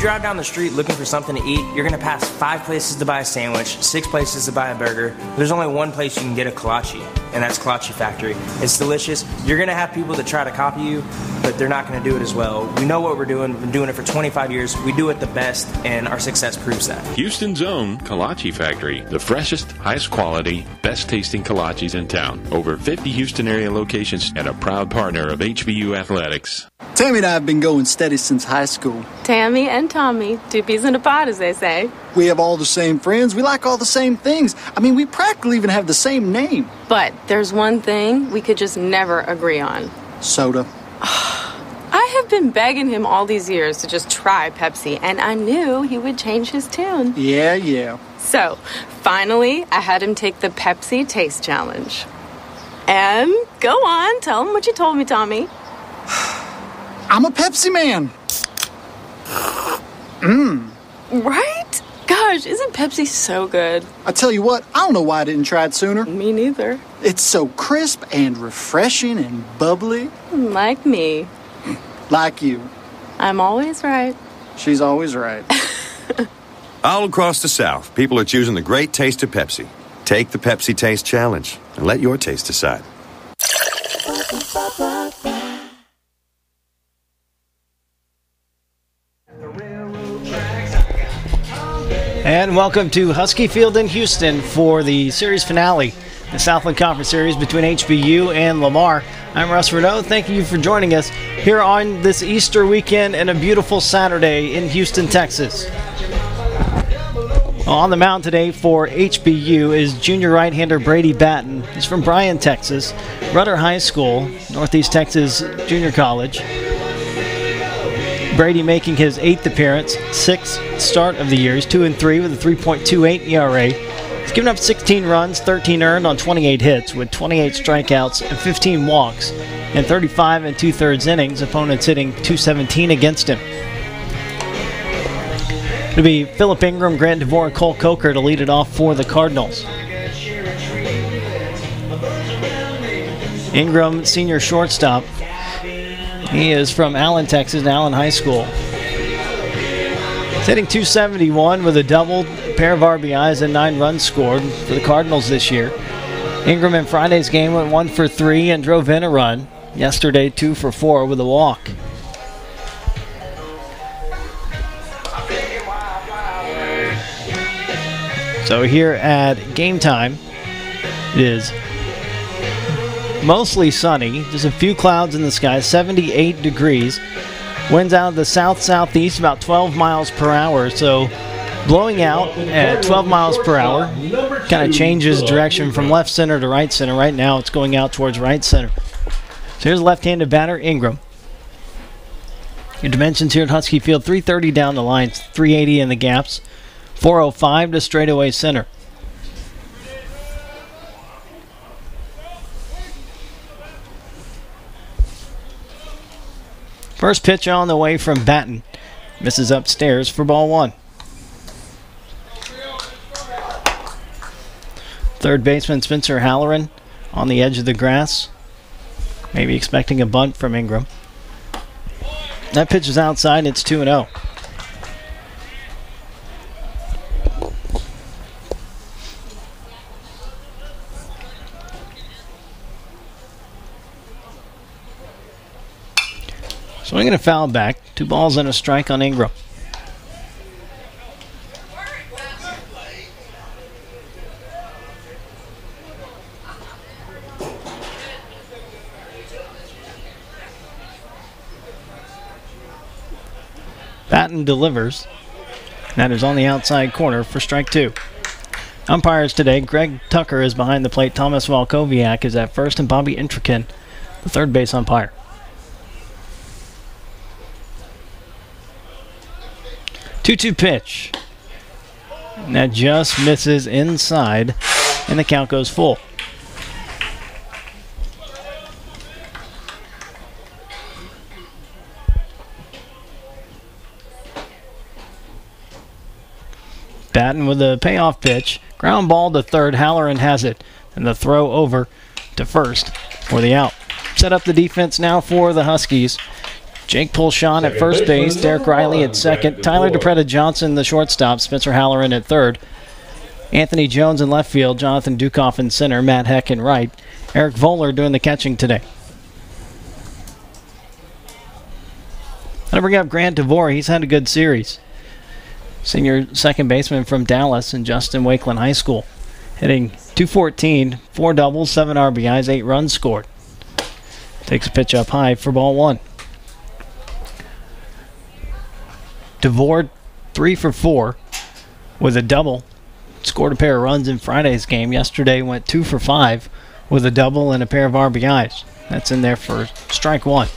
drive down the street looking for something to eat, you're going to pass 5 places to buy a sandwich, 6 places to buy a burger. There's only one place you can get a kolache, and that's Kolache Factory. It's delicious. You're going to have people that try to copy you, but they're not going to do it as well. We know what we're doing. We've been doing it for 25 years. We do it the best, and our success proves that. Houston's own Kolache Factory, the freshest, highest quality, best tasting kolaches in town. Over 50 Houston area locations and a proud partner of HBU Athletics. Tammy and I have been going steady since high school. Tammy and Tommy, 2 peas in a pod, as they say. We have all the same friends. We like all the same things. I mean, we practically even have the same name. But there's one thing we could just never agree on. Soda. I have been begging him all these years to just try Pepsi, and I knew he would change his tune. Yeah. So, finally, I had him take the Pepsi Taste Challenge. And go on, tell him what you told me, Tommy. I'm a Pepsi man. Right? Gosh, isn't Pepsi so good? I tell you what, I don't know why I didn't try it sooner. Me neither. It's so crisp and refreshing and bubbly. Like me. Like you. I'm always right. She's always right. All across the South, people are choosing the great taste of Pepsi. Take the Pepsi Taste Challenge and let your taste decide. And welcome to Husky Field in Houston for the series finale, the Southland Conference Series between HBU and Lamar. I'm Russ Renaud. Thank you for joining us here on this Easter weekend and a beautiful Saturday in Houston, Texas. On the mound today for HBU is junior right-hander Brady Batten. He's from Bryan, Texas, Rudder High School, Northeast Texas Junior College. Brady making his 8th appearance, 6th start of the year. He's 2-3 with a 3.28 ERA. He's given up 16 runs, 13 earned on 28 hits with 28 strikeouts and 15 walks in 35 2/3 innings. Opponents hitting .217 against him. It'll be Phillip Ingram, Grant DeVore, and Cole Coker to lead it off for the Cardinals. Ingram, senior shortstop. He is from Allen, Texas, and Allen High School. He's hitting .271 with a double, a pair of RBIs, and 9 runs scored for the Cardinals this year. Ingram in Friday's game went 1 for 3 and drove in a run. Yesterday, 2 for 4 with a walk. So here at game time, it is mostly sunny, just a few clouds in the sky, 78 degrees. Winds out of the south-southeast about 12 miles per hour, so blowing out at 12 miles per hour. Kind of changes direction from left center to right center. Right now it's going out towards right center. So here's left-handed batter Ingram. Your dimensions here at Husky Field, 330 down the lines, 380 in the gaps, 405 to straightaway center. First pitch on the way from Batten. Misses upstairs for ball 1. Third baseman Spencer Halloran on the edge of the grass. Maybe expecting a bunt from Ingram. That pitch is outside. It's 2-0. Swinging a foul back. 2 balls and a strike on Ingram. Batten delivers. That is on the outside corner for strike 2. Umpires today, Greg Tucker is behind the plate. Thomas Walkowiak is at first, and Bobby Intrikin, the third base umpire. 2-2 pitch. And that just misses inside, and the count goes full. Batten with a payoff pitch. Ground ball to third. Halloran has it. And the throw over to first for the out. Set up the defense now for the Huskies. Jake Pulshon at first base, Derek Riley at second, Tyler DePretta Johnson, the shortstop, Spencer Halloran at third, Anthony Jones in left field, Jonathan Dukoff in center, Matt Heck in right, Eric Voller doing the catching today. I'm going to bring up Grant DeVore. He's had a good series. Senior second baseman from Dallas and Justin Wakeland High School. Hitting .214, 4 doubles, 7 RBIs, 8 runs scored. Takes a pitch up high for ball 1. DeVore 3 for 4 with a double. Scored a pair of runs in Friday's game. Yesterday went 2 for 5 with a double and a pair of RBIs. That's in there for strike 1.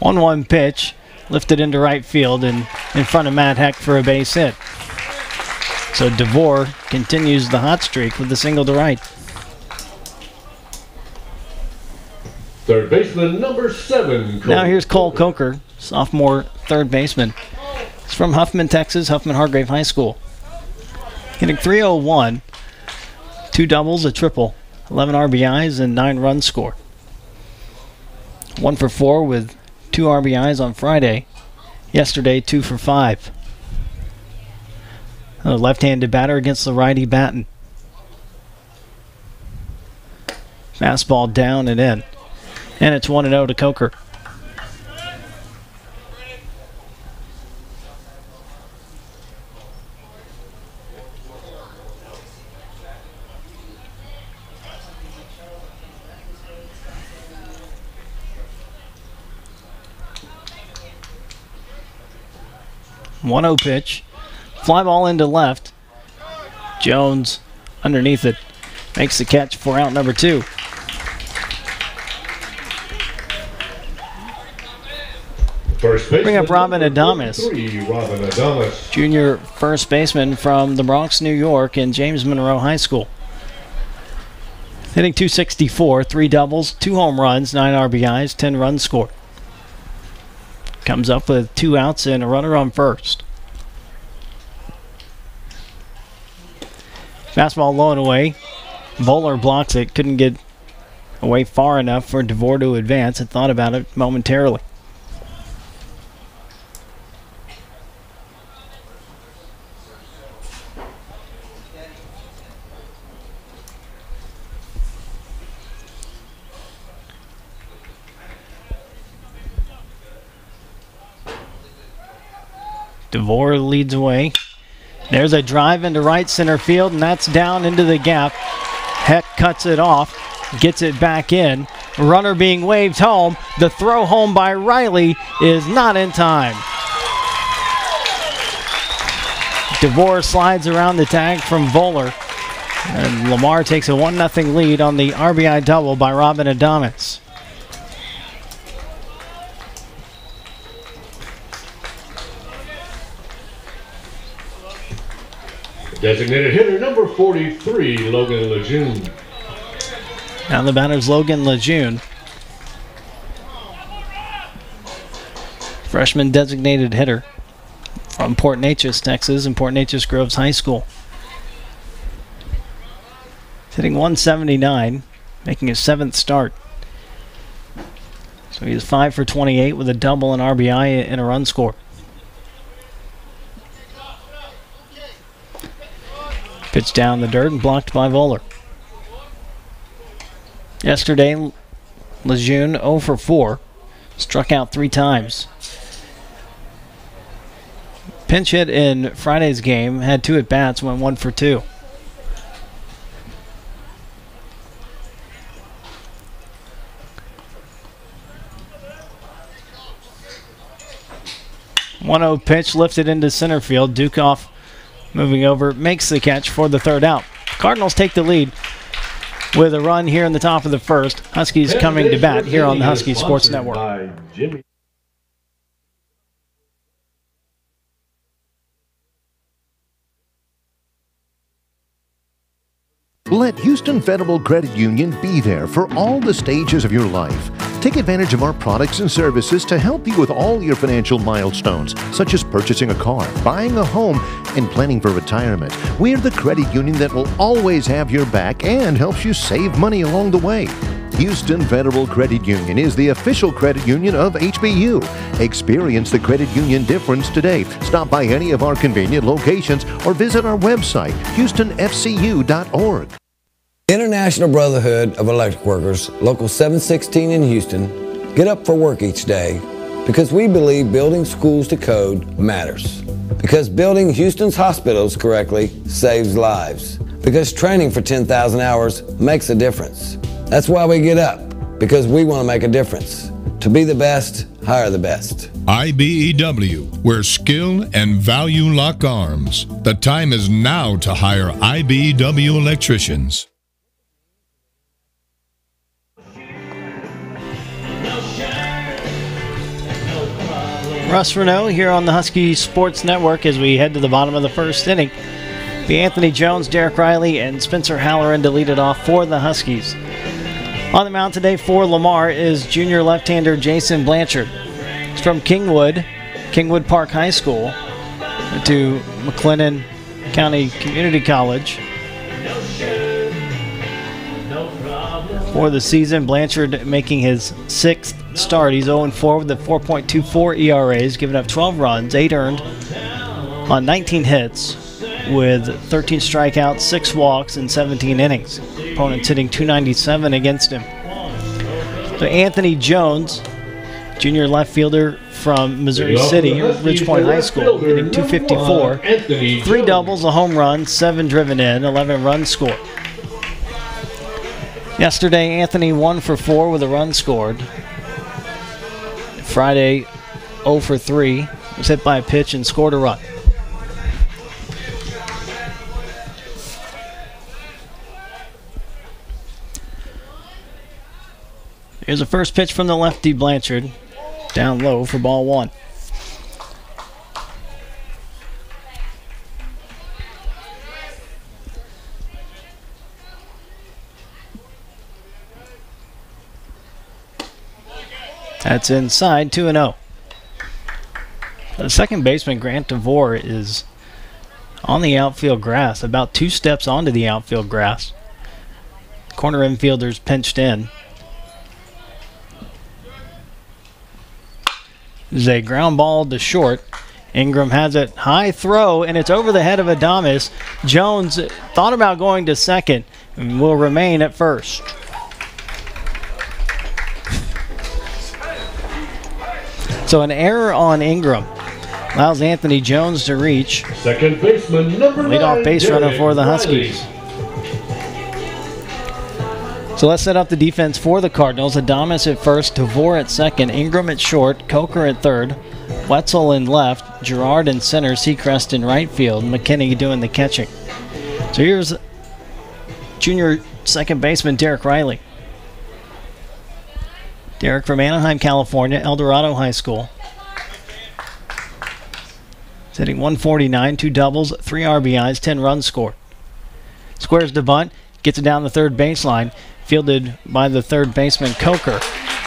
One pitch, lifted into right field and in front of Matt Heck for a base hit. So DeVore continues the hot streak with a single to right. Third baseman, number 7. Now here's Cole Coker, sophomore third baseman. He's from Huffman, Texas, Huffman Hargrave High School. Hitting .301, 2 doubles, a triple, 11 RBIs, and 9 runs scored. 1 for 4 with 2 RBIs on Friday. Yesterday, 2 for 5. A left-handed batter against the righty Batten. Fastball down and in. And it's 1-0 to Coker. One-0 pitch. Fly ball into left. Jones underneath it. Makes the catch for out number 2. First baseman, Bring up Robin Adames. 3, Robin Adames. Junior first baseman from the Bronx, New York, and James Monroe High School. Hitting .264, 3 doubles, 2 home runs, 9 RBIs, 10 runs scored. Comes up with 2 outs and a runner on first. Fastball low and away. Voller blocks it. Couldn't get away far enough for DeVore to advance and thought about it momentarily. DeVore leads away. There's a drive into right center field, and that's down into the gap. Heck cuts it off, gets it back in. Runner being waved home. The throw home by Riley is not in time. DeVore slides around the tag from Voller, and Lamar takes a 1-0 lead on the RBI double by Robin Adames. Designated hitter number 43, Logan Lejeune. Now the batter's Logan Lejeune. Freshman designated hitter from Port Neches, Texas, and Port Neches Groves High School. Hitting .179, making his 7th start. So he's 5 for 28 with a double, an RBI, and a run score. Pitch down the dirt and blocked by Voller. Yesterday, Lejeune 0 for 4. Struck out 3 times. Pinch hit in Friday's game. Had 2 at-bats, went 1 for 2. One-0 pitch lifted into center field. Dukoff moving over, makes the catch for the 3rd out. Cardinals take the lead with a run here in the top of the first. Huskies coming to bat here on the Husky Sports Network. By Jimmy. Let Houston Federal Credit Union be there for all the stages of your life. Take advantage of our products and services to help you with all your financial milestones, such as purchasing a car, buying a home, and planning for retirement. We're the credit union that will always have your back and helps you save money along the way. Houston Federal Credit Union is the official credit union of HBU. Experience the credit union difference today. Stop by any of our convenient locations or visit our website, houstonfcu.org. International Brotherhood of Electric Workers, Local 716 in Houston, get up for work each day because we believe building schools to code matters. Because building Houston's hospitals correctly saves lives. Because training for 10,000 hours makes a difference. That's why we get up, because we want to make a difference. To be the best, hire the best. IBEW, where skill and value lock arms. The time is now to hire IBEW electricians. Russ Renault here on the Husky Sports Network as we head to the bottom of the first inning. Be Anthony Jones, Derek Riley, and Spencer Halloran to lead it off for the Huskies. On the mound today for Lamar is junior left-hander Jason Blanchard. He's from Kingwood Park High School, to McLennan County Community College. For the season, Blanchard making his sixth start. He's 0-4 with a 4.24 ERA. He's given up 12 runs, 8 earned on 19 hits with 13 strikeouts, 6 walks, and 17 innings. Opponents hitting .297 against him. So Anthony Jones, junior left fielder from Missouri City, Ridgepoint High School, hitting .254. 3 doubles, a home run, 7 driven in, 11 runs scored. Yesterday, Anthony 1 for 4 with a run scored. Friday, 0 for 3. Was hit by a pitch and scored a run. Here's a first pitch from the lefty Blanchard. Down low for ball 1. That's inside, 2-0. The second baseman, Grant DeVore, is on the outfield grass, about 2 steps onto the outfield grass. Corner infielders pinched in. This is a ground ball to short. Ingram has it, high throw, and it's over the head of Adames. Jones thought about going to second and will remain at first. So an error on Ingram allows Anthony Jones to reach. Second baseman, number 9, leadoff base runner for the Huskies. So let's set up the defense for the Cardinals. Adames at first, DeVore at second, Ingram at short, Coker at third, Wetzel in left, Girard in center, Seacrest in right field, McKinney doing the catching. So here's junior second baseman Derek Riley. Derek from Anaheim, California, El Dorado High School. He's hitting .149, 2 doubles, 3 RBIs, 10 runs scored. Squares to bunt, gets it down the third baseline, fielded by the third baseman Coker,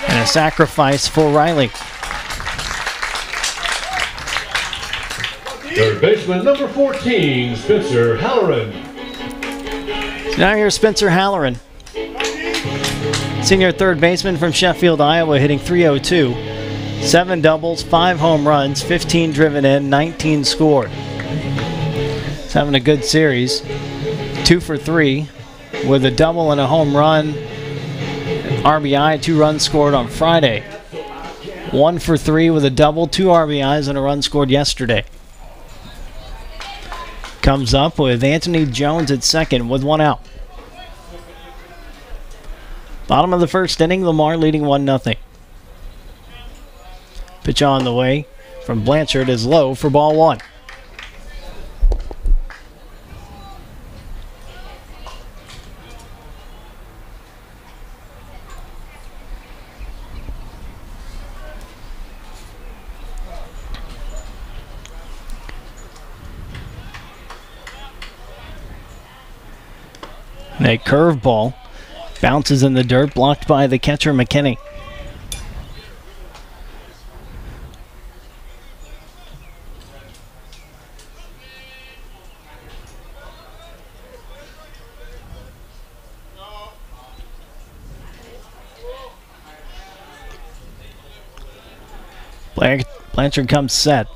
and a sacrifice for Riley. Third baseman, number 14, Spencer Halloran. So now here's Spencer Halloran. Senior third baseman from Sheffield, Iowa, hitting .302. 7 doubles, 5 home runs, 15 driven in, 19 scored. He's having a good series. 2 for 3 with a double and a home run. RBI, 2 runs scored on Friday. 1 for 3 with a double, 2 RBIs, and a run scored yesterday. Comes up with Anthony Jones at second with 1 out. Bottom of the first inning, Lamar leading 1-0. Pitch on the way from Blanchard is low for ball 1. And a curveball bounces in the dirt, blocked by the catcher McKinney. Blanchard comes set.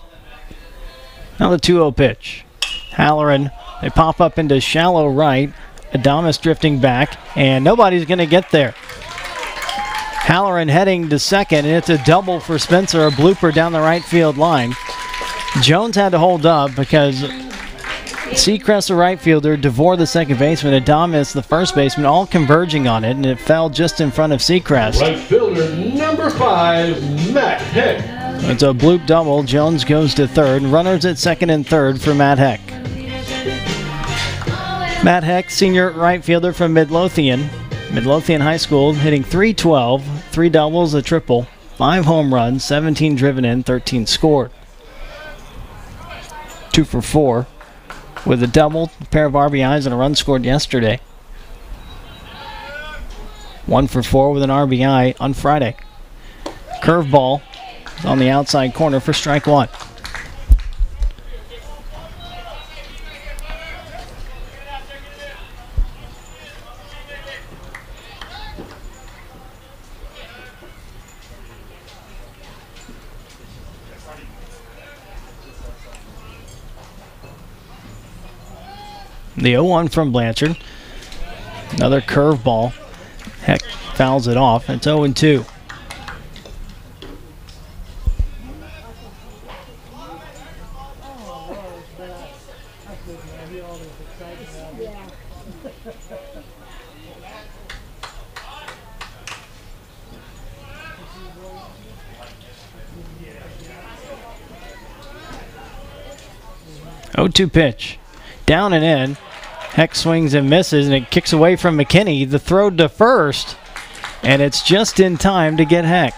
Now the 2-0 pitch. Halloran, they pop up into shallow right. Adamas drifting back, and nobody's going to get there. Halloran heading to second, and it's a double for Spencer, a blooper down the right field line. Jones had to hold up because Seacrest, the right fielder, DeVore, the second baseman, Adamas, the first baseman, all converging on it, and it fell just in front of Seacrest. Right fielder, number 5, Matt Heck. It's a bloop double. Jones goes to third. Runners at second and third for Matt Heck. Matt Heck, senior right fielder from Midlothian High School, hitting .312, 3 doubles, a triple, 5 home runs, 17 driven in, 13 scored. 2 for 4 with a double, a pair of RBIs, and a run scored yesterday. 1 for 4 with an RBI on Friday. Curveball on the outside corner for strike 1. The 0-1 from Blanchard. Another curveball. Heck fouls it off. It's 0-2. .2 pitch. Down and in. Heck swings and misses, and it kicks away from McKinney. The throw to first, and it's just in time to get Heck.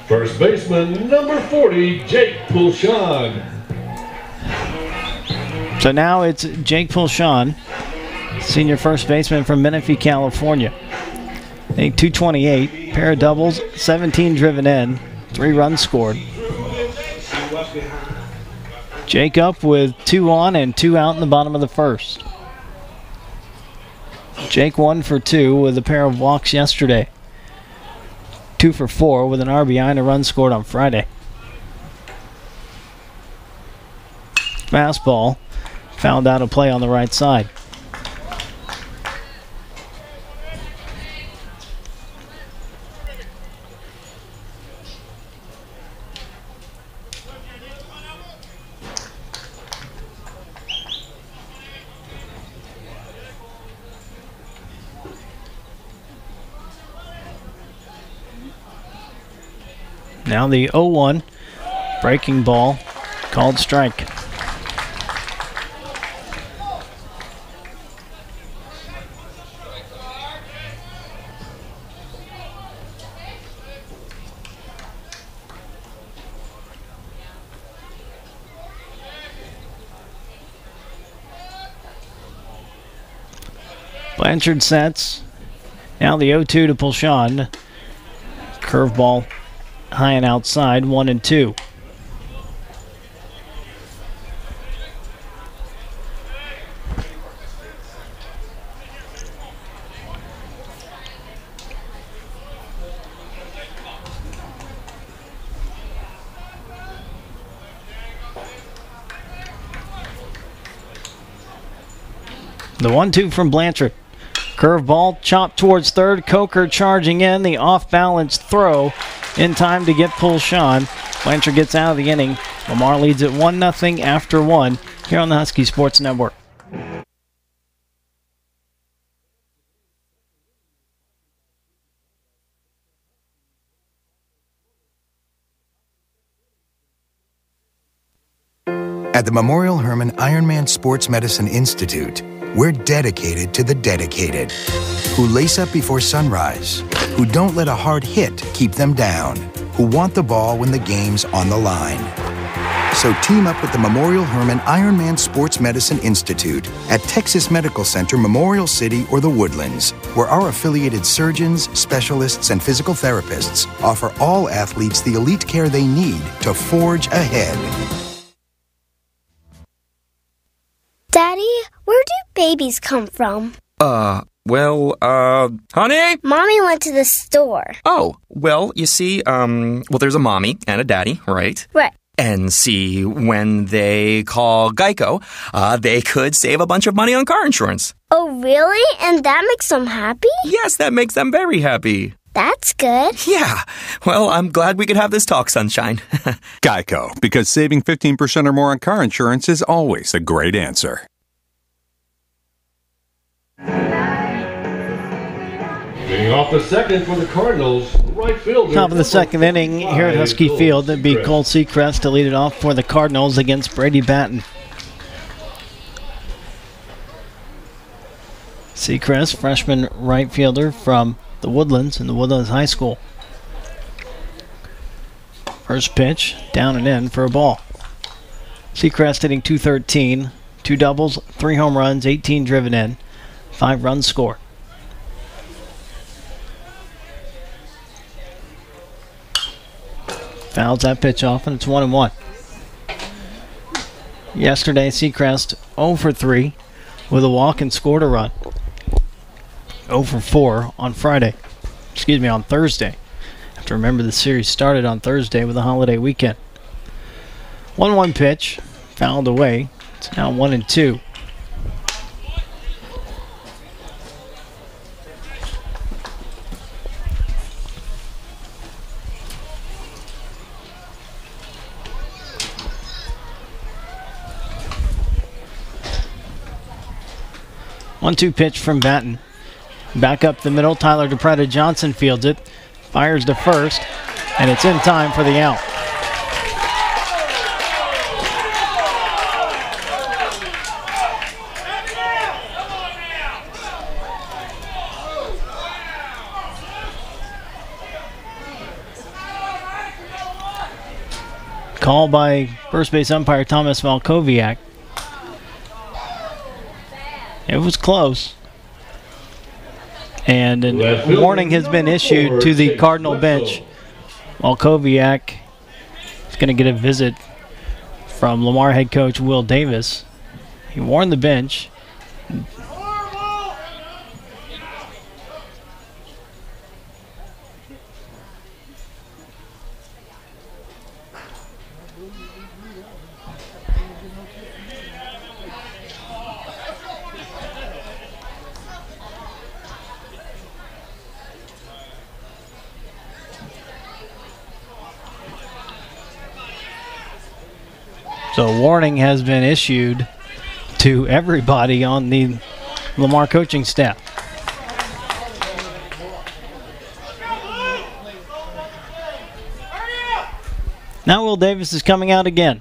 First baseman, number 40, Jake Pulshan. So now it's Jake Pulshan, senior first baseman from Menifee, California. I think .228, pair of doubles, 17 driven in, 3 runs scored. Jake up with 2 on and 2 out in the bottom of the first. Jake 1 for 2 with a pair of walks yesterday. 2 for 4 with an RBI and a run scored on Friday. Fastball fouled out of play on the right side. Now the 0-1 breaking ball called strike. Blanchard sets. Now the 0-2 to Pulshan. Curveball high and outside, 1-2. The 1-2 from Blanchard. Curveball chopped towards third. Coker charging in. The off-balance throw in time to get Pulshan. Blanchard gets out of the inning. Lamar leads it 1-0 after 1 here on the Husky Sports Network. At the Memorial Hermann Ironman Sports Medicine Institute, we're dedicated to the dedicated, who lace up before sunrise, who don't let a hard hit keep them down, who want the ball when the game's on the line. So team up with the Memorial Hermann Ironman Sports Medicine Institute at Texas Medical Center, Memorial City, or the Woodlands, where our affiliated surgeons, specialists, and physical therapists offer all athletes the elite care they need to forge ahead. Daddy, where do babies come from? Well, honey? Mommy went to the store. Oh, well, you see, there's a mommy and a daddy, right? Right. And see, when they call Geico, they could save a bunch of money on car insurance. Oh, really? And that makes them happy? Yes, that makes them very happy. That's good. Yeah. Well, I'm glad we could have this talk, Sunshine. Geico, because saving 15% or more on car insurance is always a great answer. Getting off the second for the Cardinals, right fielder. Top of the second inning here at Husky Field. It'd be Cole Seacrest to lead it off for the Cardinals against Brady Batten. Seacrest, freshman right fielder from the Woodlands in the Woodlands High School. First pitch, down and in for a ball. Seacrest hitting .213, 2 doubles, 3 home runs, 18 driven in, 5 runs scored. Fouls that pitch off, and it's 1-1. Yesterday, Seacrest 0 for 3 with a walk and scored a run. 0 for 4 on Thursday. I have to remember the series started on Thursday with a holiday weekend. 1-1 pitch, fouled away. It's now 1-2. One-two pitch from Batten. Back up the middle, Tyler DePreda Johnson fields it. Fires to first, and it's in time for the out. Call by first base umpire Thomas Valkowiak. It was close. And a warning has been issued to the Cardinal bench. Valkowiak is going to get a visit from Lamar head coach Will Davis. He warned the bench. So a warning has been issued to everybody on the Lamar coaching staff. Now Will Davis is coming out again.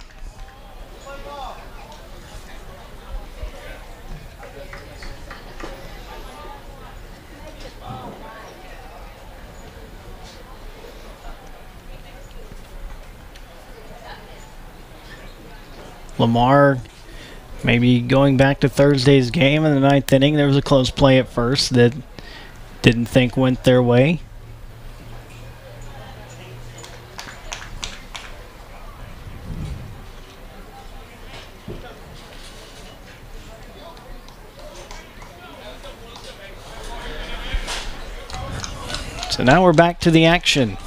Lamar maybe going back to Thursday's game in the 9th inning. There was a close play at first that didn't think went their way. So now we're back to the action.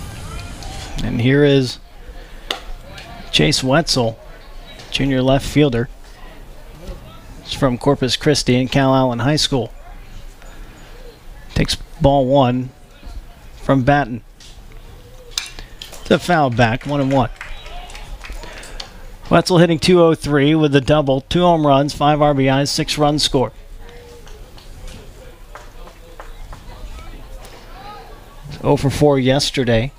And here is Chase Wetzel, junior left fielder. He's from Corpus Christi and Cal Allen High School. Takes ball 1 from Batten. It's a foul back, 1-1. Wetzel hitting .203 with a double, 2 home runs, 5 RBIs, 6 runs scored. He's 0 for 4 yesterday.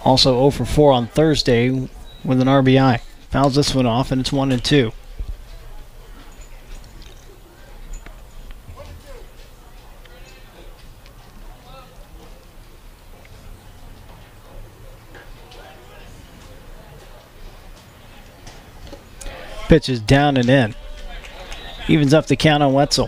Also 0 for 4 on Thursday with an RBI. Fouls this one off, and it's 1-2. Pitch is down and in. Evens up the count on Wetzel.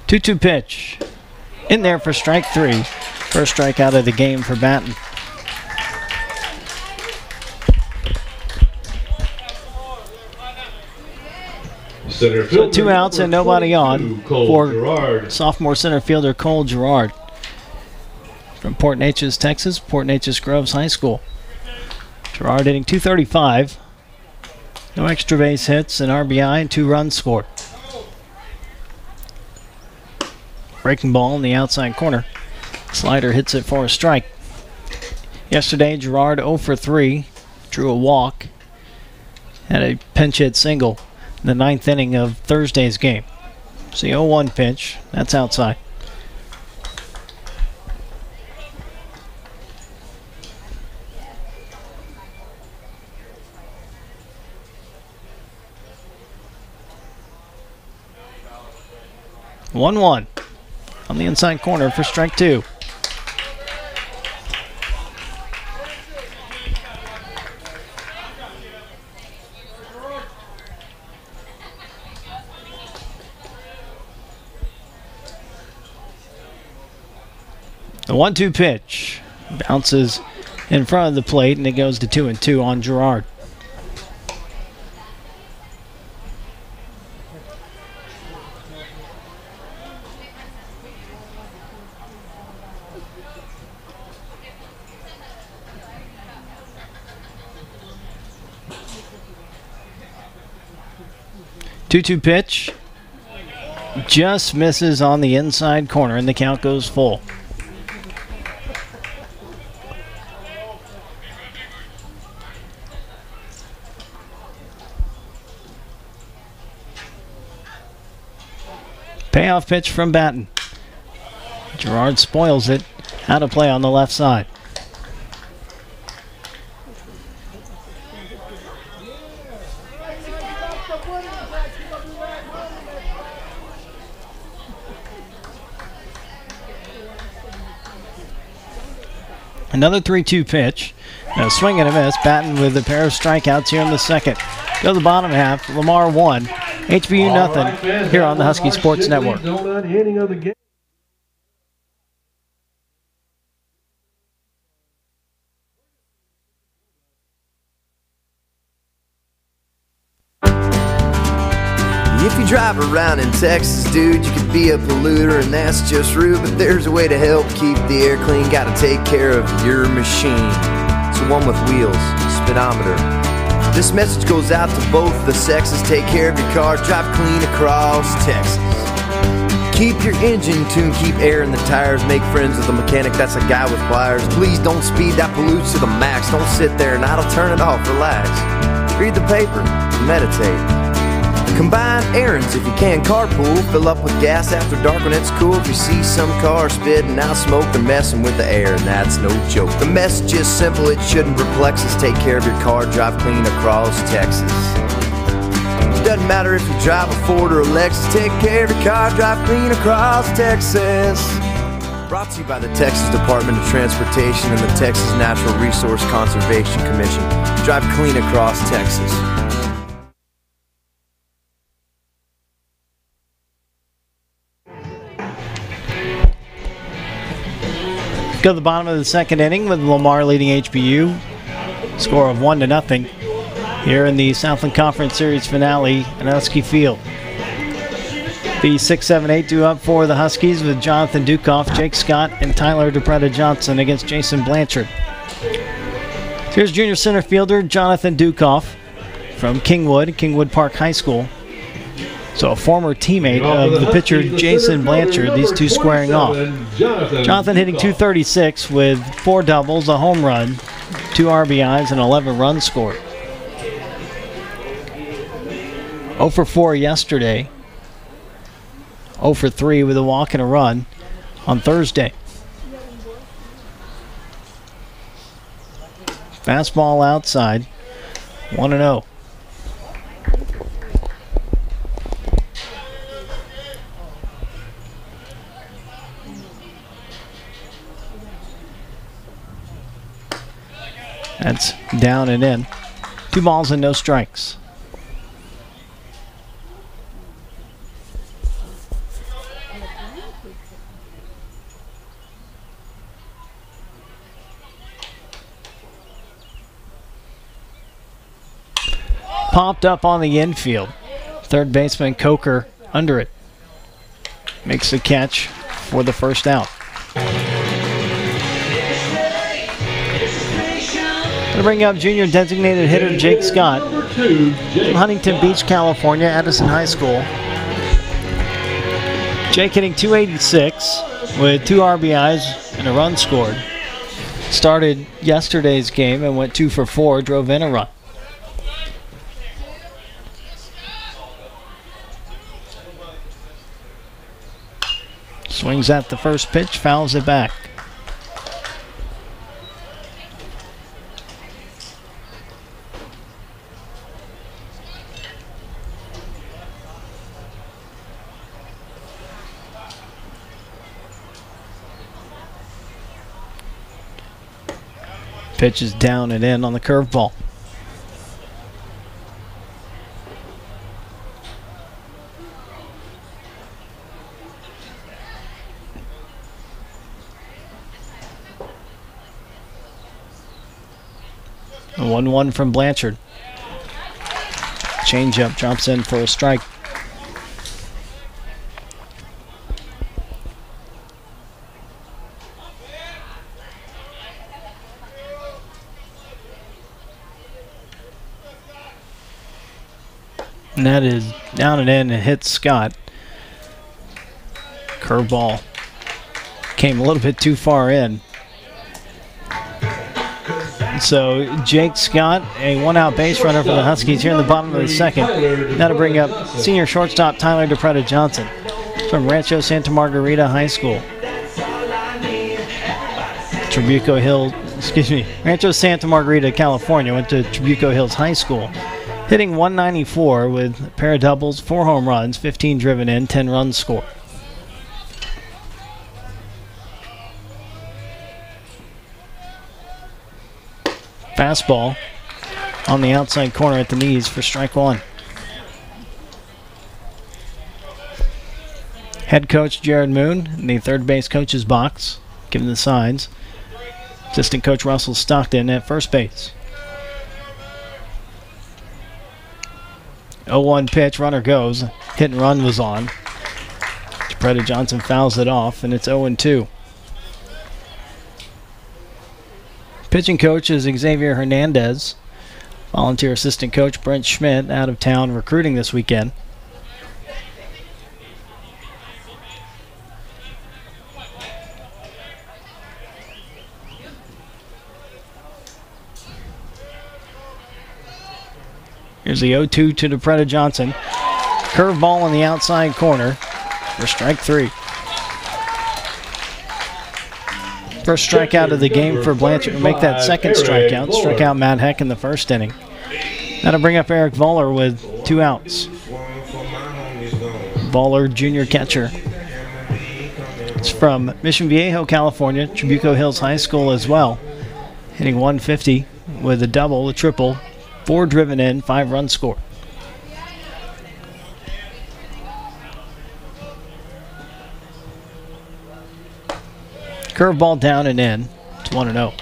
2-2 pitch. In there for strike 3. First strikeout of the game for Batten. So 2 outs and nobody on for sophomore center fielder Cole Gerard from Port Neches, Texas, Port Neches Groves High School. Gerard hitting .235. No extra base hits, an RBI, and 2 runs scored. Breaking ball in the outside corner. Slider hits it for a strike. Yesterday, Gerard 0 for 3, drew a walk, had a pinch hit single in the 9th inning of Thursday's game. So the 0-1 pitch, that's outside. One on the inside corner for strike 2. The 1-2 pitch bounces in front of the plate, and it goes to 2-2 on Gerard. Two-two pitch just misses on the inside corner, and the count goes full. Payoff pitch from Batten. Gerard spoils it. Out of play on the left side. Another 3-2 pitch. A swing and a miss. Batten with a pair of strikeouts here in the second. Go to the bottom half. Lamar 1. HBU nothing here on the Husky Sports Network. If you drive around in Texas, dude, you could be a polluter, and that's just rude. But there's a way to help keep the air clean. Gotta take care of your machine. It's the one with wheels, speedometer. This message goes out to both the sexes. Take care of your car, drive clean across Texas. Keep your engine tuned, keep air in the tires. Make friends with a mechanic, that's a guy with pliers. Please don't speed, that pollutes to the max. Don't sit there and idle, turn it off, relax. Read the paper, meditate. Combine errands if you can, carpool. Fill up with gas after dark when it's cool. If you see some car spitting out smoke, they're messing with the air, and that's no joke. The message is simple, it shouldn't perplex us. Take care of your car, drive clean across Texas. Doesn't matter if you drive a Ford or a Lexus. Take care of your car, drive clean across Texas. Brought to you by the Texas Department of Transportation and the Texas Natural Resource Conservation Commission. Drive clean across Texas. Go to the bottom of the second inning with Lamar leading HBU. Score of 1-0 here in the Southland Conference Series finale at Husky Field. The 6-7-8 due up for the Huskies with Jonathan Dukoff, Jake Scott, and Tyler DePretta Johnson against Jason Blanchard. Here's junior center fielder Jonathan Dukoff from Kingwood Park High School. So a former teammate of the pitcher Jason Blanchard, these two squaring off. Jonathan hitting .236 with 4 doubles, a home run, 2 RBIs, and 11 runs scored. 0 for 4 yesterday. 0 for 3 with a walk and a run on Thursday. Fastball outside, 1-0. That's down and in. 2 balls and no strikes. popped up on the infield. Third baseman Coker under it. Makes the catch for the first out. Going to bring up junior designated hitter Jake Scott from Huntington Beach, California, Addison High School. Jake hitting .286 with 2 RBIs and a run scored. Started yesterday's game and went 2 for 4, drove in a run. Swings at the first pitch, fouls it back. Pitch is down and in on the curveball. A 1-1 from Blanchard. Changeup drops in for a strike. And that is down and in and hits Scott. Curveball came a little bit too far in. So Jake Scott, a 1-out base runner for the Huskies here in the bottom of the second. Now to bring up senior shortstop Tyler DePretta Johnson from Rancho Santa Margarita High School. Rancho Santa Margarita, California, went to Trabuco Hills High School. Hitting .194 with a pair of doubles, 4 home runs, 15 driven in, 10 runs scored. Fastball on the outside corner at the knees for strike 1. Head coach Jared Moon in the third base coach's box, giving the signs. Assistant coach Russell Stockton at first base. 0-1 pitch, runner goes. Hit and run was on. DePretta Johnson fouls it off, and it's 0-2. Pitching coach is Xavier Hernandez. Volunteer assistant coach Brent Schmidt out of town recruiting this weekend. Here's the 0-2 to DePretta Johnson. Curveball on the outside corner for strike 3. First strikeout of the game for Blanchard. Make that second strikeout. Struck out Matt Heck in the first inning. Now to bring up Eric Voller with 2 outs. Voller, junior catcher. It's from Mission Viejo, California, Trabuco Hills High School as well. Hitting .150 with a double, a triple, 4 driven in, 5 runs scored. Curveball down and in. It's 1-0.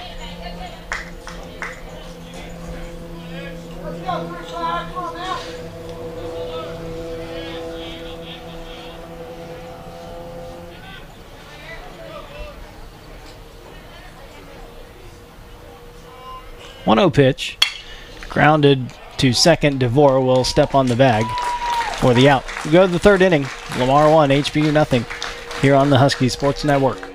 Pitch. Grounded to second. DeVore will step on the bag for the out. We go to the third inning. Lamar 1, HBU nothing. Here on the Husky Sports Network.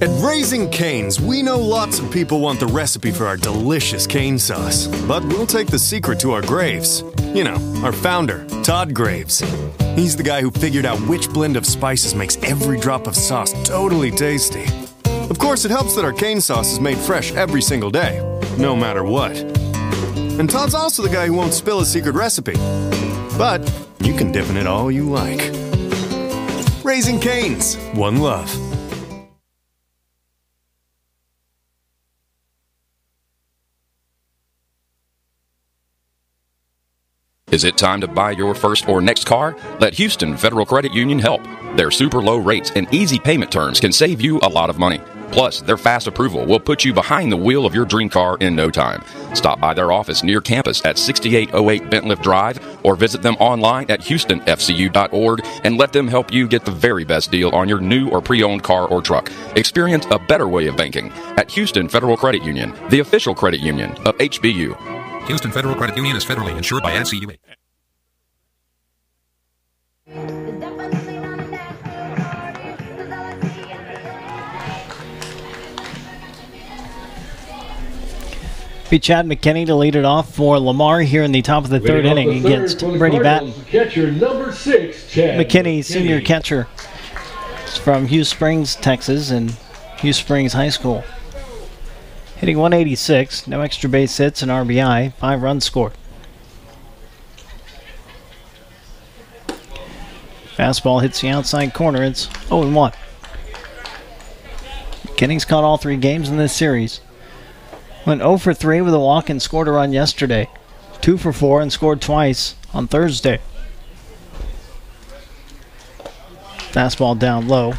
At Raising Cane's, we know lots of people want the recipe for our delicious cane sauce, but we'll take the secret to our graves. You know, our founder, Todd Graves. He's the guy who figured out which blend of spices makes every drop of sauce totally tasty. Of course, it helps that our cane sauce is made fresh every single day, no matter what. And Todd's also the guy who won't spill his secret recipe. But you can dip in it all you like. Raising Cane's, one love. Is it time to buy your first or next car? Let Houston Federal Credit Union help. Their super low rates and easy payment terms can save you a lot of money. Plus, their fast approval will put you behind the wheel of your dream car in no time. Stop by their office near campus at 6808 Bentliff Drive or visit them online at houstonfcu.org and let them help you get the very best deal on your new or pre-owned car or truck. Experience a better way of banking at Houston Federal Credit Union, the official credit union of HBU. Houston Federal Credit Union is federally insured by NCUA. Be Chad McKinney to lead it off for Lamar here in the top of the third inning against Brady Batten. Catcher number 6, Chad McKinney, senior catcher. It's from Hughes Springs, Texas, and Hughes Springs High School. Hitting 186, no extra base hits and RBI, 5 runs scored. Fastball hits the outside corner. It's 0-1. McKinney's caught all 3 games in this series. Went 0 for 3 with a walk and scored a run yesterday. 2 for 4 and scored twice on Thursday. Fastball down low.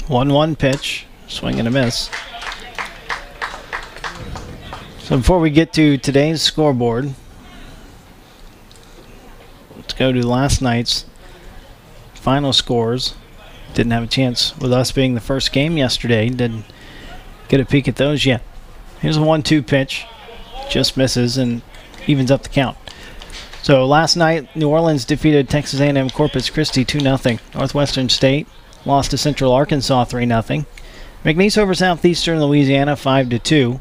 One pitch, swing and a miss. So before we get to today's scoreboard, let's go to last night's final scores. Didn't have a chance with us being the first game yesterday. Didn't get a peek at those yet. Here's a 1-2 pitch. Just misses and evens up the count. So last night, New Orleans defeated Texas A&M Corpus Christi 2-0. Northwestern State lost to Central Arkansas 3-0. McNeese over Southeastern Louisiana 5-2.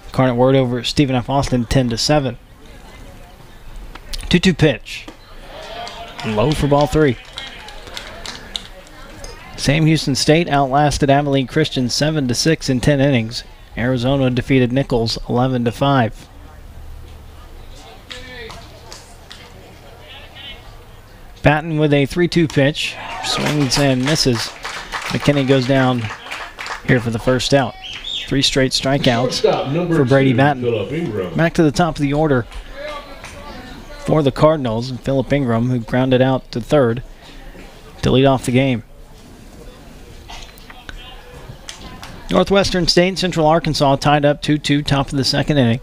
Incarnate Word over Stephen F. Austin 10-7. 2-2 pitch. Low for ball 3. Sam Houston State outlasted Abilene Christian 7-6 in 10 innings. Arizona defeated Nichols 11-5. Batten with a 3-2 pitch. Swings and misses. McKinney goes down here for the first out. 3 straight strikeouts for Brady Batten. Back to the top of the order for the Cardinals. And Phillip Ingram, who grounded out to third to lead off the game. Northwestern State and Central Arkansas tied up 2-2, top of the second inning.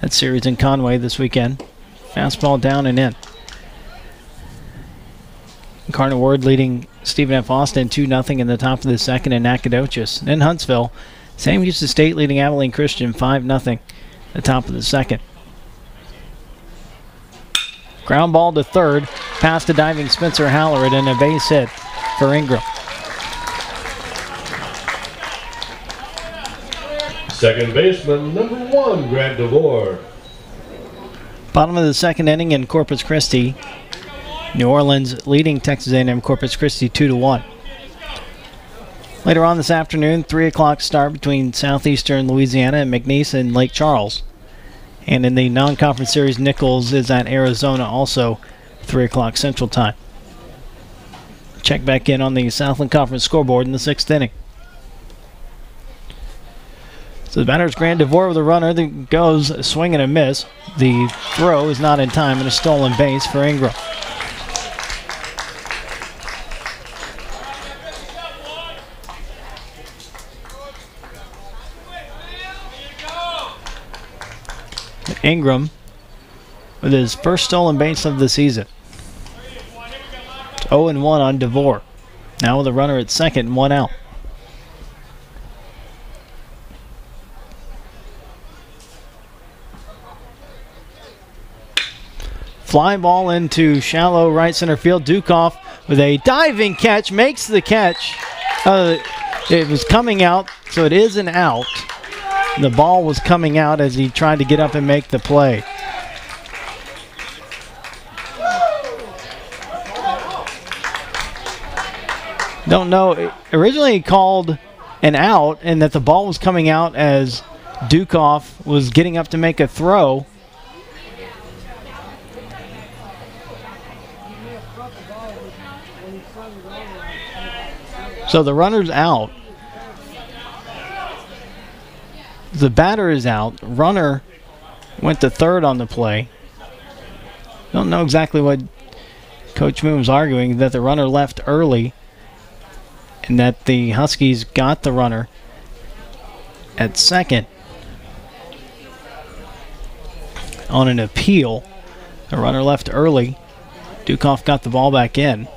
That series in Conway this weekend. Fastball down and in. Incarnate Word leading Stephen F. Austin 2-0 in the top of the second in Nacogdoches. In Huntsville, Sam Houston State leading Abilene Christian 5-0 the top of the second. Ground ball to third, past the diving Spencer Halleran and a base hit for Ingram. Second baseman number 1, Grant DeVore. Bottom of the second inning in Corpus Christi. New Orleans leading Texas A&M Corpus Christi 2-1. Later on this afternoon, 3 o'clock start between Southeastern Louisiana and McNeese and Lake Charles. And in the non-conference series, Nichols is at Arizona also 3 o'clock Central Time. Check back in on the Southland Conference scoreboard in the 6th inning. So the batter's Grant DeVore with a runner that goes a swing and a miss. The throw is not in time and a stolen base for Ingram. Ingram with his first stolen base of the season. 0-1 on DeVore. Now with a runner at second and 1 out. Fly ball into shallow right center field. Dukoff with a diving catch makes the catch. It was coming out, so it is an out. The ball was coming out as he tried to get up and make the play. Don't know. Originally he called an out and that the ball was coming out as Dukoff was getting up to make a throw. So the runner's out. The batter is out. Runner went to third on the play. Don't know exactly what Coach Moon was arguing, that the runner left early and that the Huskies got the runner at second. On an appeal, the runner left early. Dukoff got the ball back in.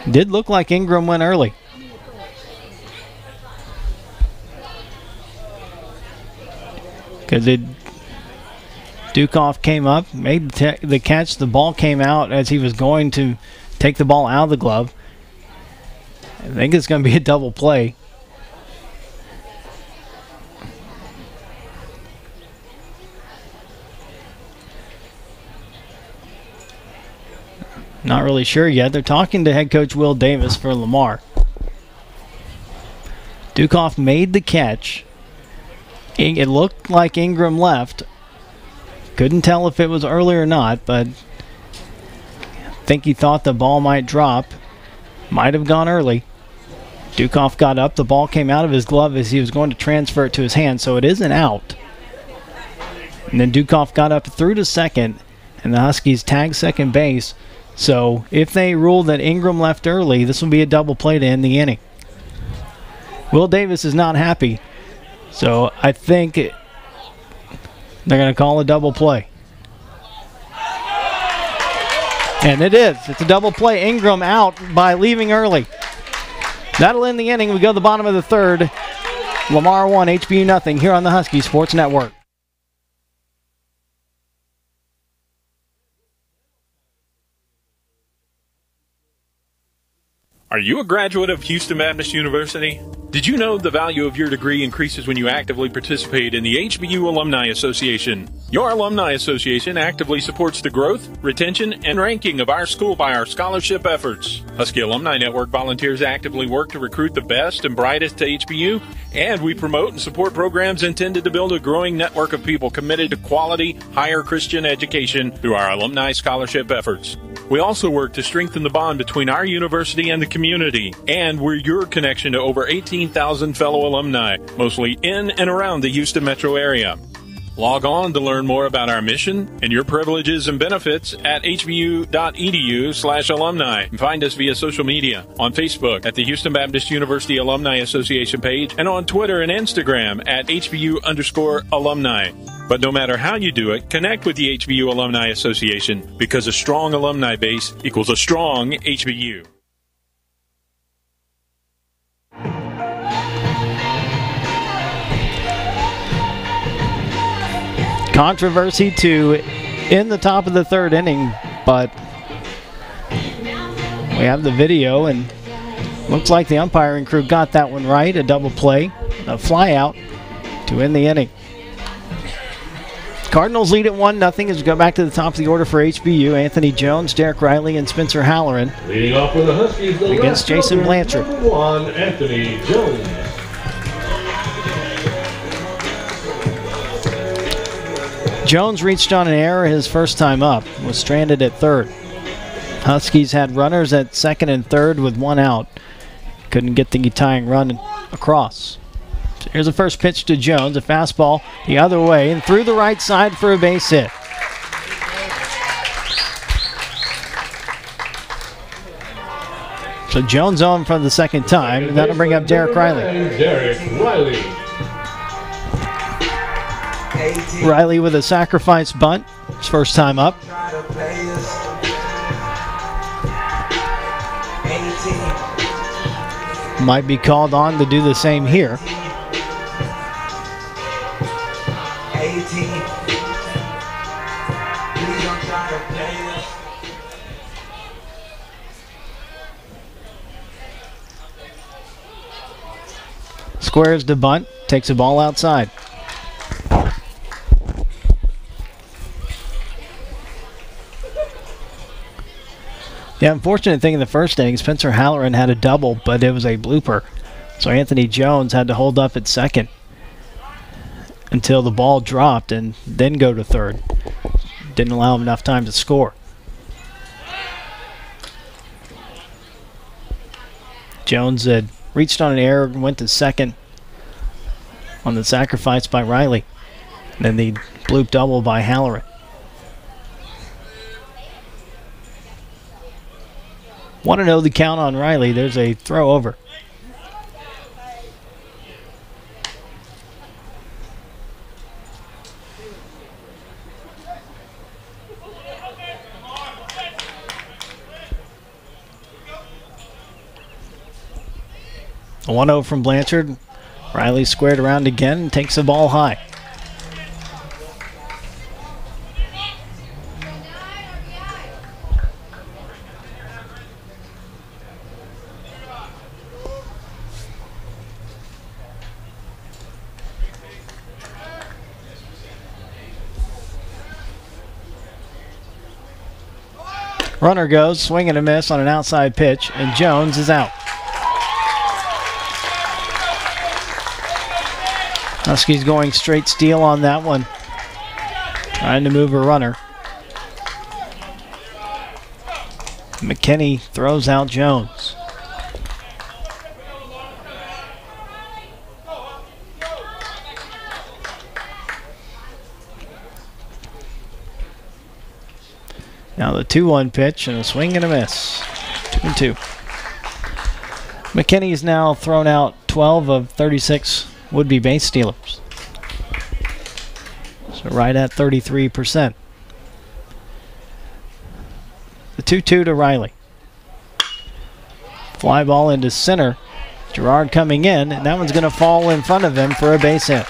Did look like Ingram went early. Because Dukoff came up, made the catch. The ball came out as he was going to take the ball out of the glove. I think it's going to be a double play. Not really sure yet. They're talking to head coach Will Davis for Lamar. Dukoff made the catch. It looked like Ingram left. Couldn't tell if it was early or not, but I think he thought the ball might drop. Might have gone early. Dukoff got up. The ball came out of his glove as he was going to transfer it to his hand, so it is an out. And then Dukoff got up through to second, and the Huskies tagged second base. So if they rule that Ingram left early, this will be a double play to end the inning. Will Davis is not happy, so I think they're going to call a double play. And it is. It's a double play. Ingram out by leaving early. That'll end the inning. We go to the bottom of the third. Lamar 1, HBU nothing here on the Husky Sports Network. Are you a graduate of Houston Baptist University? Did you know the value of your degree increases when you actively participate in the HBU Alumni Association? Your Alumni Association actively supports the growth, retention, and ranking of our school by our scholarship efforts. Husky Alumni Network volunteers actively work to recruit the best and brightest to HBU, and we promote and support programs intended to build a growing network of people committed to quality, higher Christian education through our alumni scholarship efforts. We also work to strengthen the bond between our university and the community, and we're your connection to over 18,000 fellow alumni, mostly in and around the Houston metro area. Log on to learn more about our mission and your privileges and benefits at hbu.edu/alumni. And find us via social media on Facebook at the Houston Baptist University Alumni Association page and on Twitter and Instagram at HBU_alumni. But no matter how you do it, connect with the HBU Alumni Association, because a strong alumni base equals a strong HBU. Controversy to end the top of the third inning, but we have the video, and looks like the umpiring crew got that one right. A double play, a fly out to end the inning. Cardinals lead at 1-0 as we go back to the top of the order for HBU. Anthony Jones, Derek Riley, and Spencer Halloran Leading off for the Huskies, the against Jason Blanchard. Number 1, Anthony Jones. Jones reached on an error his first time up, was stranded at third. Huskies had runners at second and third with one out. Couldn't get the tying run across. So here's the first pitch to Jones, a fastball the other way and through the right side for a base hit. So Jones on for the second time, and that'll bring up Derek Riley. Derek Riley. Riley with a sacrifice bunt, his first time up. Might be called on to do the same here. Squares the bunt, takes the ball outside. The unfortunate thing in the first inning, Spencer Halloran had a double, but it was a blooper. So Anthony Jones had to hold up at second until the ball dropped and then go to third. Didn't allow him enough time to score. Jones had reached on an error and went to second on the sacrifice by Riley. And then the bloop double by Halloran. 1-0 the count on Riley. There's a throw over. A 1-0 from Blanchard. Riley squared around again and takes the ball high. Runner goes, swing and a miss on an outside pitch, and Jones is out. Huskies going straight steal on that one. Trying to move a runner. McKinney throws out Jones. Now the 2-1 pitch and a swing and a miss. 2-2. McKinney's now thrown out 12 of 36 would-be base stealers. So right at 33%. The 2-2 to Riley. Fly ball into center. Gerard coming in, and that one's going to fall in front of him for a base hit.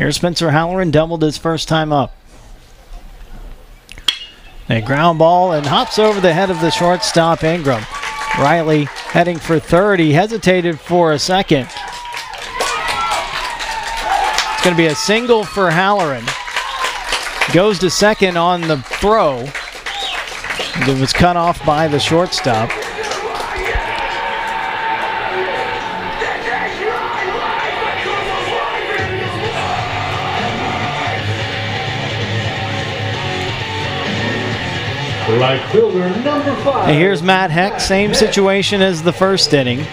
Here's Spencer Halloran, doubled his first time up. A ground ball and hops over the head of the shortstop, Ingram. Riley heading for third. He hesitated for a second. It's going to be a single for Halloran. Goes to second on the throw. It was cut off by the shortstop. Right fielder number 5. And here's Matt Heck, same situation as the first inning.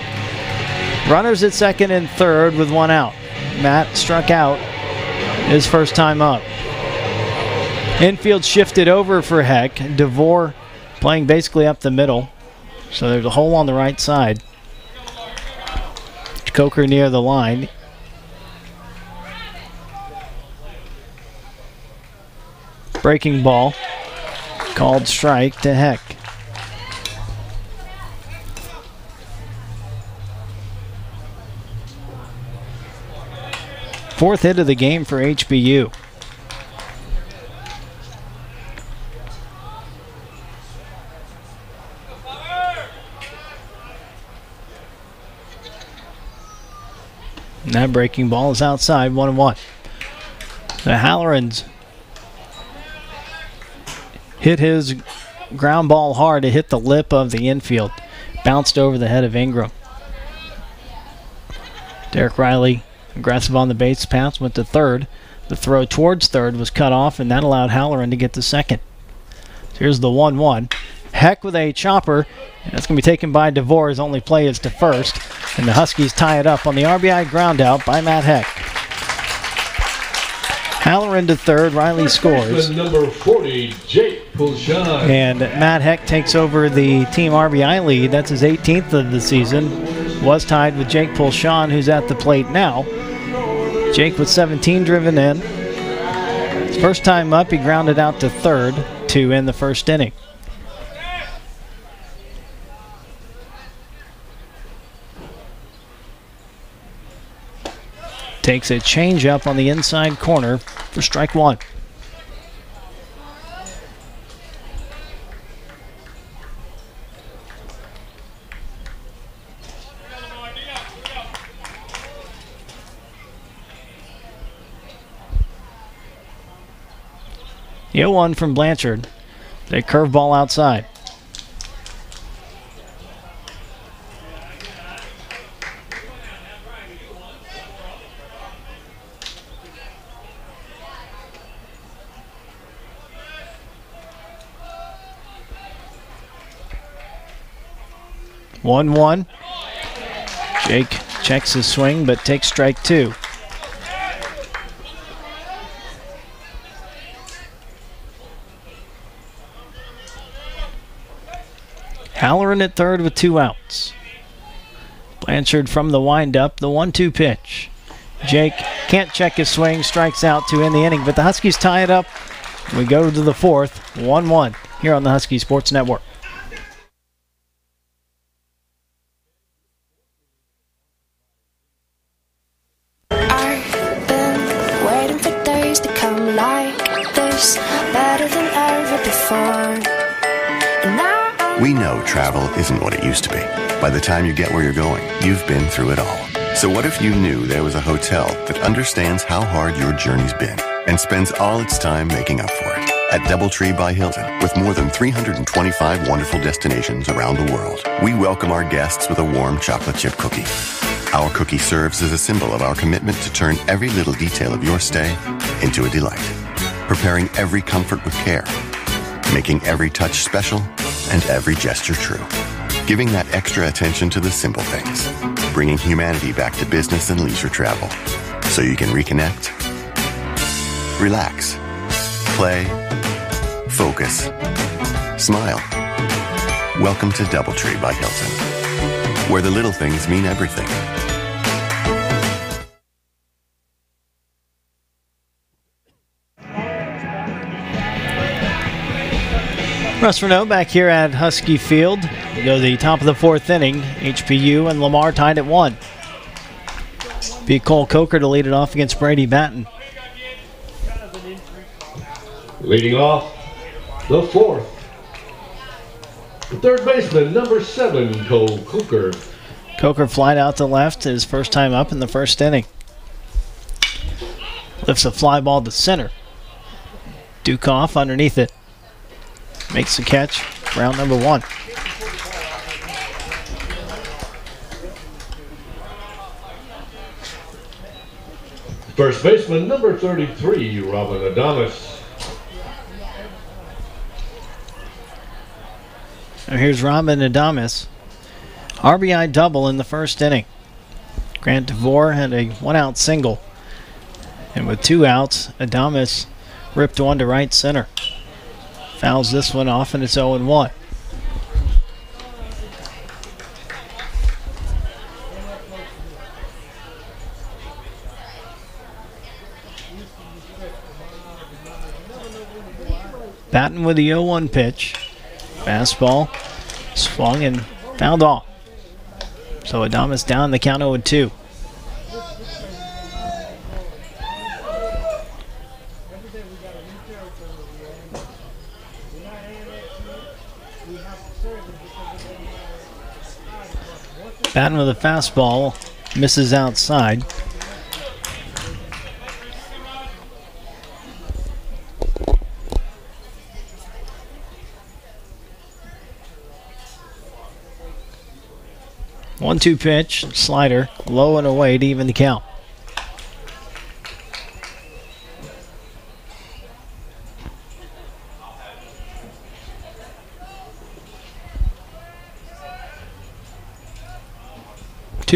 Runners at second and third with one out. Matt struck out his first time up. Infield shifted over for Heck. DeVore playing basically up the middle. So there's a hole on the right side. Coker near the line. Breaking ball. Called strike to Heck. Fourth hit of the game for HBU. And that breaking ball is outside, 1-1. The Hallorans hit his ground ball hard. It hit the lip of the infield. Bounced over the head of Ingram. Derek Riley, aggressive on the base pass, went to third. The throw towards third was cut off, and that allowed Halloran to get to second. So here's the 1-1. Heck with a chopper. And that's going to be taken by DeVore. His only play is to first. And the Huskies tie it up on the RBI ground out by Matt Heck. Halloran to third. Riley scores. Number 40, Jake Pulshon. And Matt Heck takes over the team RBI lead. That's his 18th of the season. Was tied with Jake Pulshon, who's at the plate now. Jake with 17 driven in. First time up, he grounded out to third to end the first inning. Takes a changeup on the inside corner for strike one. The 0-1 from Blanchard. A curveball outside. One. Jake checks his swing but takes strike two. Halloran at third with 2 outs. Blanchard from the windup, the 1-2 pitch. Jake can't check his swing, strikes out to end the inning, but the Huskies tie it up. We go to the fourth, 1-1 here on the Husky Sports Network. I've been waiting for days to come like this, better than ever before. And now We know travel isn't what it used to be. By the time you get where you're going, you've been through it all. So what if you knew there was a hotel that understands how hard your journey's been and spends all its time making up for it? At DoubleTree by Hilton, with more than 325 wonderful destinations around the world, we welcome our guests with a warm chocolate chip cookie. Our cookie serves as a symbol of our commitment to turn every little detail of your stay into a delight, preparing every comfort with care, making every touch special and every gesture true, giving that extra attention to the simple things, bringing humanity back to business and leisure travel, so you can reconnect, relax, play, focus, smile. Welcome to DoubleTree by Hilton, where the little things mean everything. Russ Renault back here at Husky Field. We go to the top of the fourth inning. HBU and Lamar tied at 1. Be Cole Coker to lead it off against Brady Batten. Leading off the fourth, the third baseman, number 7, Cole Coker. Coker flied out to left, his first time up in the first inning. Lifts a fly ball to center. Dukoff underneath it. Makes the catch, round number 1. First baseman, number 33, Robin Adamas. And here's Robin Adamas. RBI double in the first inning. Grant DeVore had a 1-out single. And with 2 outs, Adamas ripped one to right center. Fouls this one off, and it's 0-1. Batten with the 0-1 pitch. Fastball swung and fouled off. So Adamas down the count 0-2. Batten with a fastball, misses outside. One-two pitch, slider, low and away to even the count.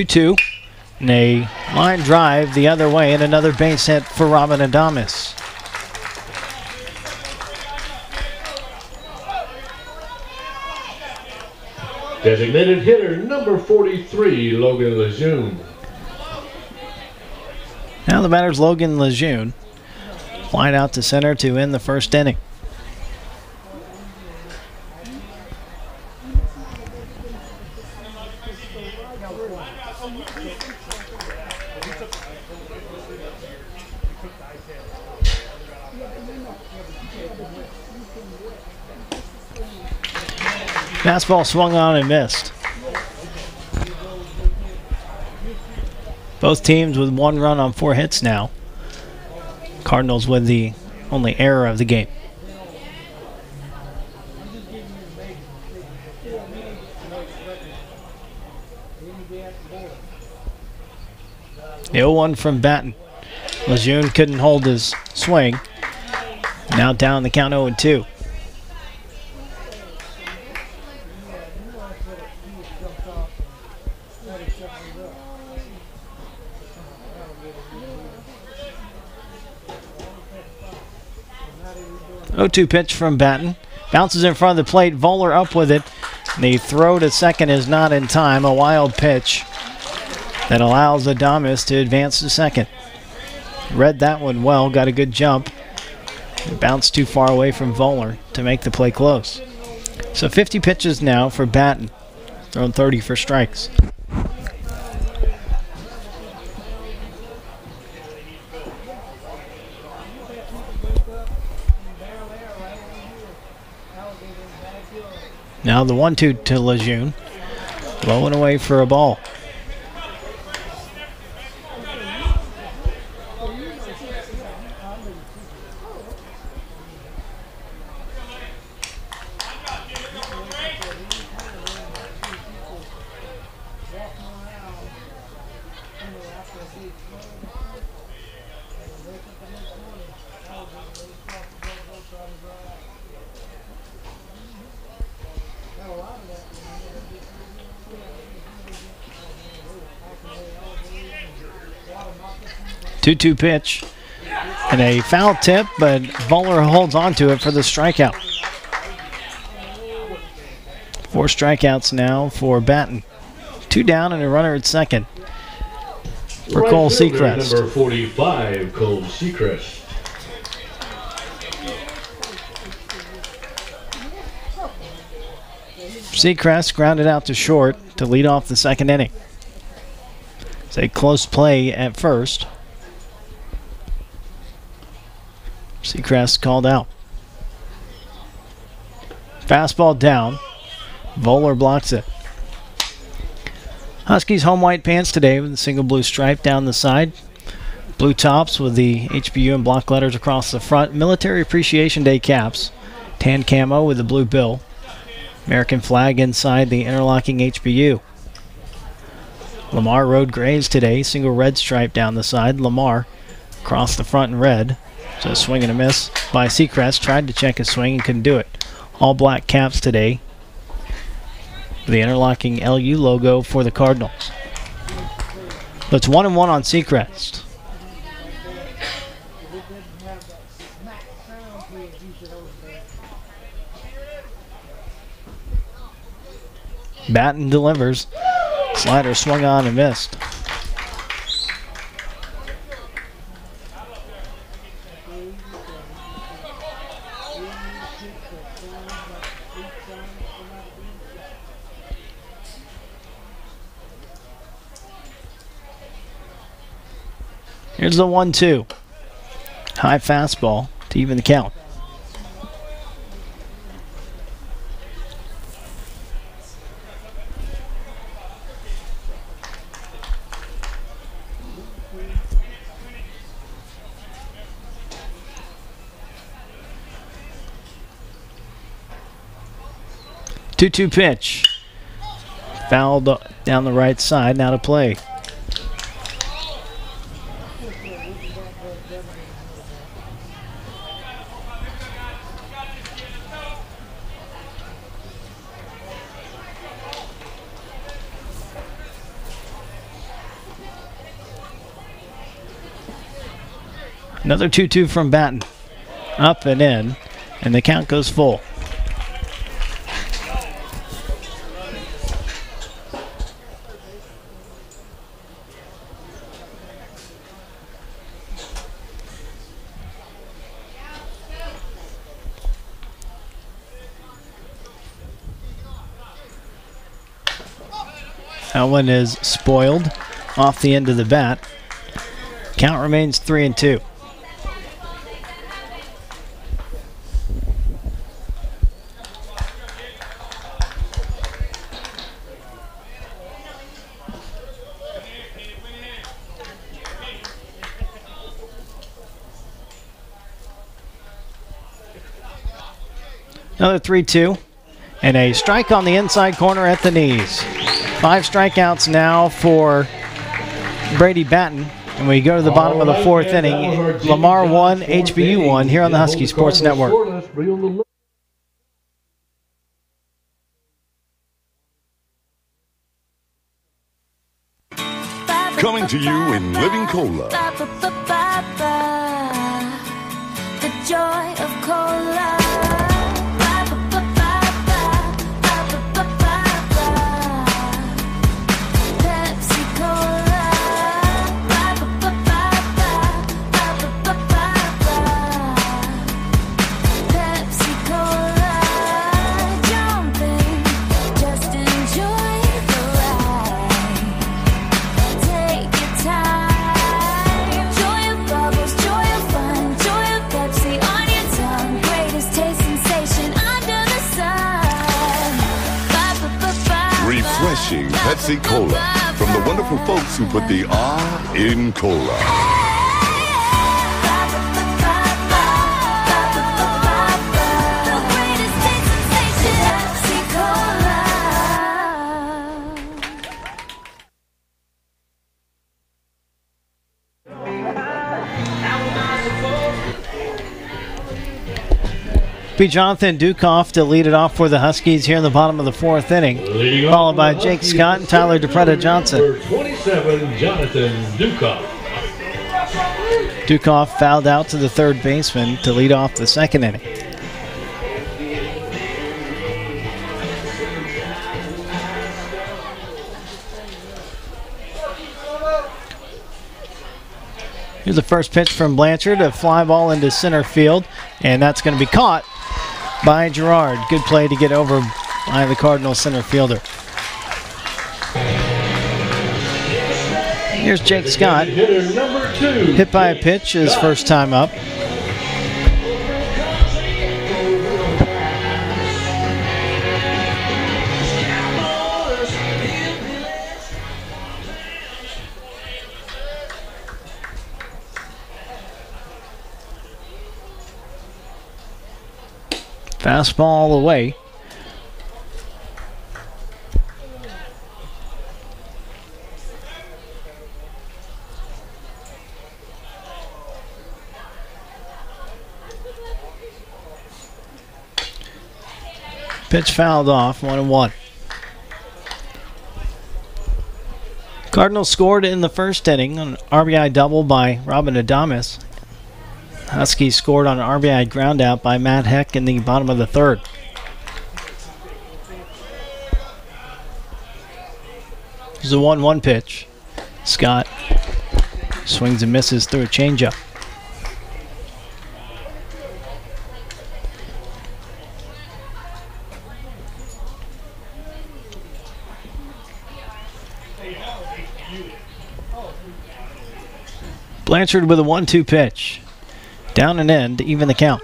Two, and a line drive the other way, and another base hit for Robin Adamas. Designated hitter, number 43, Logan Lejeune. Now the batter's Logan Lejeune. Line out to center to end the first inning. Fastball swung on and missed. Both teams with 1 run on 4 hits now. Cardinals with the only error of the game. The 0-1 from Batten. Lejeune couldn't hold his swing. Now down the count 0-2. O2 pitch from Batten. Bounces in front of the plate. Voller up with it. The throw to second is not in time. A wild pitch that allows Adames to advance to second. Read that one well. Got a good jump. It bounced too far away from Voller to make the play close. So 50 pitches now for Batten. Thrown 30 for strikes. Now the 1-2 to Lejeune. Low and away for a ball. Two-two pitch and a foul tip, but Voller holds on to it for the strikeout. 4 strikeouts now for Batten. 2 down and a runner at second for Cole Seacrest. Number 45, Cole Seacrest. Seacrest grounded out to short to lead off the second inning. It's a close play at first. Seacrest called out. Fastball down. Voller blocks it. Huskies home white pants today with a single blue stripe down the side. Blue tops with the HBU and block letters across the front. Military Appreciation Day caps. Tan camo with the blue bill. American flag inside the interlocking HBU. Lamar Road grays today. Single red stripe down the side. Lamar across the front in red. So a swing and a miss by Seacrest. Tried to check his swing and couldn't do it. All black caps today. The interlocking LU logo for the Cardinals. But it's 1-1 on Seacrest. Batten delivers. Slider swung on and missed. Here's the 1-2. High fastball to even the count. Two-two pitch. Fouled down the right side. Now to play. Another 2-2 from Batten. Up and in, and the count goes full. That one is spoiled off the end of the bat. Count remains 3-2. Another 3-2. And a strike on the inside corner at the knees. 5 strikeouts now for Brady Batten. And we go to the bottom of the 4th inning. Lamar 1, HBU 1 here on the Husky Sports Network. Coming to you in Living Cola. The joy of cola. Refreshing Pepsi Cola from the wonderful folks who put the R in cola. Jonathan Dukoff to lead it off for the Huskies here in the bottom of the 4th inning, followed by Jake Scott and Tyler DePretta Johnson. Number 27, Jonathan Dukoff. Dukoff fouled out to the 3rd baseman to lead off the 2nd inning. Here's the first pitch from Blanchard, a fly ball into center field, and that's going to be caught by Gerard. Good play to get over by the Cardinals center fielder. Here's Jake Scott. Hit by a pitch his first time up. Fastball away. Pitch fouled off, 1-1. Cardinals scored in the first inning on an RBI double by Robin Adames. Huskies scored on an RBI groundout by Matt Heck in the bottom of the 3rd. Here's a 1-1 pitch. Scott swings and misses through a changeup. Blanchard with a 1-2 pitch. Down and in to even the count.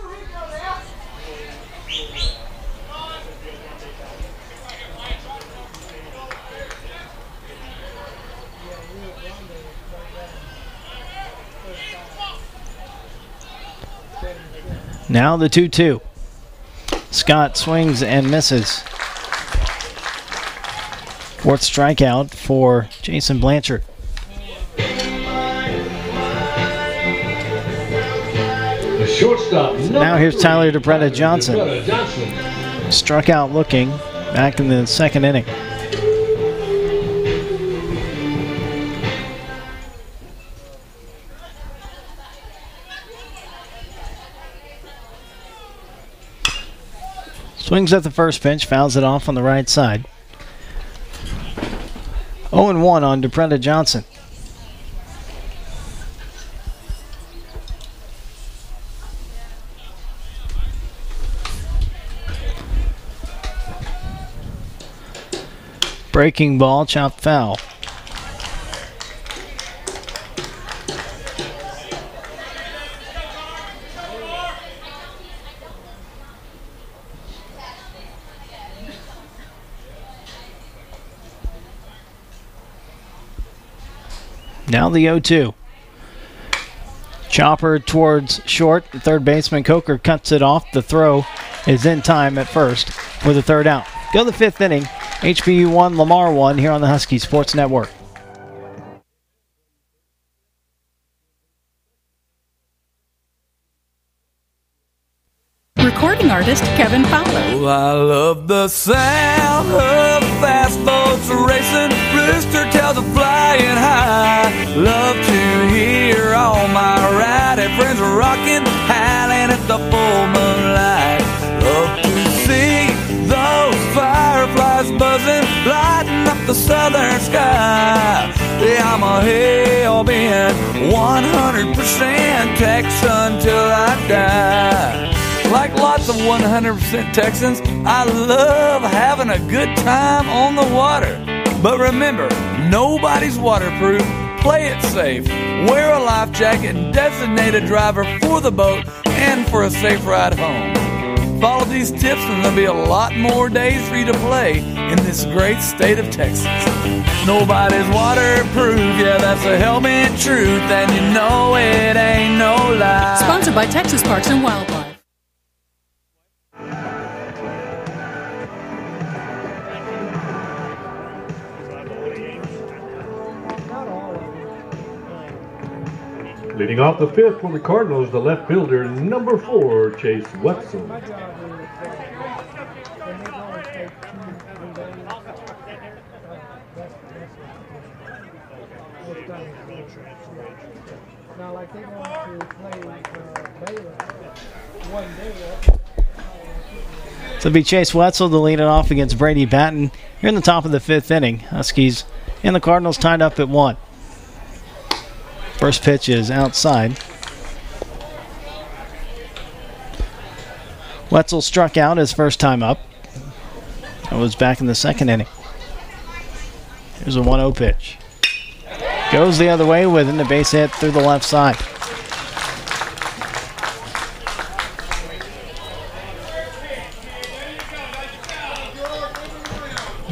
Now the 2-2. Scott swings and misses. 4th strikeout for Jason Blanchard. Shortstop. Now here's Tyler DePretta Johnson. Struck out looking back in the 2nd inning. Swings at the first pitch, fouls it off on the right side. 0-1 on DePretta Johnson. Breaking ball, chopped foul. Now the 0-2. Chopper towards short. The third baseman, Coker, cuts it off. The throw is in time at first with a third out. Go to the fifth inning. HBU 1, Lamar 1 here on the Husky Sports Network. Recording artist Kevin Fowler. Oh, I love the sound of fast boats racing. Rooster tails are flying high. Love to hear all my riding friends rocking, howling at the full moonlight. Love to see those fireflies buzzing, lighting up the southern sky. Yeah, I'm a hell-bent 100% Texan till I die. Like lots of 100% Texans, I love having a good time on the water. But remember, nobody's waterproof. Play it safe. Wear a life jacket and designate a driver for the boat and for a safe ride home. Follow these tips and there'll be a lot more days for you to play in this great state of Texas. Nobody's waterproof, yeah, that's a hell-bent truth, and you know it ain't no lie. Sponsored by Texas Parks and Wildlife. Leading off the fifth for the Cardinals, the left fielder, number 4, Chase Wetzel. So it'll be Chase Wetzel to lead it off against Brady Batten. Here in the top of the fifth inning. Huskies and the Cardinals tied up at 1. First pitch is outside. Wetzel struck out his first time up. That was back in the second inning. Here's a 1-0 pitch. Goes the other way with it, a base hit through the left side.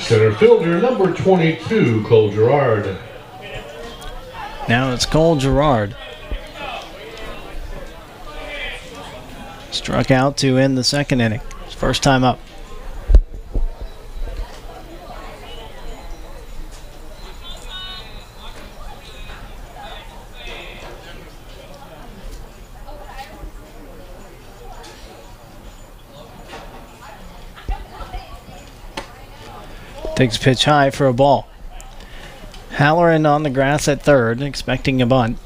Center fielder, number 22, Cole Gerard. Now it's Cole Gerard. Struck out to end the second inning. His first time up. Takes a pitch high for a ball. Halloran on the grass at third, expecting a bunt.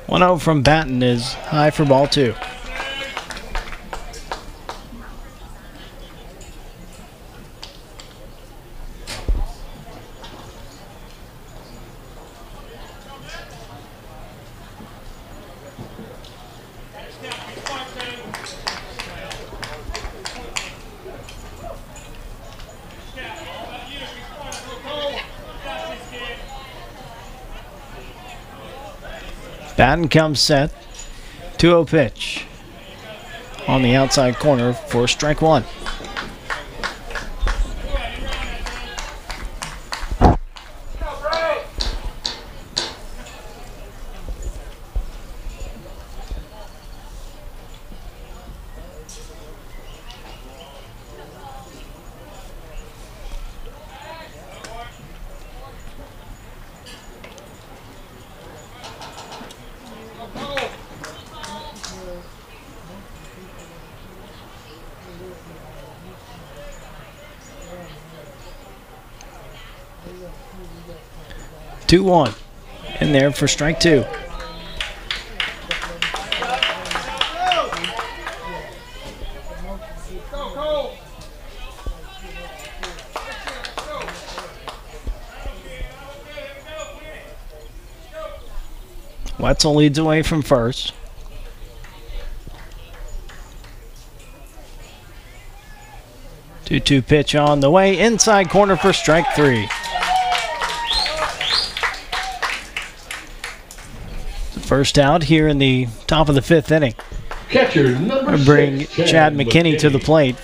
One-0 from Batten is high for ball 2. Batten comes set. 2-0 pitch. On the outside corner for strike 1. 2-1. In there for strike 2. Wetzel leads away from first. Two-two pitch on the way. Inside corner for strike 3. First out here in the top of the 5th inning. Catcher number bring 6, Chad McKinney to the plate.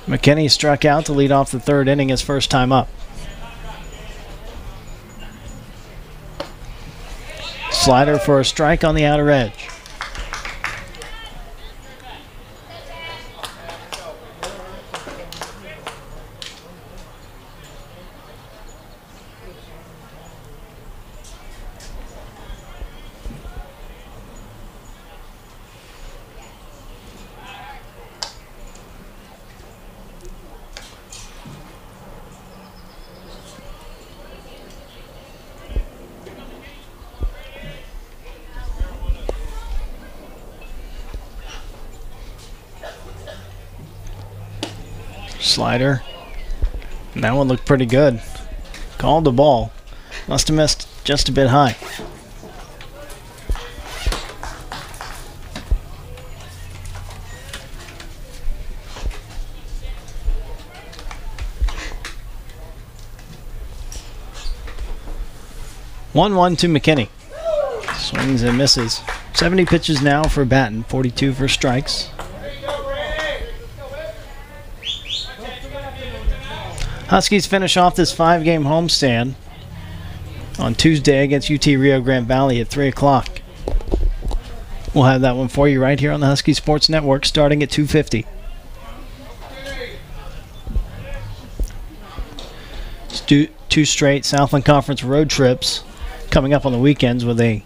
McKinney struck out to lead off the 3rd inning his first time up. Slider for a strike on the outer edge. Slider. And that one looked pretty good. Called the ball. Must have missed just a bit high. One to McKinney. Swings and misses. 70 pitches now for Batten. 42 for strikes. Huskies finish off this 5-game homestand on Tuesday against UT Rio Grande Valley at 3 o'clock. We'll have that one for you right here on the Husky Sports Network starting at 2:50. Two straight Southland Conference road trips coming up on the weekends with a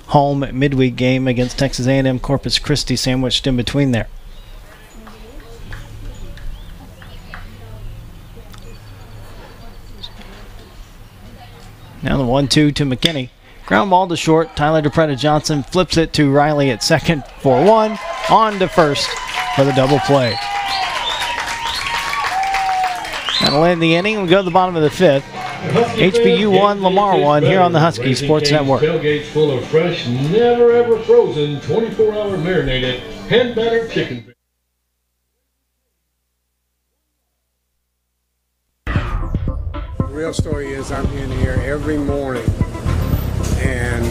home midweek game against Texas A&M Corpus Christi sandwiched in between there. Now the 1-2 to McKinney. Ground ball to short. Tyler DePretta Johnson flips it to Riley at second for 1. On to first for the double play. That'll end the inning. We'll go to the bottom of the 5th. HBU 1, Lamar 1 here on the Husky Sports Network. Tailgates full of fresh, never ever frozen, 24-hour marinated, hand battered chicken. The real story is I'm in here every morning and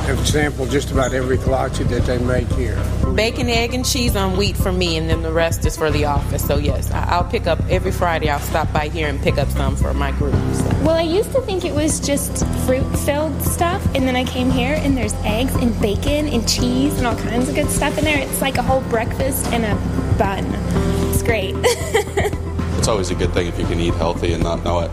have sampled just about every kolache that they make here. Bacon, egg, and cheese on wheat for me, and then the rest is for the office. So yes, I'll pick up every Friday. I'll stop by here and pick up some for my group. So. Well, I used to think it was just fruit-filled stuff, and then I came here and there's eggs and bacon and cheese and all kinds of good stuff in there. It's like a whole breakfast and a bun. It's great. It's always a good thing if you can eat healthy and not know it.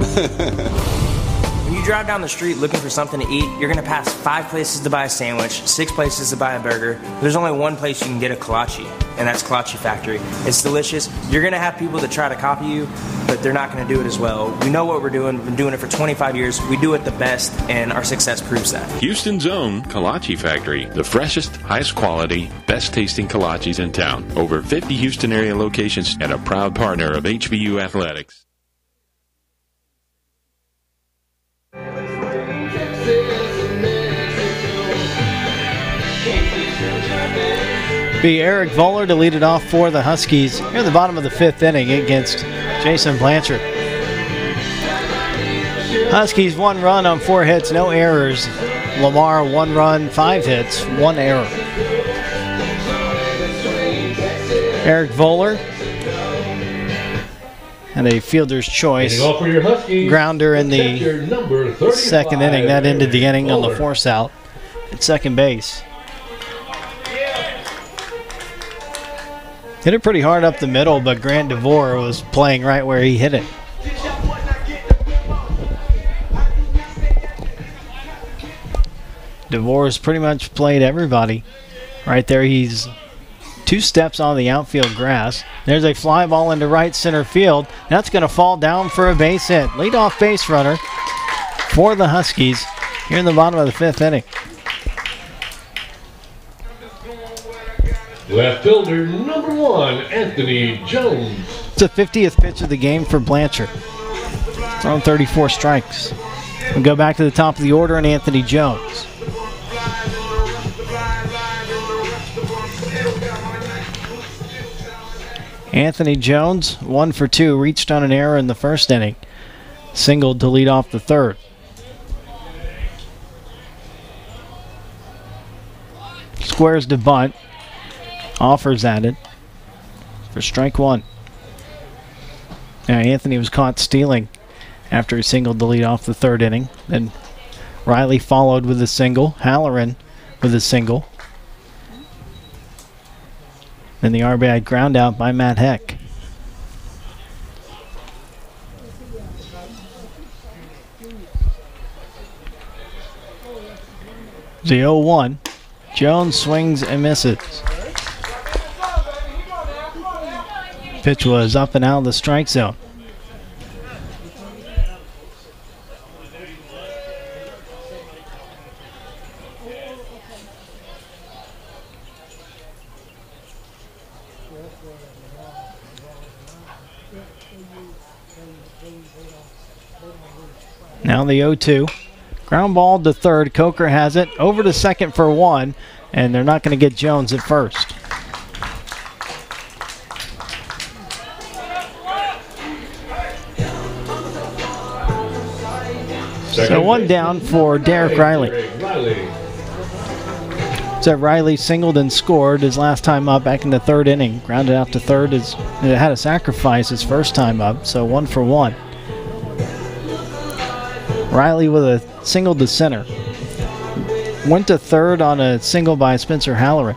When you drive down the street looking for something to eat, you're going to pass 5 places to buy a sandwich, 6 places to buy a burger. There's only one place you can get a kolache, and that's Kolache Factory. It's delicious. You're going to have people that try to copy you, but they're not going to do it as well. We know what we're doing. We've been doing it for 25 years. We do it the best, and our success proves that. Houston's own Kolache Factory, the freshest, highest quality, best tasting kolaches in town. Over 50 Houston area locations and a proud partner of HBU Athletics. Be Eric Voller to lead it off for the Huskies here at the bottom of the 5th inning against Jason Blanchard. Huskies 1 run on 4 hits, no errors. Lamar 1 run, 5 hits, 1 error. Eric Voller had a fielder's choice grounder in the 2nd inning. That ended the inning on the force out at second base. Hit it pretty hard up the middle, but Grant DeVore was playing right where he hit it. DeVore's pretty much played everybody. Right there, he's 2 steps on the outfield grass. There's a fly ball into right center field. That's going to fall down for a base hit. Leadoff base runner for the Huskies here in the bottom of the 5th inning. Left fielder number 1, Anthony Jones. It's the 50th pitch of the game for Blanchard. Thrown 34 strikes. We'll go back to the top of the order and Anthony Jones. Anthony Jones, 1 for 2, reached on an error in the 1st inning. Singled to lead off the 3rd. Squares to bunt. Offers at it for strike 1. Now Anthony was caught stealing after he singled to lead off the 3rd inning. Then Riley followed with a single. Halloran with a single. Then the RBI ground out by Matt Heck. The 0-1. Jones swings and misses. Pitch was up and out of the strike zone. Now the 0-2. Ground ball to 3rd. Coker has it. Over to 2nd for 1. And they're not going to get Jones at 1st. So 1 down for Derek Riley. So Riley singled and scored his last time up back in the 3rd inning. Grounded out to 3rd. It had a sacrifice his first time up. So 1 for 1. Riley with a single to center. Went to 3rd on a single by Spencer Halloran.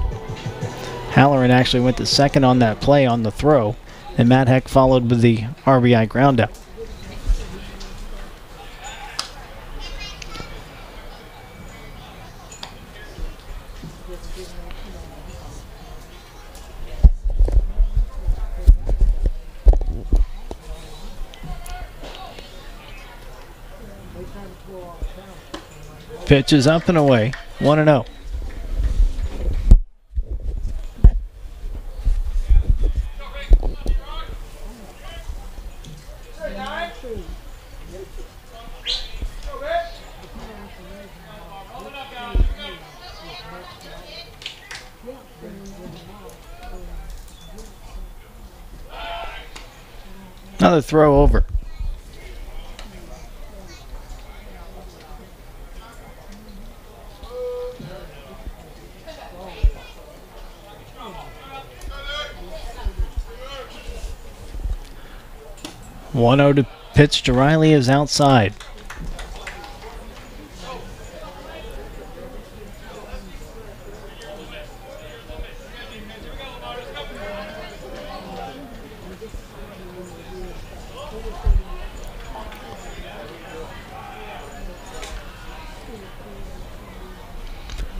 Halloran actually went to 2nd on that play on the throw. And Matt Heck followed with the RBI groundout. Pitch is up and away, 1-0. Another throw over. One-0 to pitch to Riley is outside.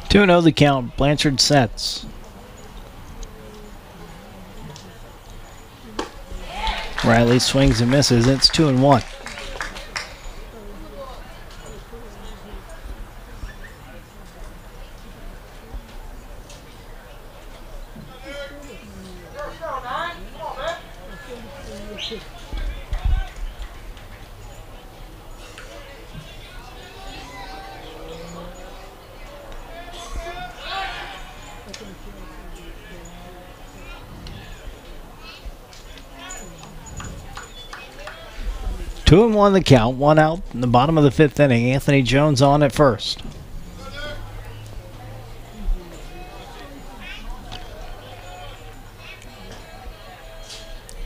Two 2-0 the count. Blanchard sets. Riley swings and misses. It's 2-1. Two and one the count, 1 out in the bottom of the 5th inning. Anthony Jones on at first.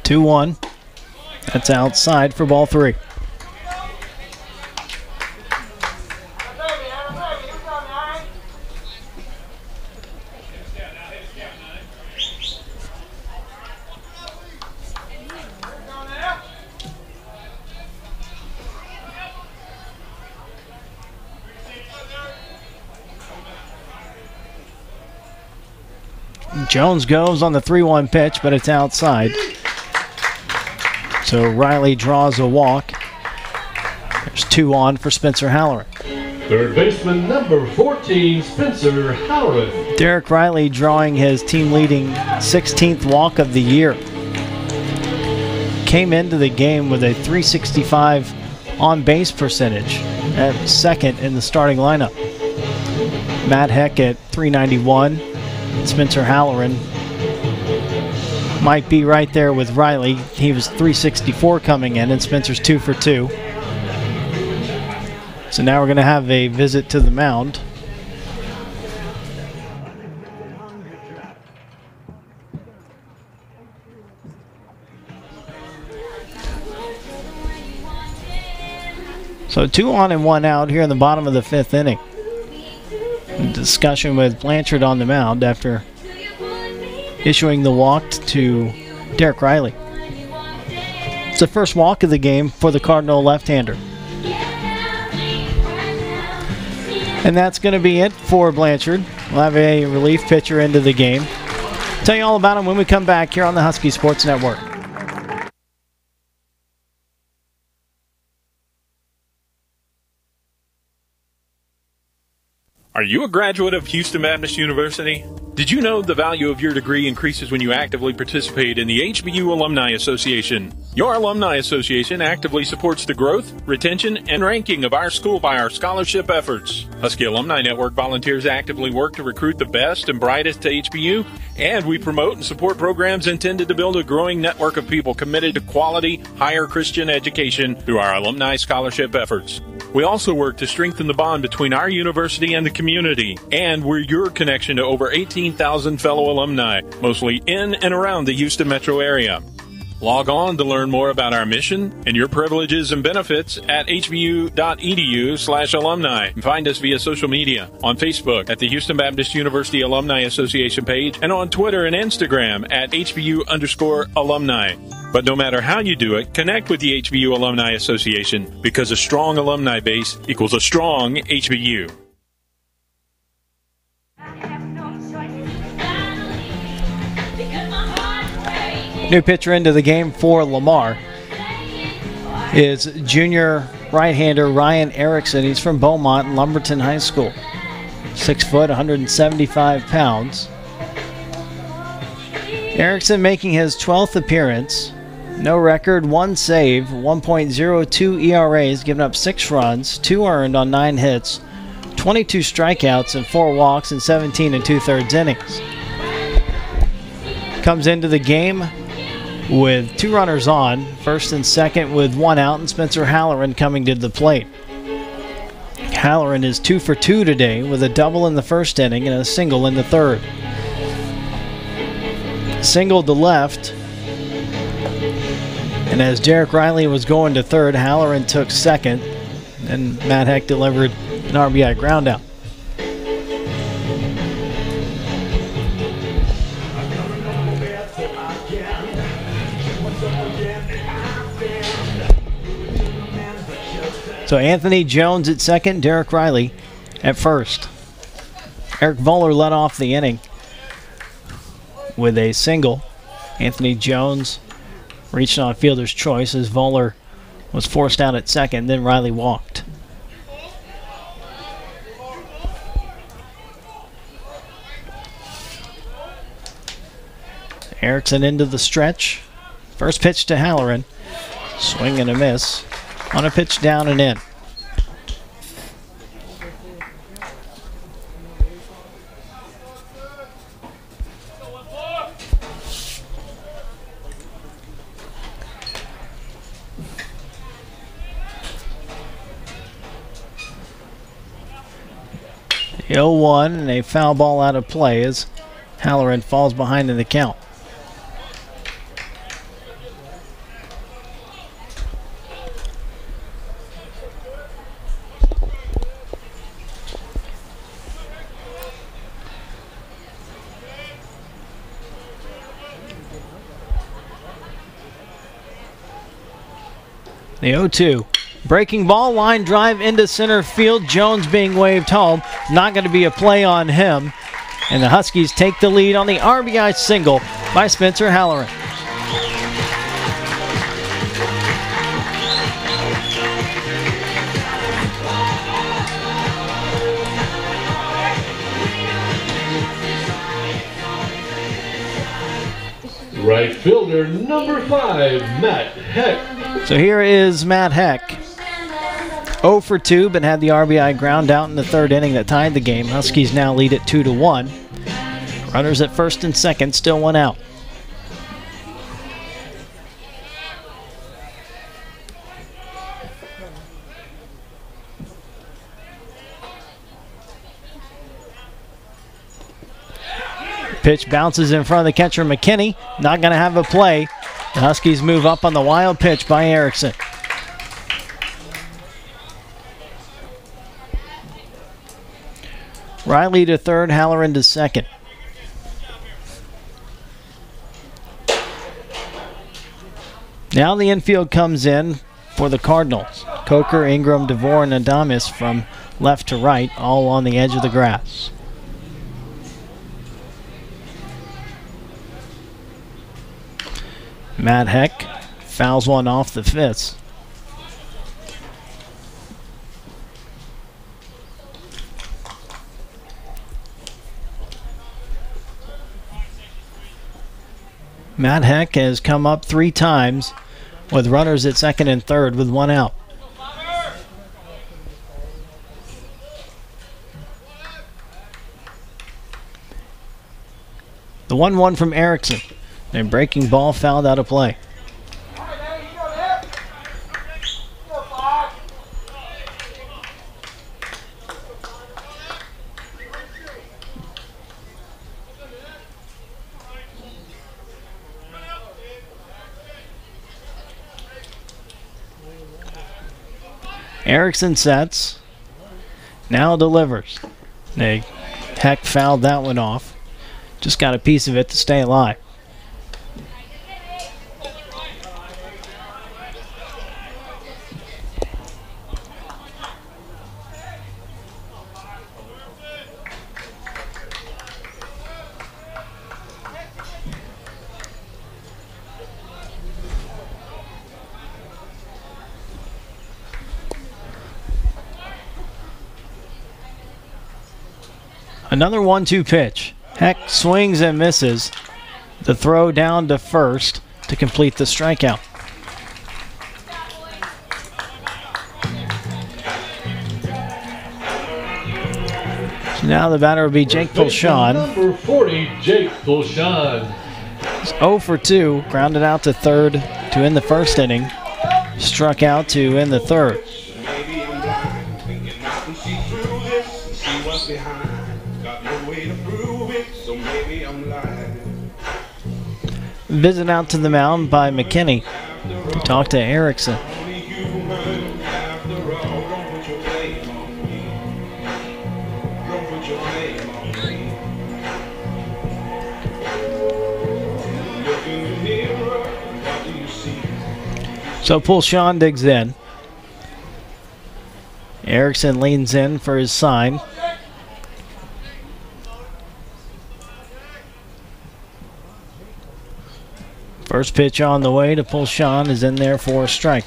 Two 1. That's outside for ball 3. Jones goes on the 3-1 pitch, but it's outside. So Riley draws a walk. There's 2 on for Spencer Halloran. Third baseman, number 14, Spencer Halloran. Derek Riley drawing his team-leading 16th walk of the year. Came into the game with a .365 on-base percentage at second in the starting lineup. Matt Heck at .391. Spencer Halloran might be right there with Riley. He was .364 coming in, and Spencer's 2 for 2. So now we're going to have a visit to the mound. So 2 on and 1 out here in the bottom of the 5th inning. Discussion with Blanchard on the mound after issuing the walk to Derek Riley. It's the first walk of the game for the Cardinal left-hander. And that's going to be it for Blanchard. We'll have a relief pitcher into the game. Tell you all about him when we come back here on the Husky Sports Network. Are you a graduate of Houston Baptist University? Did you know the value of your degree increases when you actively participate in the HBU Alumni Association? Your Alumni Association actively supports the growth, retention, and ranking of our school by our scholarship efforts. Husky Alumni Network volunteers actively work to recruit the best and brightest to HBU, and we promote and support programs intended to build a growing network of people committed to quality, higher Christian education through our alumni scholarship efforts. We also work to strengthen the bond between our university and the community, and we're your connection to over 18,000 fellow alumni, mostly in and around the Houston metro area. Log on to learn more about our mission and your privileges and benefits at hbu.edu/alumni. And find us via social media on Facebook at the Houston Baptist University Alumni Association page and on Twitter and Instagram at HBU_alumni. But no matter how you do it, connect with the HBU Alumni Association because a strong alumni base equals a strong HBU. New pitcher into the game for Lamar is junior right-hander Ryan Erickson. He's from Beaumont and Lumberton High School. 6 foot, 175 pounds. Erickson making his 12th appearance. No record, 1 save, 1.02 ERA. He's given up 6 runs, 2 earned on 9 hits, 22 strikeouts and 4 walks in 17 2/3 innings. Comes into the game with 2 runners on, first and second with 1 out, and Spencer Halloran coming to the plate. Halloran is 2 for 2 today with a double in the first inning and a single in the third. Single to left, and as Derek Riley was going to third, Halloran took second, and Matt Heck delivered an RBI ground out. So Anthony Jones at second, Derek Riley at first. Eric Voller led off the inning with a single. Anthony Jones reached on fielder's choice as Voller was forced out at second, then Riley walked. Erickson into the stretch. First pitch to Halloran. Swing and a miss on a pitch down and in. The 0-1 and a foul ball out of play as Halloran falls behind in the count. The 0-2. Breaking ball, line drive into center field. Jones being waved home. Not going to be a play on him. And the Huskies take the lead on the RBI single by Spencer Halloran. Right fielder, number 5, Matt Heck. So here is Matt Heck. 0 for 2, but had the RBI ground out in the third inning that tied the game. Huskies now lead it 2-1. Runners at first and second, still one out. Pitch bounces in front of the catcher, McKinney. Not going to have a play. The Huskies move up on the wild pitch by Erickson. Riley to third, Halloran to second. Now the infield comes in for the Cardinals. Coker, Ingram, DeVore, and Adames from left to right, all on the edge of the grass. Matt Heck fouls one off the fifth. Matt Heck has come up 3 times with runners at second and third with one out. The 1-1 from Erickson. A breaking ball fouled out of play. Erickson sets. Now delivers. Heck fouled that one off. Just got a piece of it to stay alive. Another 1-2 pitch. Heck swings and misses. The throw down to first to complete the strikeout. So now the batter will be Jake Pulshan. Number 40, Jake Pulshan. 0 for 2, grounded out to third to end the first inning. Struck out to end the third. Visit out to the mound by McKinney to talk to Erickson. So Pulshan digs in. Erickson leans in for his sign. First pitch on the way to Pulshan is in there for a strike.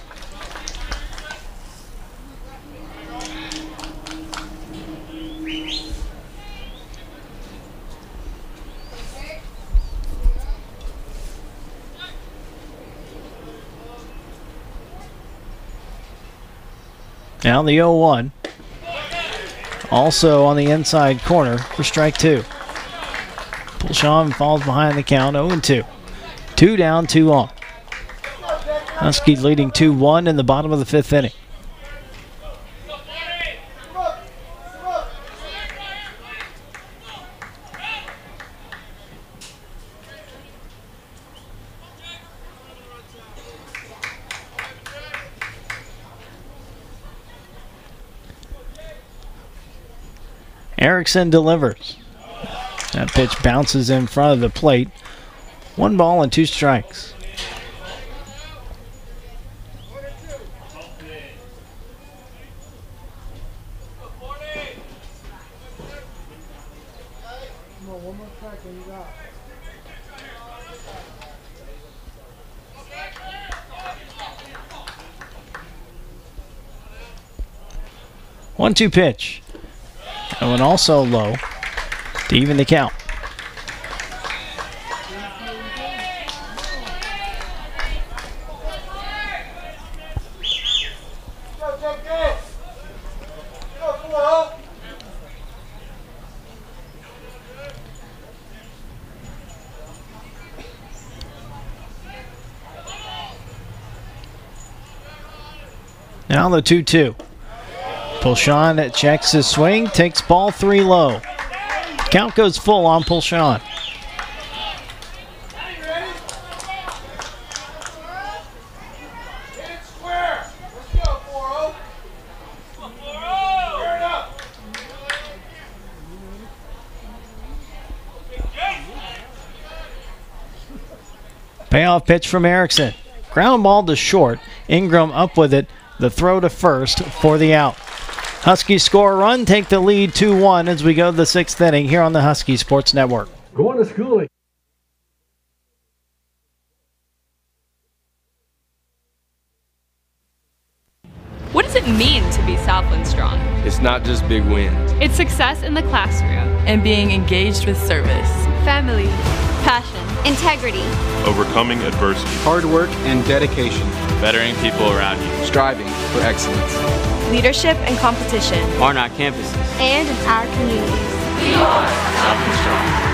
Now the 0-1. Also on the inside corner for strike 2. Pulshan falls behind the count, 0-2. 2 down, 2 on. Huskies leading 2-1 in the bottom of the 5th inning. Erickson delivers. That pitch bounces in front of the plate. 1 ball and 2 strikes. One-two pitch. That one also low to even the count. Now the 2-2. Pulshan checks his swing, takes ball 3 low. Count goes full on Pulshan. Payoff pitch from Erickson. Ground ball to short. Ingram up with it. The throw to first for the out. Huskies score a run, take the lead 2-1 as we go to the 6th inning here on the Husky Sports Network. Going to school. What does it mean to be Southland Strong? It's not just big wins. It's success in the classroom and being engaged with service, family, passion, integrity, overcoming adversity, hard work and dedication, bettering people around you, striving for excellence, leadership and competition on our campuses and in our communities. We are Southland Strong.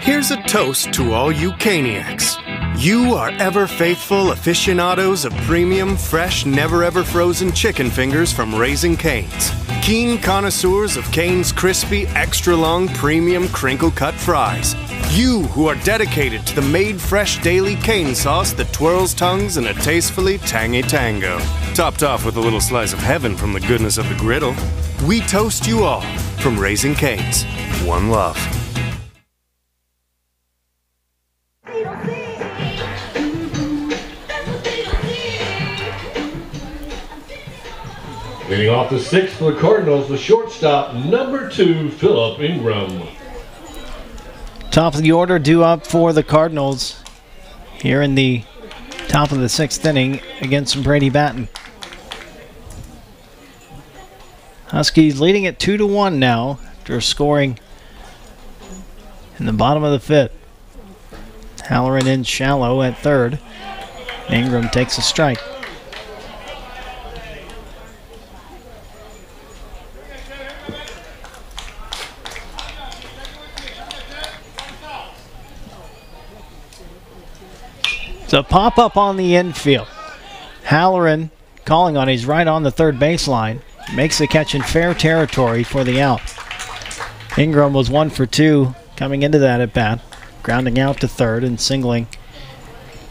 Here's a toast to all you Caniacs. You are ever faithful aficionados of premium, fresh, never ever frozen chicken fingers from Raising Cane's. Keen connoisseurs of Cane's crispy, extra long, premium crinkle cut fries. You who are dedicated to the made fresh daily cane sauce that twirls tongues in a tastefully tangy tango. Topped off with a little slice of heaven from the goodness of the griddle. We toast you all from Raising Cane's. One love. Leading off the 6th for the Cardinals, the shortstop, number 2, Phillip Ingram. Top of the order due up for the Cardinals here in the top of the 6th inning against Brady Batten. Huskies leading at 2-1 now after scoring in the bottom of the 5th. Halloran in shallow at third. Ingram takes a strike. It's a pop-up on the infield. Halloran calling on, he's right on the third baseline. Makes the catch in fair territory for the out. Ingram was 1 for 2 coming into that at bat, grounding out to third and singling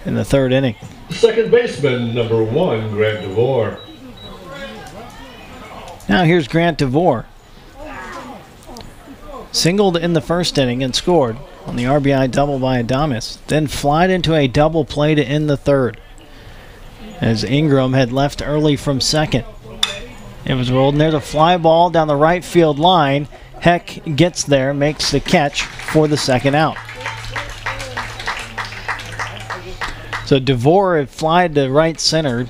in the 3rd inning. Second baseman, number 1, Grant DeVore. Now here's Grant DeVore. Singled in the 1st inning and scored on the RBI double by Adames, then flied into a double play to end the 3rd, as Ingram had left early from second. It was rolled, and there's a fly ball down the right field line. Heck gets there, makes the catch for the 2nd out. So DeVore had flied to right center,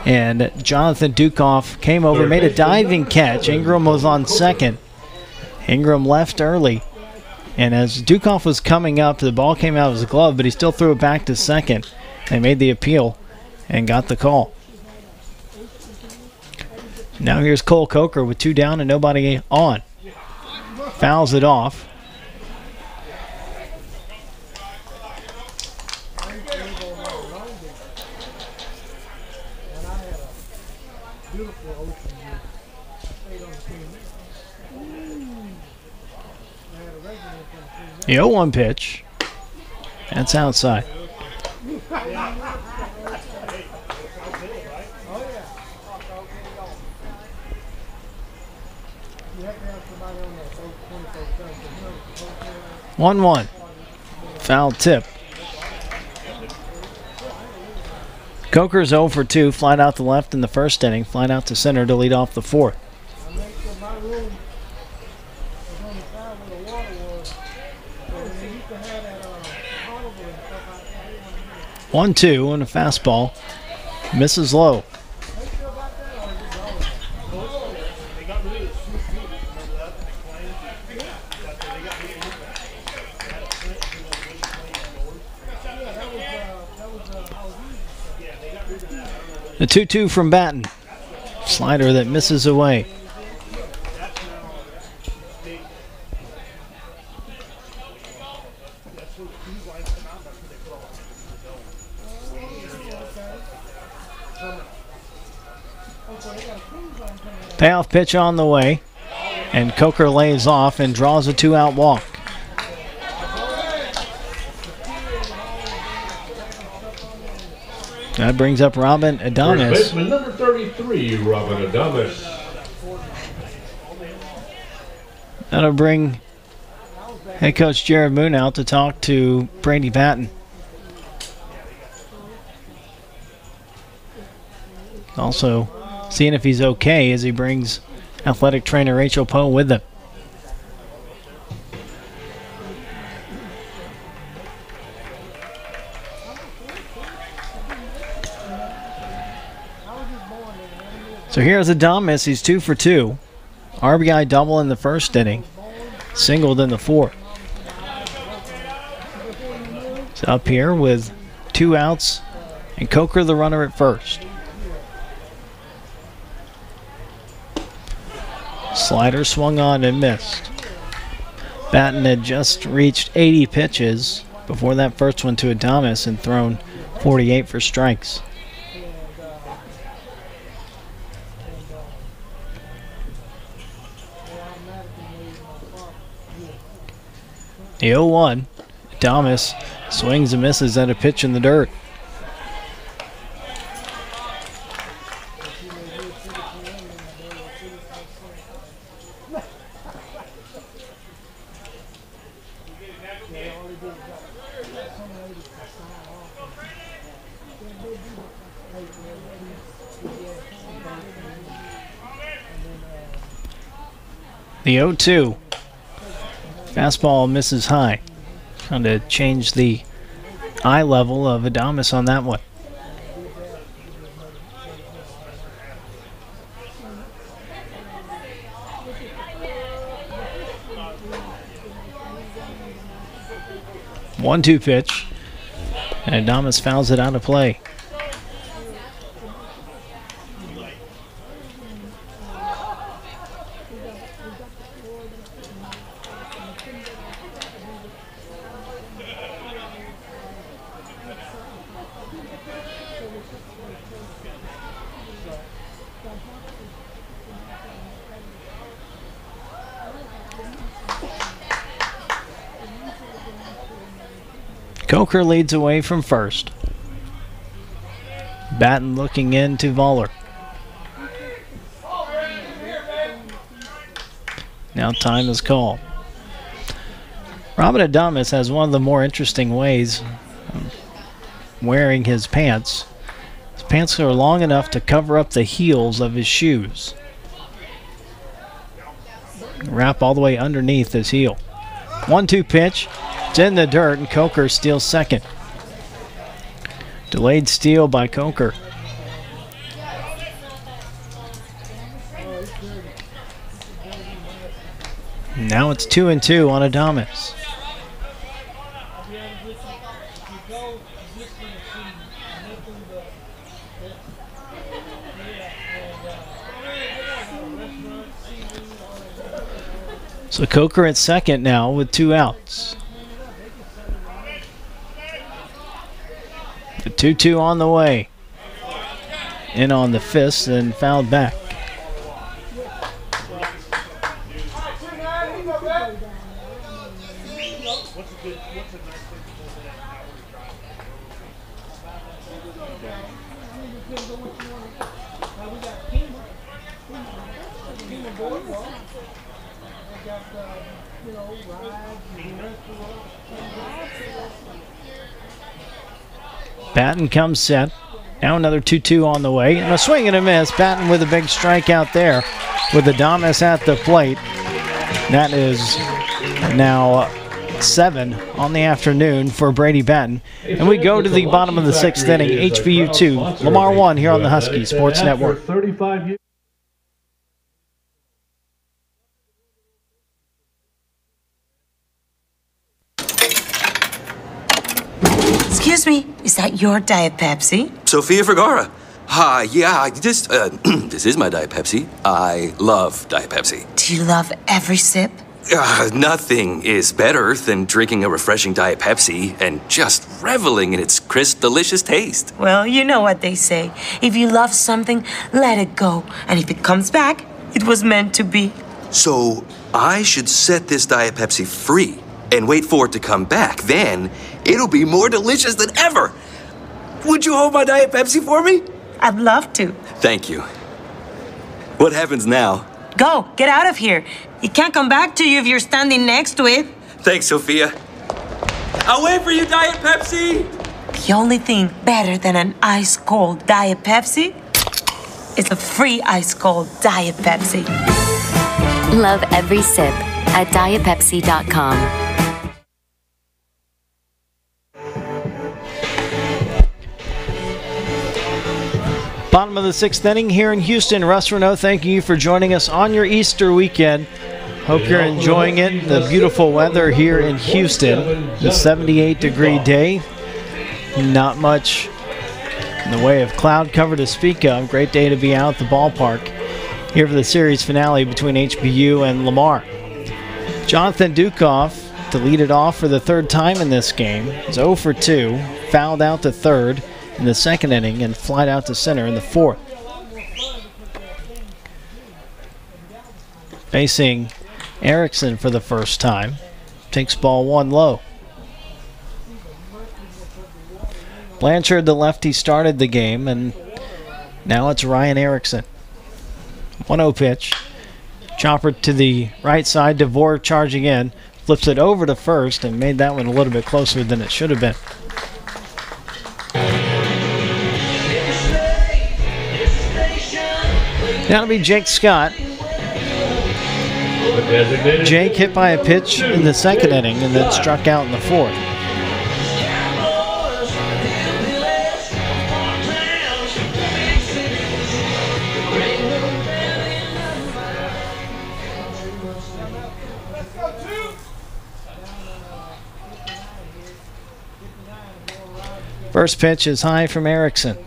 and Jonathan Dukoff came over, made a diving catch. Ingram was on second. Ingram left early, and as Dukoff was coming up, the ball came out of his glove, but he still threw it back to second. They made the appeal and got the call. Now here's Cole Coker with 2 down and nobody on. Fouls it off. The 0-1 pitch. That's outside. One. Foul tip. Coker's 0 for 2, flied out to left in the first inning, flied out to center to lead off the fourth. 1-2 and a fastball. Misses low. The 2-2 from Batten. Slider that misses away. Payoff pitch on the way, and Coker lays off and draws a 2-out walk. That brings up Robin Adames. First baseman number 33, Robin Adames. That'll bring head coach Jared Moon out to talk to Brady Batten. Also seeing if he's okay as he brings athletic trainer Rachel Poe with him. So here's Adames. He's 2 for 2. RBI double in the first inning. Singled in the fourth. He's up here with 2 outs and Coker the runner at first. Slider swung on and missed. Batten had just reached 80 pitches before that first one to Adames and thrown 48 for strikes. The 0-1. Adames swings and misses at a pitch in the dirt. The 0-2. Fastball misses high. Trying to change the eye level of Adames on that one. One-two pitch. And Adames fouls it out of play. Coker leads away from first. Batten looking in to Voller. Now time is called. Robin Adames has one of the more interesting ways of wearing his pants. His pants are long enough to cover up the heels of his shoes. Wrap all the way underneath his heel. 1-2 pitch. It's in the dirt, and Coker steals second. Delayed steal by Coker. Now it's 2-2 on Adames. So Coker at second now with 2 outs. The 2-2 on the way. In on the fist and fouled back. Batten comes set. Now another 2-2 on the way. And a swing and a miss. Patton with a big strikeout there with Adames at the plate. That is now 7 on the afternoon for Brady Patton. And we go to the bottom of the 6th inning. HBU 2, Lamar 1 here on the Husky Sports Network. 35 years. Excuse me, is that your Diet Pepsi? Sofia Vergara. Hi, yeah, this is my Diet Pepsi. I love Diet Pepsi. Do you love every sip? Nothing is better than drinking a refreshing Diet Pepsi and just reveling in its crisp, delicious taste. Well, you know what they say. If you love something, let it go. And if it comes back, it was meant to be. So I should set this Diet Pepsi free and wait for it to come back. Then it'll be more delicious than ever. Would you hold my Diet Pepsi for me? I'd love to. Thank you. What happens now? Go, get out of here. It can't come back to you if you're standing next to it. Thanks, Sophia. I'll wait for you, Diet Pepsi. The only thing better than an ice-cold Diet Pepsi is a free ice-cold Diet Pepsi. Love every sip at dietpepsi.com. Bottom of the 6th inning here in Houston. Russ Renault, thank you for joining us on your Easter weekend. Hope you're enjoying it. The beautiful weather here in Houston. The 78-degree day. Not much in the way of cloud cover to speak of. Great day to be out at the ballpark here for the series finale between HBU and Lamar. Jonathan Dukoff to lead it off for the 3rd time in this game. He's 0 for 2. Fouled out to 3rd in the 2nd inning and flied out to center in the 4th. Facing Erickson for the first time. Takes ball 1 low. Blanchard, the lefty, started the game, and now it's Ryan Erickson. 1-0 pitch. Chopper to the right side. DeVore charging in. Flips it over to first and made that one a little bit closer than it should have been. That'll be Jake Scott. Jake hit by a pitch in the 2nd inning and then struck out in the 4th. First pitch is high from Erickson.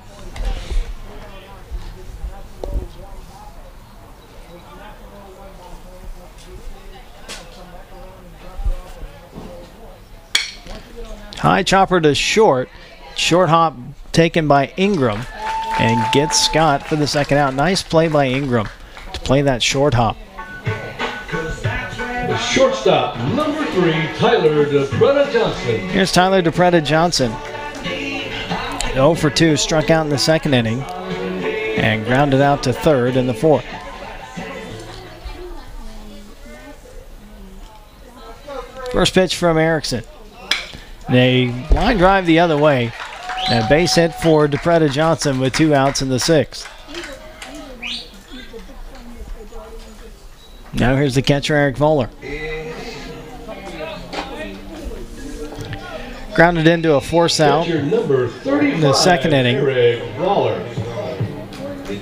High chopper to short. Short hop taken by Ingram and gets Scott for the 2nd out. Nice play by Ingram to play that short hop. The shortstop, number 3, Tyler DePreta Johnson. Here's Tyler DePreta Johnson. 0 for 2, struck out in the 2nd inning and grounded out to 3rd in the 4th. First pitch from Erickson. A line drive the other way. A base hit for DePreta Johnson with 2 outs in the 6th. Now here's the catcher, Eric Voller. Grounded into a force out in the 2nd inning.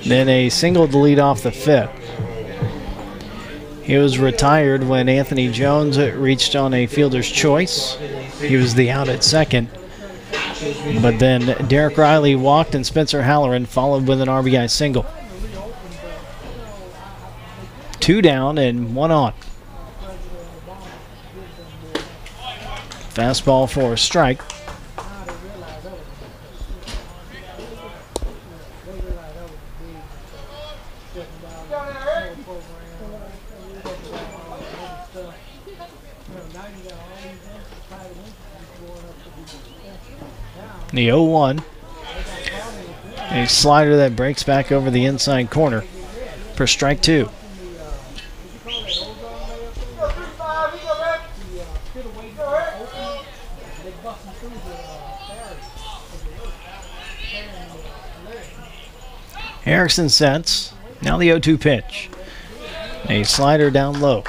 Then a single to lead off the 5th. He was retired when Anthony Jones reached on a fielder's choice. He was the out at 2nd. But then Derek Riley walked and Spencer Halloran followed with an RBI single. 2 down and 1 on. Fastball for a strike. The 0-1. A slider that breaks back over the inside corner for strike 2. Erickson sets. Now the 0-2 pitch. A slider down low.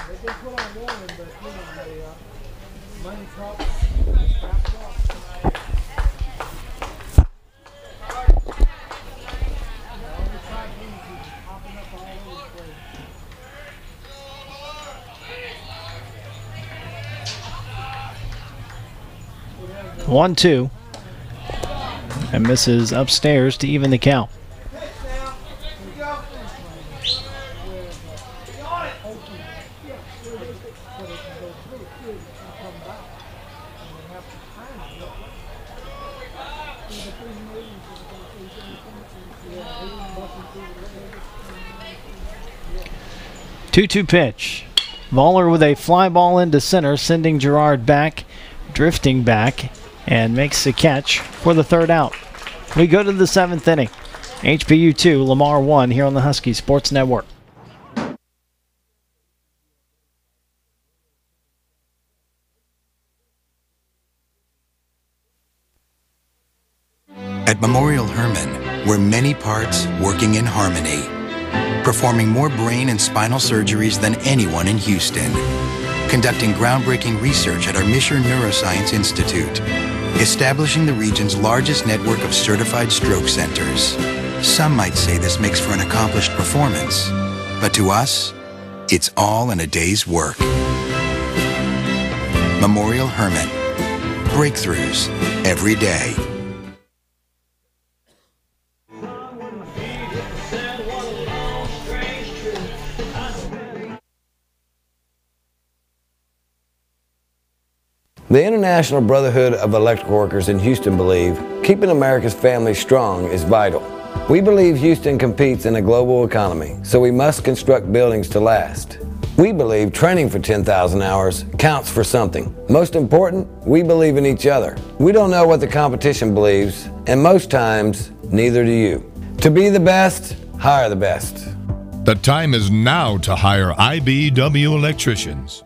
One, two, and misses upstairs to even the count. Two-two pitch. Voller with a fly ball into center, sending Gerard back, drifting back, and makes the catch for the third out. We go to the 7th inning. HBU 2, Lamar 1 here on the Husky Sports Network. At Memorial Hermann, we're many parts working in harmony, performing more brain and spinal surgeries than anyone in Houston, conducting groundbreaking research at our Misher Neuroscience Institute, establishing the region's largest network of certified stroke centers. Some might say this makes for an accomplished performance, but to us, it's all in a day's work. Memorial Hermann. Breakthroughs every day. The International Brotherhood of Electrical Workers in Houston believe keeping America's families strong is vital. We believe Houston competes in a global economy, so we must construct buildings to last. We believe training for 10,000 hours counts for something. Most important, we believe in each other. We don't know what the competition believes, and most times, neither do you. To be the best, hire the best. The time is now to hire IBEW electricians.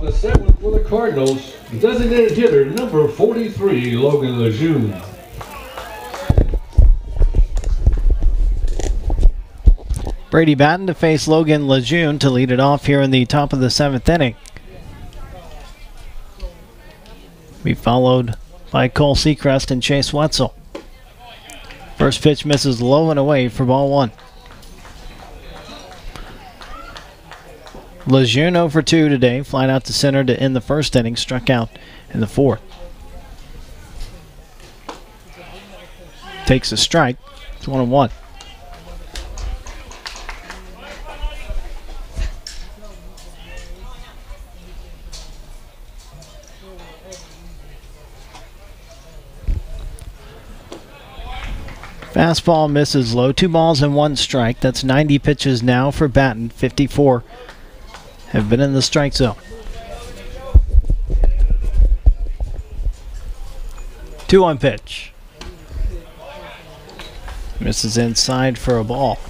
The 7th for the Cardinals, designated hitter number 43, Logan Lejeune. Brady Batten to face Logan Lejeune to lead it off here in the top of the 7th inning. Be followed by Cole Seacrest and Chase Wetzel. First pitch misses low and away for ball one. Lejeune 0 for 2 today, flying out to center to end the first inning, struck out in the 4th. Takes a strike, it's 1-1. Fastball misses low, 2 balls and 1 strike. That's 90 pitches now for Batten, 54 have been in the strike zone. 2-1 pitch. Misses inside for a ball.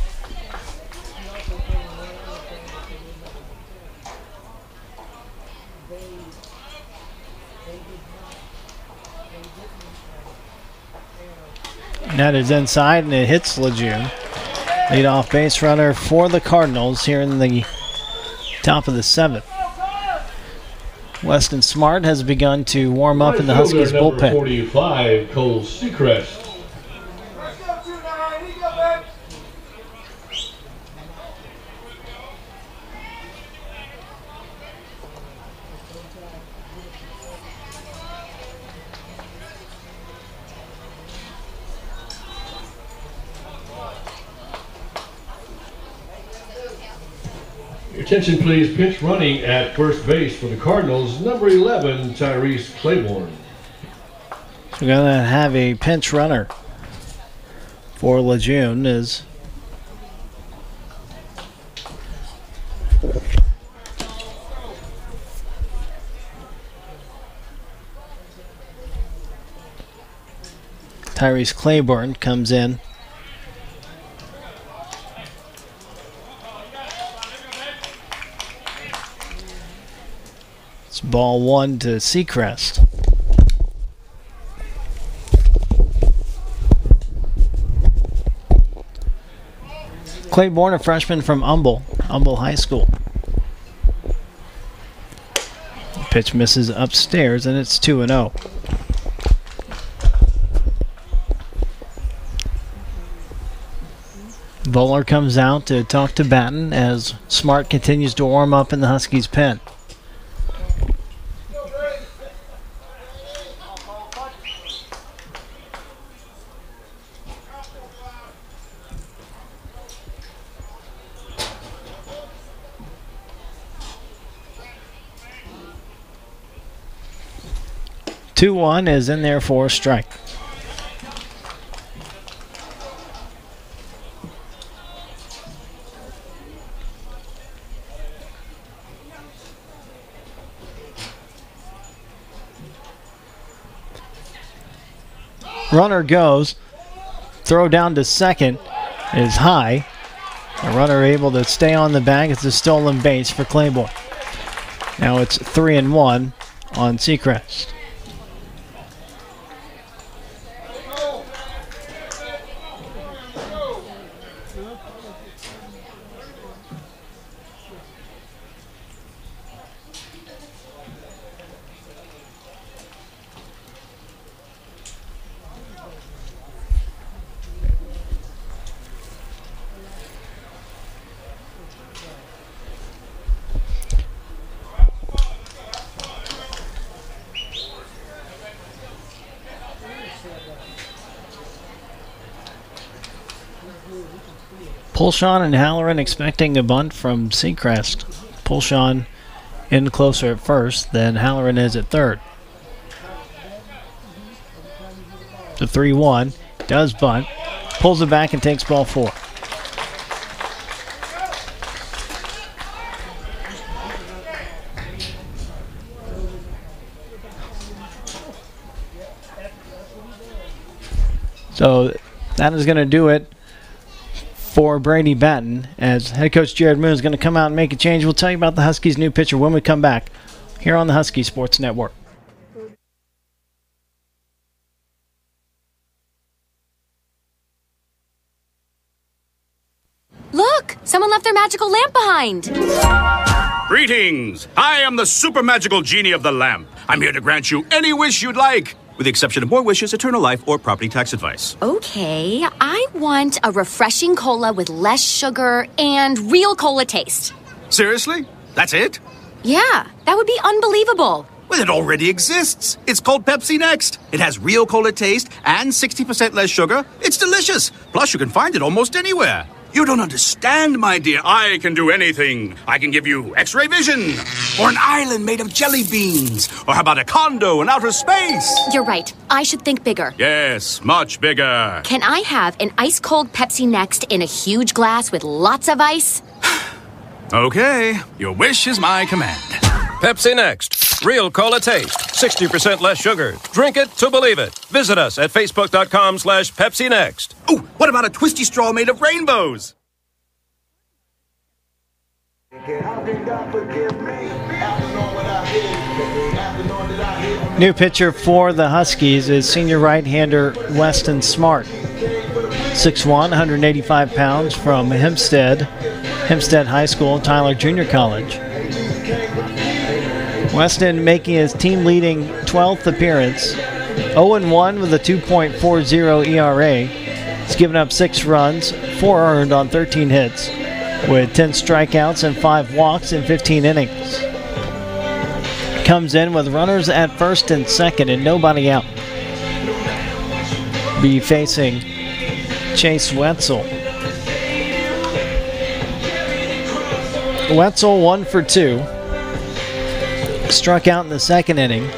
And that is inside and it hits Lejeune. Leadoff base runner for the Cardinals here in the top of the 7th. Weston Smart has begun to warm up in the Huskies bullpen. 45, Cole Seacrest. Attention please, pitch running at first base for the Cardinals, number 11, Tyrese Claiborne. So we're going to have a pinch runner for Lejeune as Tyrese Claiborne comes in. Ball 1 to Seacrest. Claiborne, a freshman from Humble High School. Pitch misses upstairs, and it's 2-0. Bowler comes out to talk to Batten as Smart continues to warm up in the Huskies' pen. Two-1 is in there for a strike. Runner goes. Throw down to second is high. The runner able to stay on the bag. It's a stolen base for Claiborne. Now it's 3-1 on Seacrest. Pulshon and Halloran expecting a bunt from Seacrest. Pulshon in closer at first than Halloran is at third. The 3-1 does bunt, pulls it back and takes ball 4. So that is going to do it for Brady Batten, as head coach Jared Moon is going to come out and make a change. We'll tell you about the Huskies' new pitcher when we come back here on the Husky Sports Network. Look! Someone left their magical lamp behind! Greetings! I am the super magical genie of the lamp. I'm here to grant you any wish you'd like, with the exception of more wishes, eternal life, or property tax advice. Okay, I want a refreshing cola with less sugar and real cola taste. Seriously? That's it? Yeah, that would be unbelievable. Well, it already exists. It's called Pepsi Next. It has real cola taste and 60% less sugar. It's delicious. Plus, you can find it almost anywhere. You don't understand, my dear. I can do anything. I can give you X-ray vision, or an island made of jelly beans, or how about a condo in outer space? You're right. I should think bigger. Yes, much bigger. Can I have an ice-cold Pepsi Next in a huge glass with lots of ice? Okay, your wish is my command. Pepsi Next. Real cola taste. 60% less sugar. Drink it to believe it. Visit us at facebook.com/Pepsi Next. Oh, what about a twisty straw made of rainbows? New pitcher for the Huskies is senior right-hander Weston Smart. 6'1", 185 pounds from Hempstead High School, Tyler Junior College. Weston making his team-leading 12th appearance, 0-1 with a 2.40 ERA. He's given up 6 runs, 4 earned on 13 hits, with 10 strikeouts and 5 walks in 15 innings. Comes in with runners at first and second and nobody out. Be facing Chase Wetzel. Wetzel 1 for 2. Struck out in the second inning.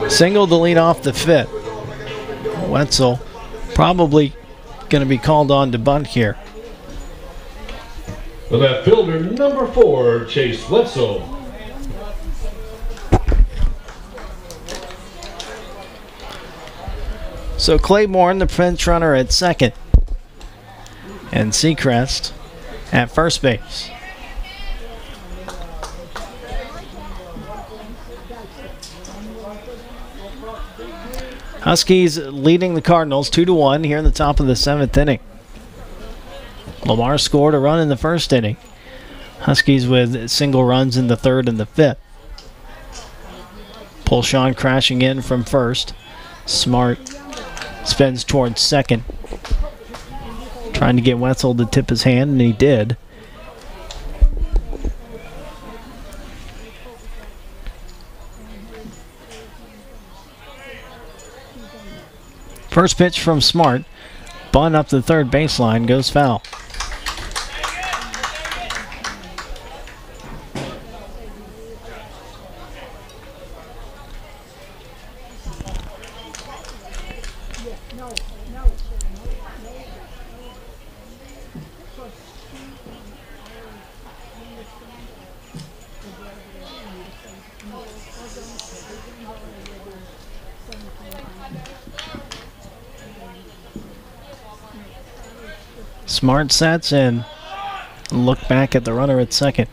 Singled the lead off the fifth. Wetzel probably going to be called on to bunt here. The left fielder, number 4, Chase Wetzel. So Claiborne, the pinch runner at second, and Seacrest at first base. Huskies leading the Cardinals 2-1 here in the top of the 7th inning. Lamar scored a run in the first inning. Huskies with single runs in the third and the fifth. Pulshon crashing in from first. Smart spins towards second. Trying to get Wetzel to tip his hand, and he did. First pitch from Smart. Bunt up the third baseline, goes foul. Smart sets and look back at the runner at second.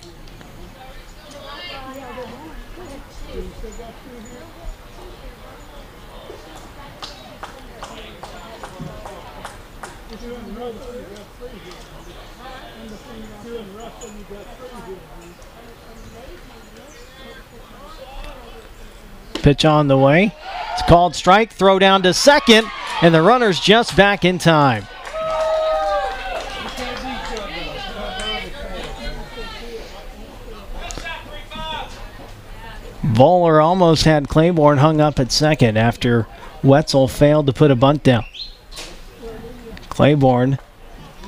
Pitch on the way. It's called strike. Throw down to second, and the runner's just back in time. Voller almost had Claiborne hung up at second after Wetzel failed to put a bunt down. Claiborne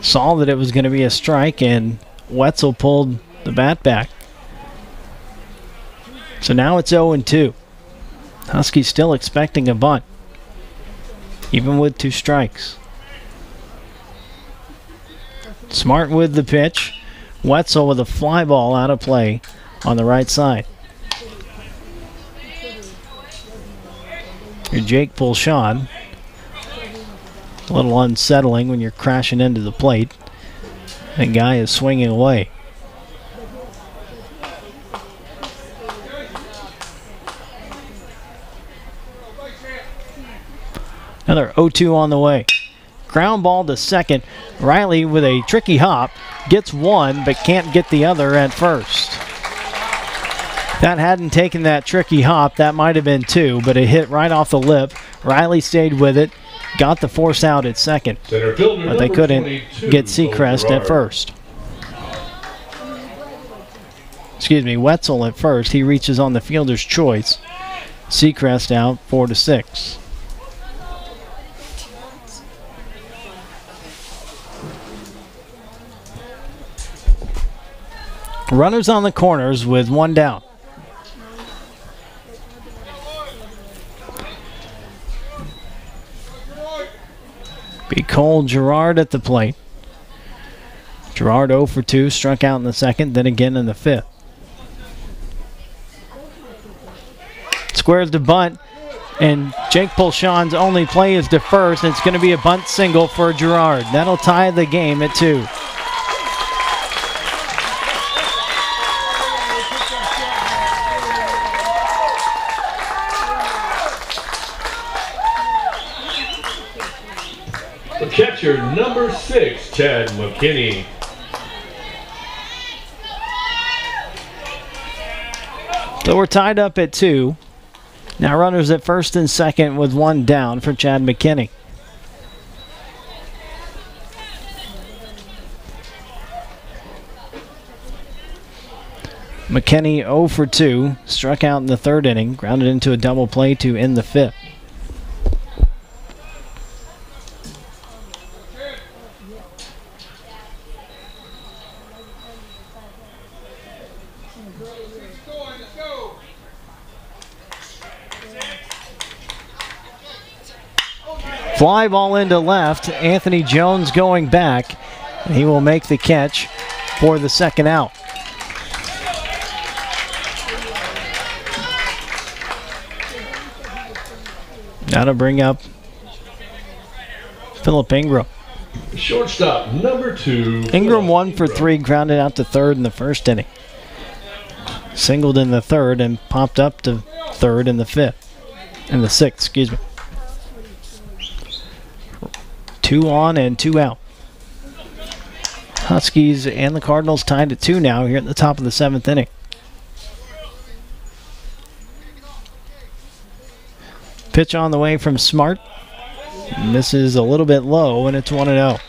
saw that it was going to be a strike, and Wetzel pulled the bat back. So now it's 0-2. Huskies still expecting a bunt, even with 2 strikes. Smart with the pitch. Wetzel with a fly ball out of play on the right side. Your Jake Pulshon. A little unsettling when you're crashing into the plate. The guy is swinging away. Another 0-2 on the way. Ground ball to second. Riley with a tricky hop. Gets one, but can't get the other at first. That hadn't taken that tricky hop. That might have been 2, but it hit right off the lip. Riley stayed with it. Got the force out at second. But they couldn't get Seacrest at first. Excuse me, Wetzel at first. He reaches on the fielder's choice. Seacrest out 4-6. Runners on the corners with 1 down. Be Cole Gerard at the plate. Gerard 0 for 2, struck out in the second, then again in the fifth. Squares the bunt, and Jake Pulshon's only play is to first, and it's going to be a bunt single for Gerard. That'll tie the game at 2. Catcher number 6, Chad McKinney. So we're tied up at 2. Now runners at first and second with 1 down for Chad McKinney. McKinney 0 for 2, struck out in the third inning, grounded into a double play to end the fifth. Fly ball into left. Anthony Jones going back. And he will make the catch for the second out. Now to bring up Philip Ingram. Shortstop number 2. Ingram 1 for 3, grounded out to third in the first inning. Singled in the third and popped up to third in the fifth. In the sixth, excuse me. 2 on and 2 out. Huskies and the Cardinals tied at 2 now here at the top of the 7th inning. Pitch on the way from Smart. Misses a little bit low, and it's 1-0.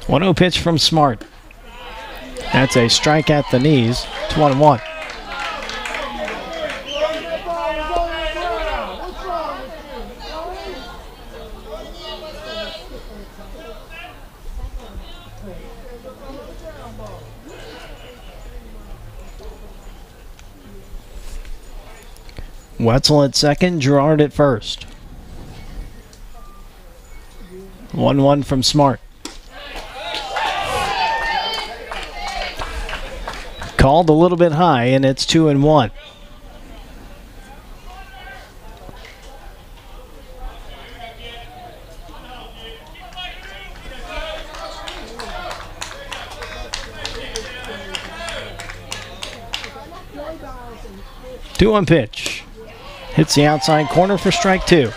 One-0 pitch from Smart. That's a strike at the knees. It's 1-1. Wetzel at second, Gerard at first. 1-1 from Smart. Called a little bit high, and it's 2-1. Two-one pitch. Hits the outside corner for strike 2.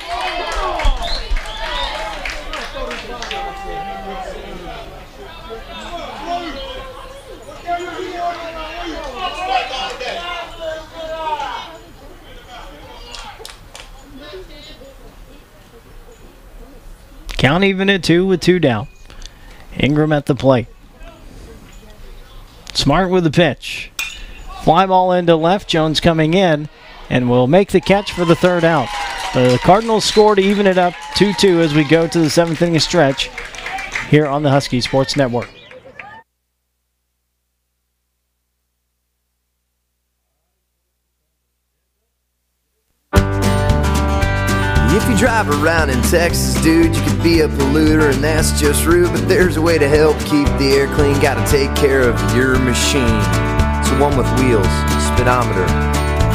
Count even at 2 with 2 down. Ingram at the plate. Smart with the pitch. Fly ball into left. Jones coming in and will make the catch for the 3rd out. The Cardinals score to even it up 2-2 as we go to the 7th inning stretch here on the Husky Sports Network. If you drive around in Texas, dude, you could be a polluter, and that's just rude. But there's a way to help keep the air clean. Gotta take care of your machine. It's the one with wheels, speedometer.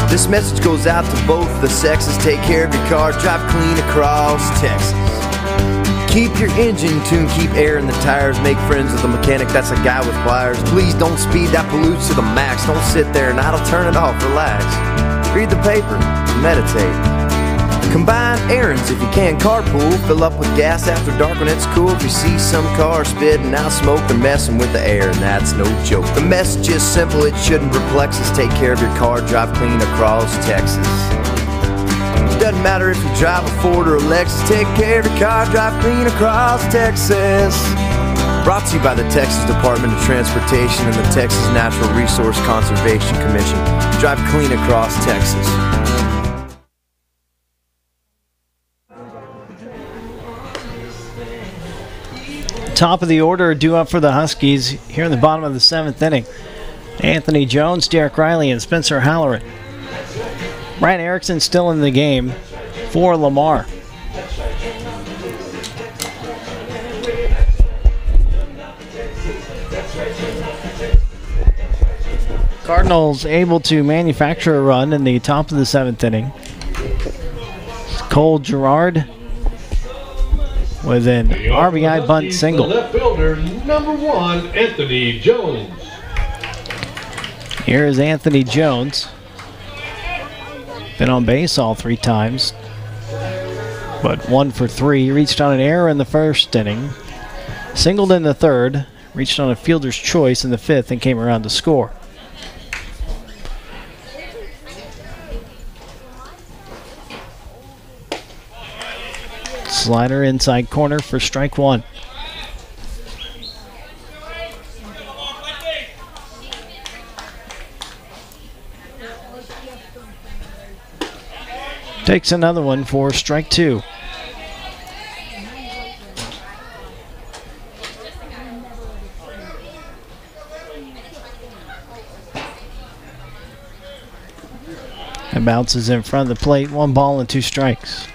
This message goes out to both the sexes. Take care of your car, drive clean across Texas. Keep your engine tuned, keep air in the tires. Make friends with a mechanic, that's a guy with pliers. Please don't speed, that pollutes to the max. Don't sit there and idle, turn it off, relax. Read the paper, meditate. Combine errands if you can, carpool. Fill up with gas after dark when it's cool. If you see some car spitting out smoke, they're messing with the air, and that's no joke. The message is simple, it shouldn't perplex us. Take care of your car, drive clean across Texas. Doesn't matter if you drive a Ford or a Lexus. Take care of your car, drive clean across Texas. Brought to you by the Texas Department of Transportation and the Texas Natural Resource Conservation Commission. Drive clean across Texas. Top of the order due up for the Huskies here in the bottom of the 7th inning. Anthony Jones, Derek Riley, and Spencer Halloran. Brian Erickson still in the game for Lamar. Cardinals able to manufacture a run in the top of the 7th inning. Cole Gerard with an RBI bunt single. Left fielder, number 1, Anthony Jones. Here is Anthony Jones. Been on base all 3 times, but 1 for 3. He reached on an error in the 1st inning, singled in the 3rd, reached on a fielder's choice in the 5th, and came around to score. Slider inside corner for strike 1. Takes another one for strike 2. And bounces in front of the plate. 1 ball and 2 strikes.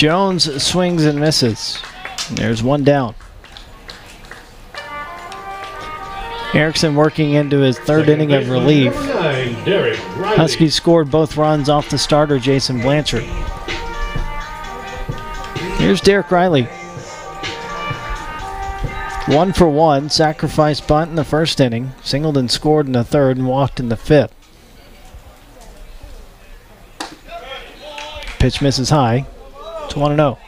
Jones swings and misses. There's one down. Erickson working into his third inning of relief. Huskies scored both runs off the starter, Jason Blanchard. Here's Derek Riley. 1 for 1, sacrifice bunt in the first inning. Singleton scored in the third and walked in the fifth. Pitch misses high. It's 1-0.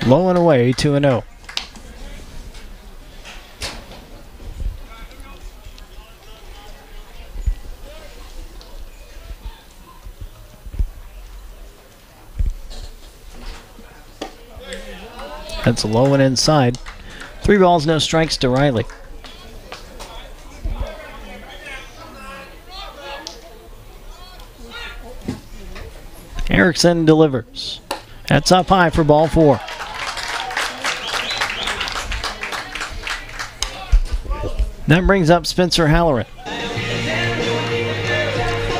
Low and away, 2-0. That's low and inside. 3 balls, no strikes to Riley. Erickson delivers. That's up high for ball 4. That brings up Spencer Halloran.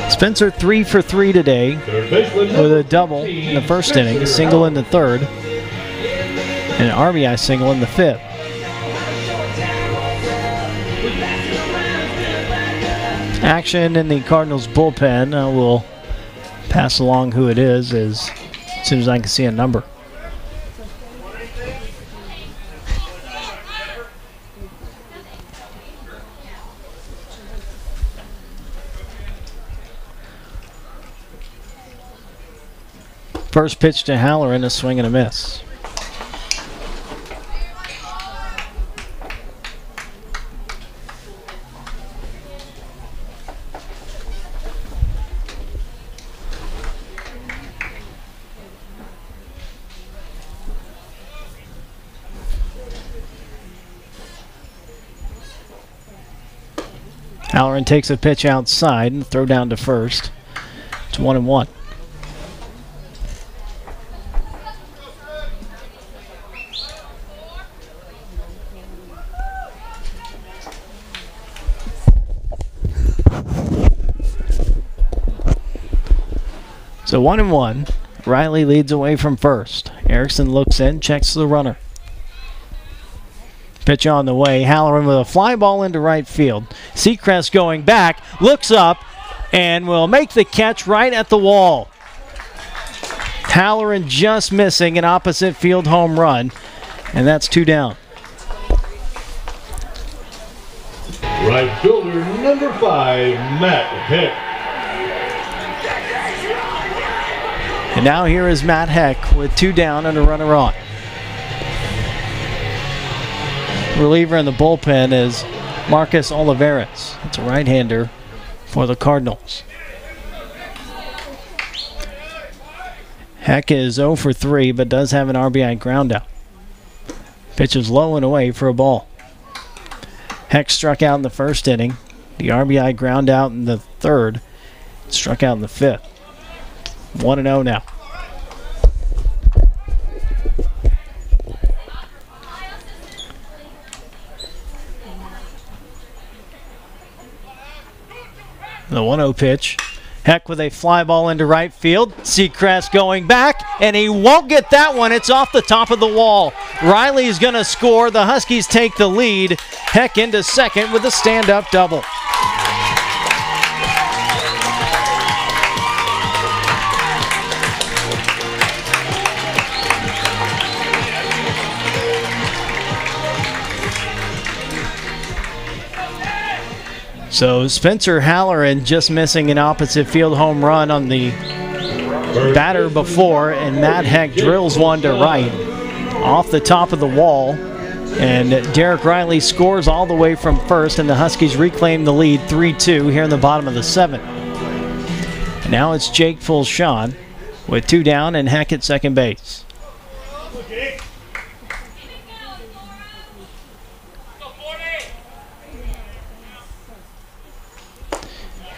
Spencer 3 for 3 today with a double in the first inning, a single in the third, and an RBI single in the fifth. Action in the Cardinals bullpen. We'll pass along who it is as soon as I can see a number. First pitch to Halloran, a swing and a miss. Halloran takes a pitch outside and throw down to first. It's 1-1. So 1-1. Riley leads away from first. Erickson looks in, checks the runner. Pitch on the way. Halloran with a fly ball into right field. Seacrest going back, looks up, and will make the catch right at the wall. Halloran just missing an opposite field home run, and that's 2 down. Right fielder number 5, Matt Heck. And now here is Matt Heck with 2 down and a runner on. Reliever in the bullpen is Marcus Olivares. It's a right-hander for the Cardinals. Heck is 0 for 3, but does have an RBI groundout. Pitch is low and away for a ball. Heck struck out in the first inning. The RBI groundout in the third. Struck out in the fifth. 1-0 now. The 1-0 pitch. Heck with a fly ball into right field. Seacrest going back, and he won't get that one. It's off the top of the wall. Riley's going to score. The Huskies take the lead. Heck into second with a stand-up double. So Spencer Halloran just missing an opposite field home run on the batter before, and Matt Heck drills one to right off the top of the wall, and Derek Riley scores all the way from first, and the Huskies reclaim the lead 3-2 here in the bottom of the 7th. And now it's Jake Fulshon with 2 down and Heck at second base.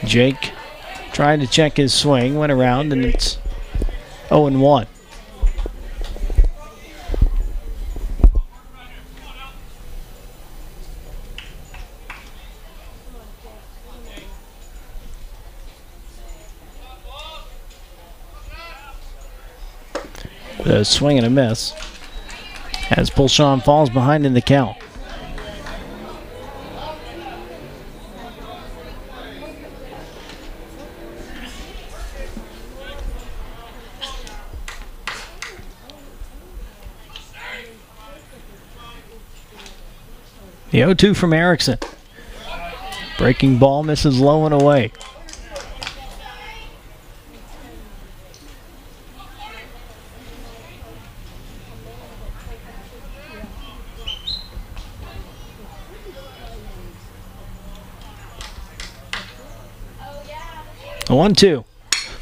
Jake trying to check his swing, went around, and it's 0-1. A swing and a miss as Pulshan falls behind in the count. The 0-2 from Erickson. Breaking ball misses low and away. The 1-2.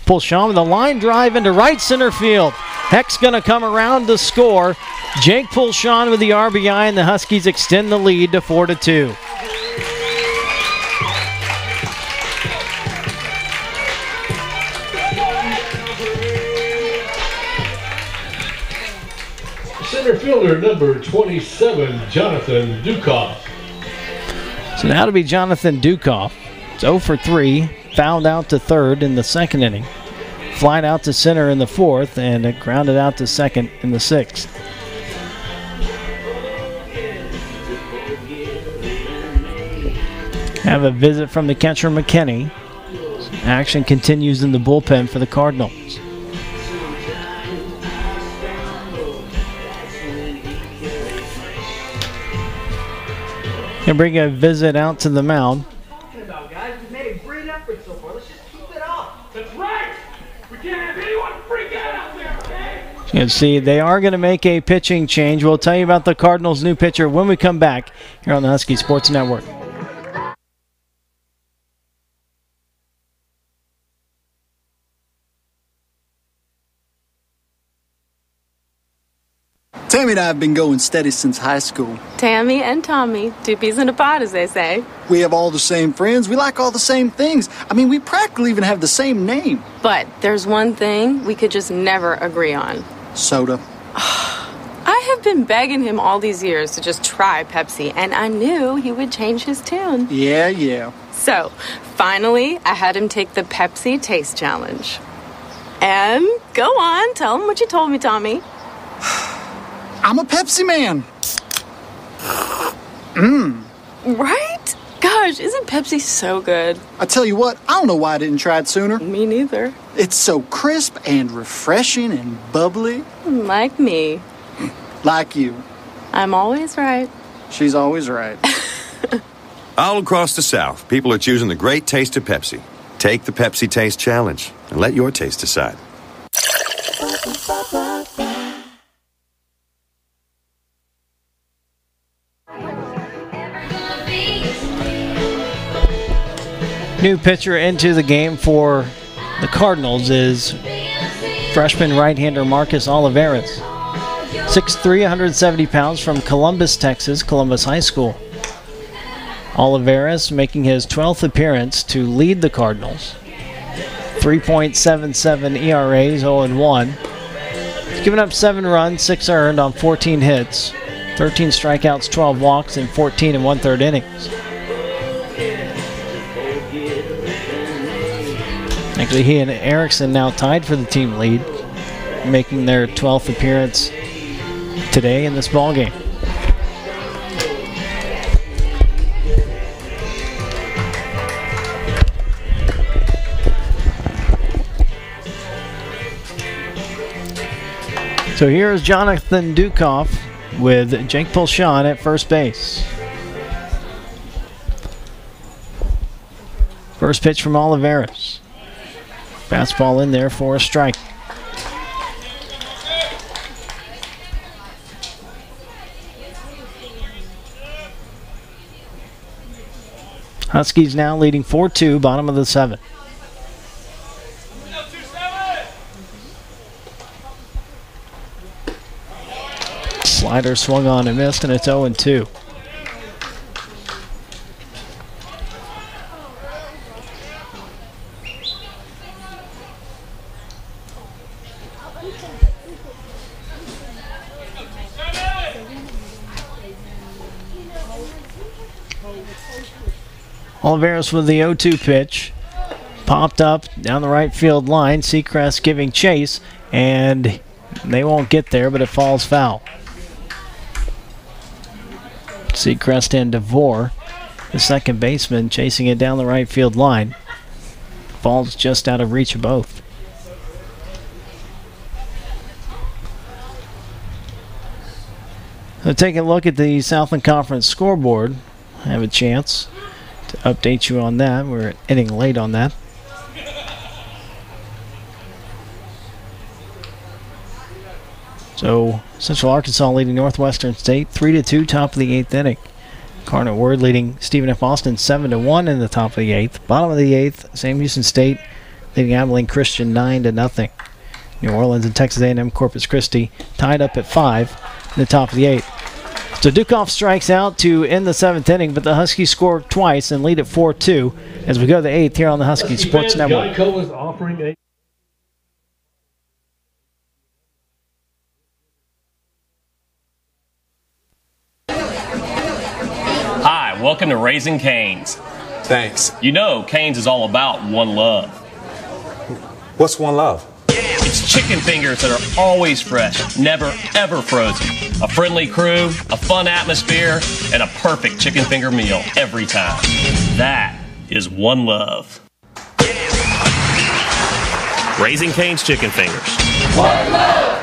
Pulshan with a line drive into right center field. Heck's going to come around to score. Jake Pulshan with the RBI, and the Huskies extend the lead to 4-2. Center fielder number 27, Jonathan Dukoff. So now to be Jonathan Dukoff. It's 0 for 3, fouled out to third in the second inning. Flied out to center in the fourth, and it grounded out to second in the sixth. Have a visit from the catcher, McKinney. Action continues in the bullpen for the Cardinals. Gonna bring a visit out to the mound. Guys, we've made a great effort so far. Let's just keep it up. That's right. We can't have anyone freak out there, okay? You can see they are going to make a pitching change. We'll tell you about the Cardinals' new pitcher when we come back here on the Husky Sports Network. Tammy and I have been going steady since high school. Tammy and Tommy, two peas in a pod, as they say. We have all the same friends. We like all the same things. I mean, we practically even have the same name. But there's one thing we could just never agree on. Soda. I have been begging him all these years to just try Pepsi, and I knew he would change his tune. Yeah. So, finally, I had him take the Pepsi Taste Challenge. And go on, tell him what you told me, Tommy. I'm a Pepsi man. Right? Gosh, isn't Pepsi so good? I tell you what, I don't know why I didn't try it sooner. Me neither. It's so crisp and refreshing and bubbly. Like me. Like you. I'm always right. She's always right. All across the South, people are choosing the great taste of Pepsi. Take the Pepsi Taste Challenge and let your taste decide. New pitcher into the game for the Cardinals is freshman right-hander Marcus Olivares. 6'3", 170 pounds from Columbus, Texas, Columbus High School. Olivares making his 12th appearance to lead the Cardinals. 3.77 ERAs, 0-1. He's given up 7 runs, 6 earned on 14 hits, 13 strikeouts, 12 walks, in 14 1/3 innings. Actually, he and Erickson now tied for the team lead, making their 12th appearance today in this ballgame. So here is Jonathan Dukoff with Jake Pulshan at first base. First pitch from Olivares. Fastball in there for a strike. Huskies now leading 4-2, bottom of the 7th. Slider swung on and missed, and it's 0-2. Olivares with the 0-2 pitch. Popped up down the right field line. Seacrest giving chase, and They won't get there, but it falls foul. Seacrest and DeVore, the second baseman, chasing it down the right field line. Falls just out of reach of both. So take a look at the Southland Conference scoreboard. I have a chance to update you on that. We're ending late on that. So Central Arkansas leading Northwestern State 3-2, top of the 8th inning. Incarnate Word leading Stephen F. Austin 7-1 in the top of the 8th. Bottom of the 8th, Sam Houston State leading Abilene Christian 9-0. New Orleans and Texas A&M Corpus Christi tied up at 5 in the top of the 8th. So Dukoff strikes out to end the 7th inning, but the Huskies score twice and lead at 4-2 as we go to the 8th here on the Husky Sports Network. Geico is offering a Hi, welcome to Raising Cane's. Thanks. You know, Cane's is all about one love. What's one love? It's chicken fingers that are always fresh, never ever frozen. A friendly crew, a fun atmosphere, and a perfect chicken finger meal every time. That is one love. Raising Cane's Chicken Fingers. One love!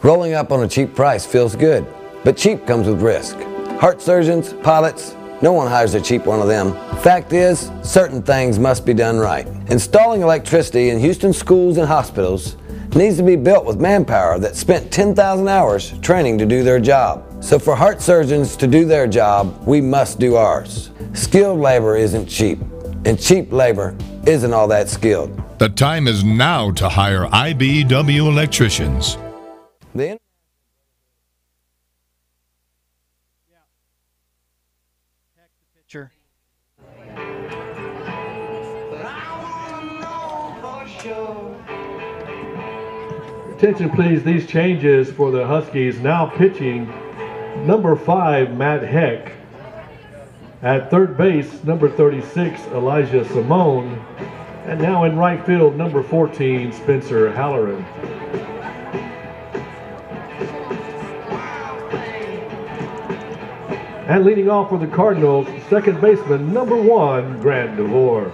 Rolling up on a cheap price feels good, but cheap comes with risk. Heart surgeons, pilots, no one hires a cheap one of them. Fact is, certain things must be done right. Installing electricity in Houston schools and hospitals needs to be built with manpower that spent 10,000 hours training to do their job. So for heart surgeons to do their job, we must do ours. Skilled labor isn't cheap, and cheap labor isn't all that skilled. The time is now to hire IBEW electricians. Then pitcher. Attention please, these changes for the Huskies. Now pitching number 5, Matt Heck. At third base, number 36, Elijah Simone. And now in right field, number 14, Spencer Halloran. And leading off for the Cardinals, second baseman, number 1, Grant DeVore.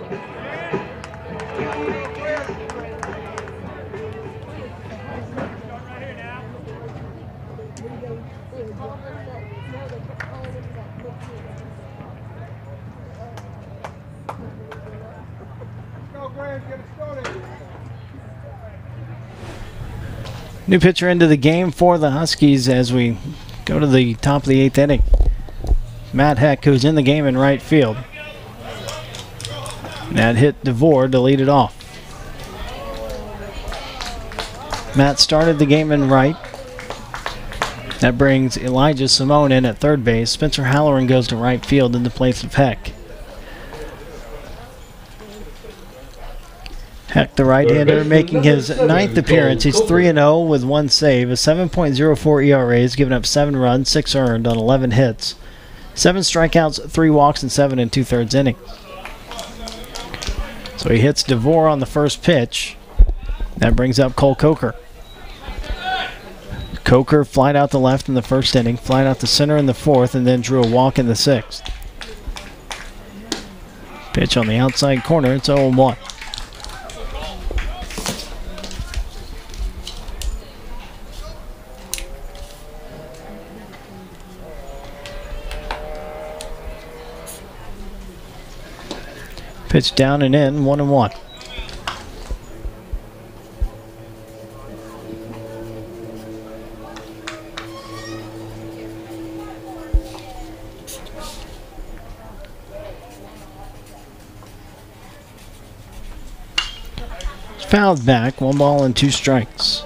New pitcher into the game for the Huskies as we go to the top of the 8th inning. Matt Heck, who's in the game in right field. That hit DeVore to lead it off. Matt started the game in right. That brings Elijah Simone in at third base. Spencer Halloran goes to right field in the place of Heck. Heck, the right-hander, making his 9th appearance. He's 3-0 with 1 save, a 7.04 ERA. He's given up 7 runs, 6 earned on 11 hits. 7 strikeouts, 3 walks, and 7 2/3 innings. So he hits DeVore on the first pitch. That brings up Cole Coker. Coker flied out to left in the first inning, flied out to center in the 4th, and then drew a walk in the 6th. Pitch on the outside corner, it's 0-1. Pitch down and in, 1-1. Fouled back, 1 ball and 2 strikes.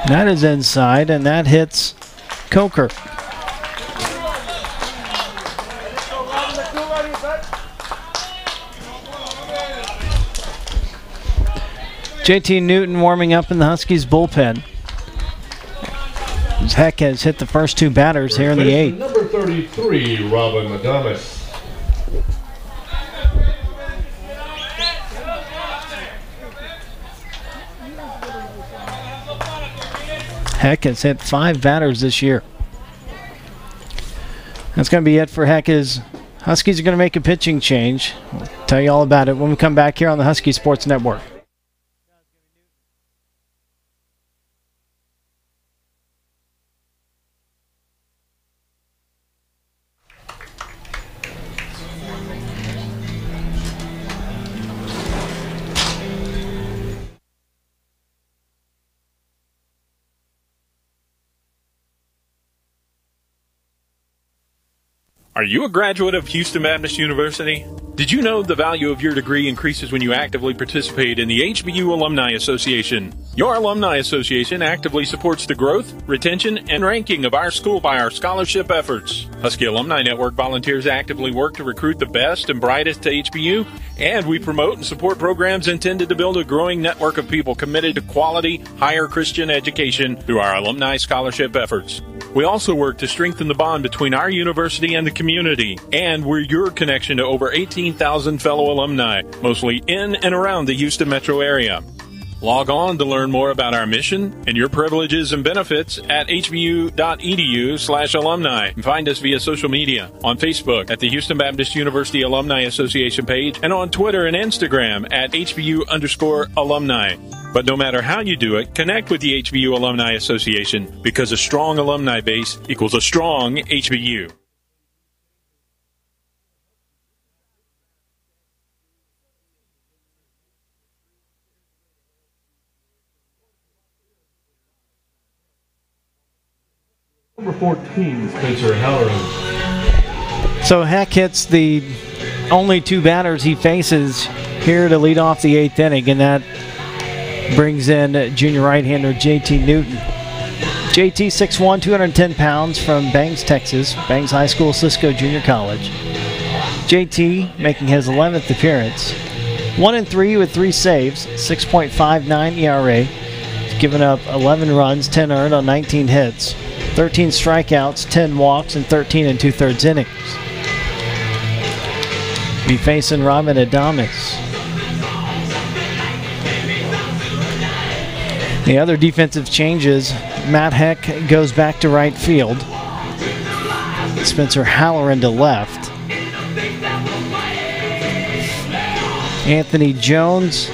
That is inside, and that hits Coker. JT Newton warming up in the Huskies bullpen. Heck has hit the first two batters here in the eighth. Number 33, Robin Adamas. Heck has hit 5 batters this year. That's going to be it for Heck. Huskies are going to make a pitching change. We'll tell you all about it when we come back here on the Husky Sports Network. Are you a graduate of Houston Baptist University? Did you know the value of your degree increases when you actively participate in the HBU Alumni Association? Your Alumni Association actively supports the growth, retention, and ranking of our school by our scholarship efforts. Husky Alumni Network volunteers actively work to recruit the best and brightest to HBU, and we promote and support programs intended to build a growing network of people committed to quality, higher Christian education through our alumni scholarship efforts. We also work to strengthen the bond between our university and the community, and we're your connection to over 18,000 fellow alumni, mostly in and around the Houston metro area. Log on to learn more about our mission and your privileges and benefits at hbu.edu/alumni. And find us via social media on Facebook at the Houston Baptist University Alumni Association page and on Twitter and Instagram at HBU_alumni. But no matter how you do it, connect with the HBU Alumni Association because a strong alumni base equals a strong HBU. Number 14, Spencer Halloran. So Heck hits the only 2 batters he faces here to lead off the 8th inning, and that brings in junior right-hander JT Newton. JT 6'1", 210 pounds from Bangs, Texas. Bangs High School, Cisco Junior College. JT making his 11th appearance. 1-3 with 3 saves, 6.59 ERA. He's given up 11 runs, 10 earned on 19 hits. 13 strikeouts, 10 walks, and 13 2/3 innings. Be facing Robin Adamas. The other defensive changes, Matt Heck goes back to right field. Spencer Halloran to left. Anthony Jones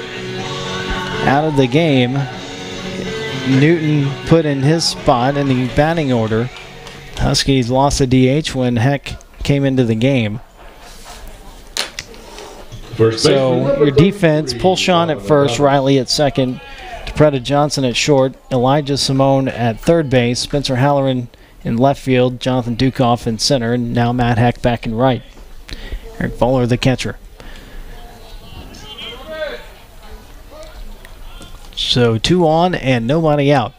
out of the game. Newton put in his spot in the batting order. Huskies lost a DH when Heck came into the game. So your defense, Pulshon at first, Riley at second, DePretta Johnson at short, Elijah Simone at third base, Spencer Halloran in left field, Jonathan Dukoff in center, and now Matt Heck back in right. Eric Fuller, the catcher. So 2 on and nobody out.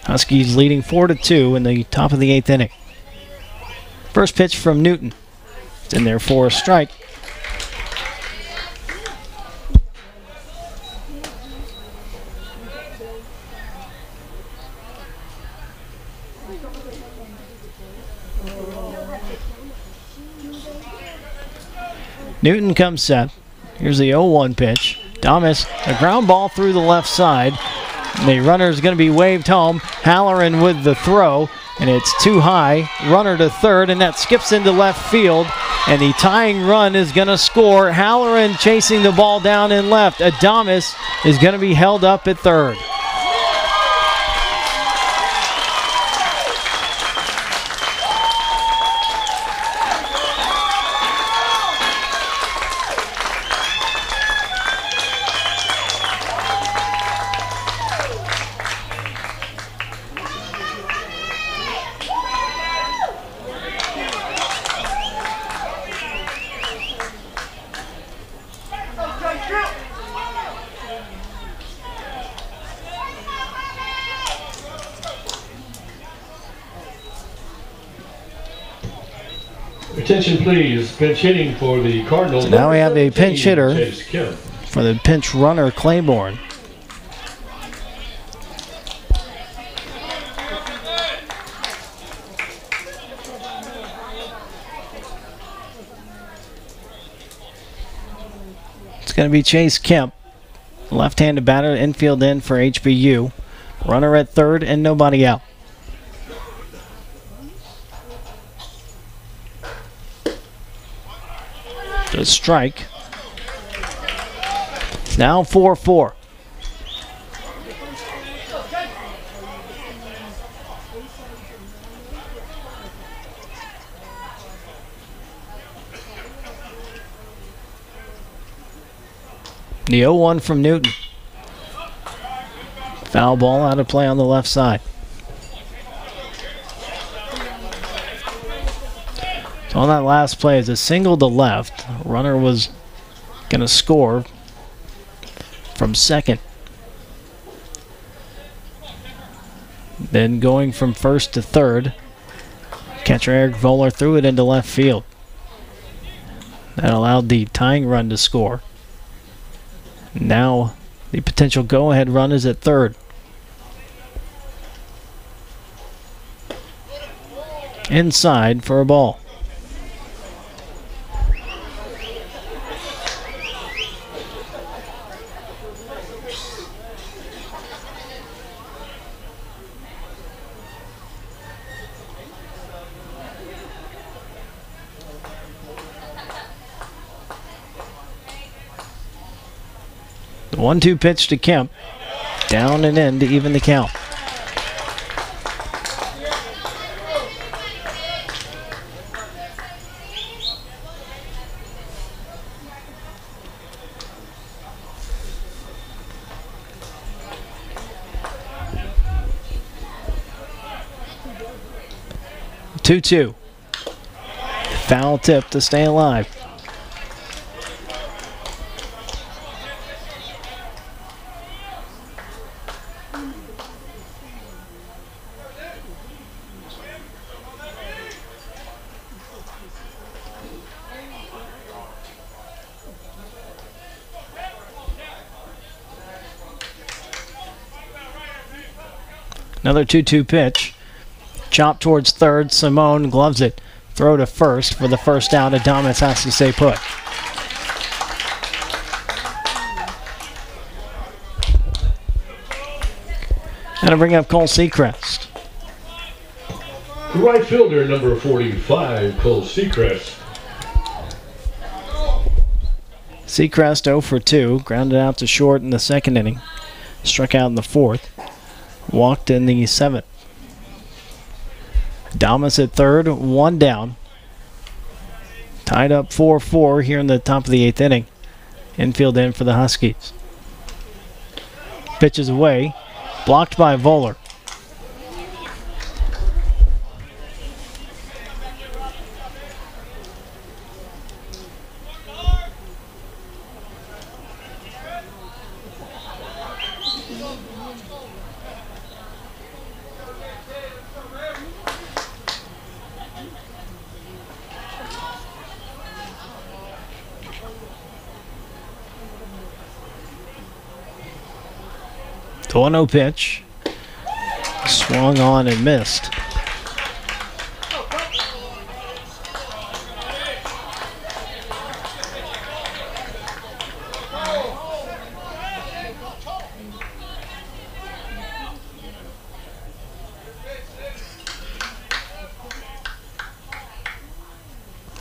Huskies leading 4-2 in the top of the 8th inning. First pitch from Newton. It's in there for a strike. Newton comes set. Here's the 0-1 pitch. Thomas, a ground ball through the left side. The runner is going to be waved home. Halloran with the throw, and it's too high. Runner to third, and that skips into left field. And the tying run is going to score. Halloran chasing the ball down in left. Adamas is going to be held up at third. Attention please, pinch hitting for the Cardinals. So now we have a pinch hitter Chase Kemp. for the pinch runner Claiborne. It's going to be Chase Kemp, left-handed batter, infield in for HBU. Runner at third and nobody out. The strike. Now 4-4. The 0-1 from Newton. Foul ball out of play on the left side. So on that last play, it's a single to left. Runner was going to score from second. Then going from first to third, catcher Eric Voller threw it into left field. That allowed the tying run to score. Now the potential go-ahead run is at third. Inside for a ball. The 1-2 pitch to Kemp. Down and in to even the count. Two-two. Foul tip to stay alive. Another 2-2 pitch. Chop towards third. Simone gloves it. Throw to first for the first out. Adames has to stay put. And to bring up Cole Seacrest. The right fielder, number 45, Cole Seacrest. Seacrest 0 for 2. Grounded out to short in the second inning. Struck out in the fourth. Walked in the seventh. Adames at third, one down. Tied up 4-4 here in the top of the eighth inning. Infield in for the Huskies. Pitches away. Blocked by Voller. The 1-0 pitch. Swung on and missed.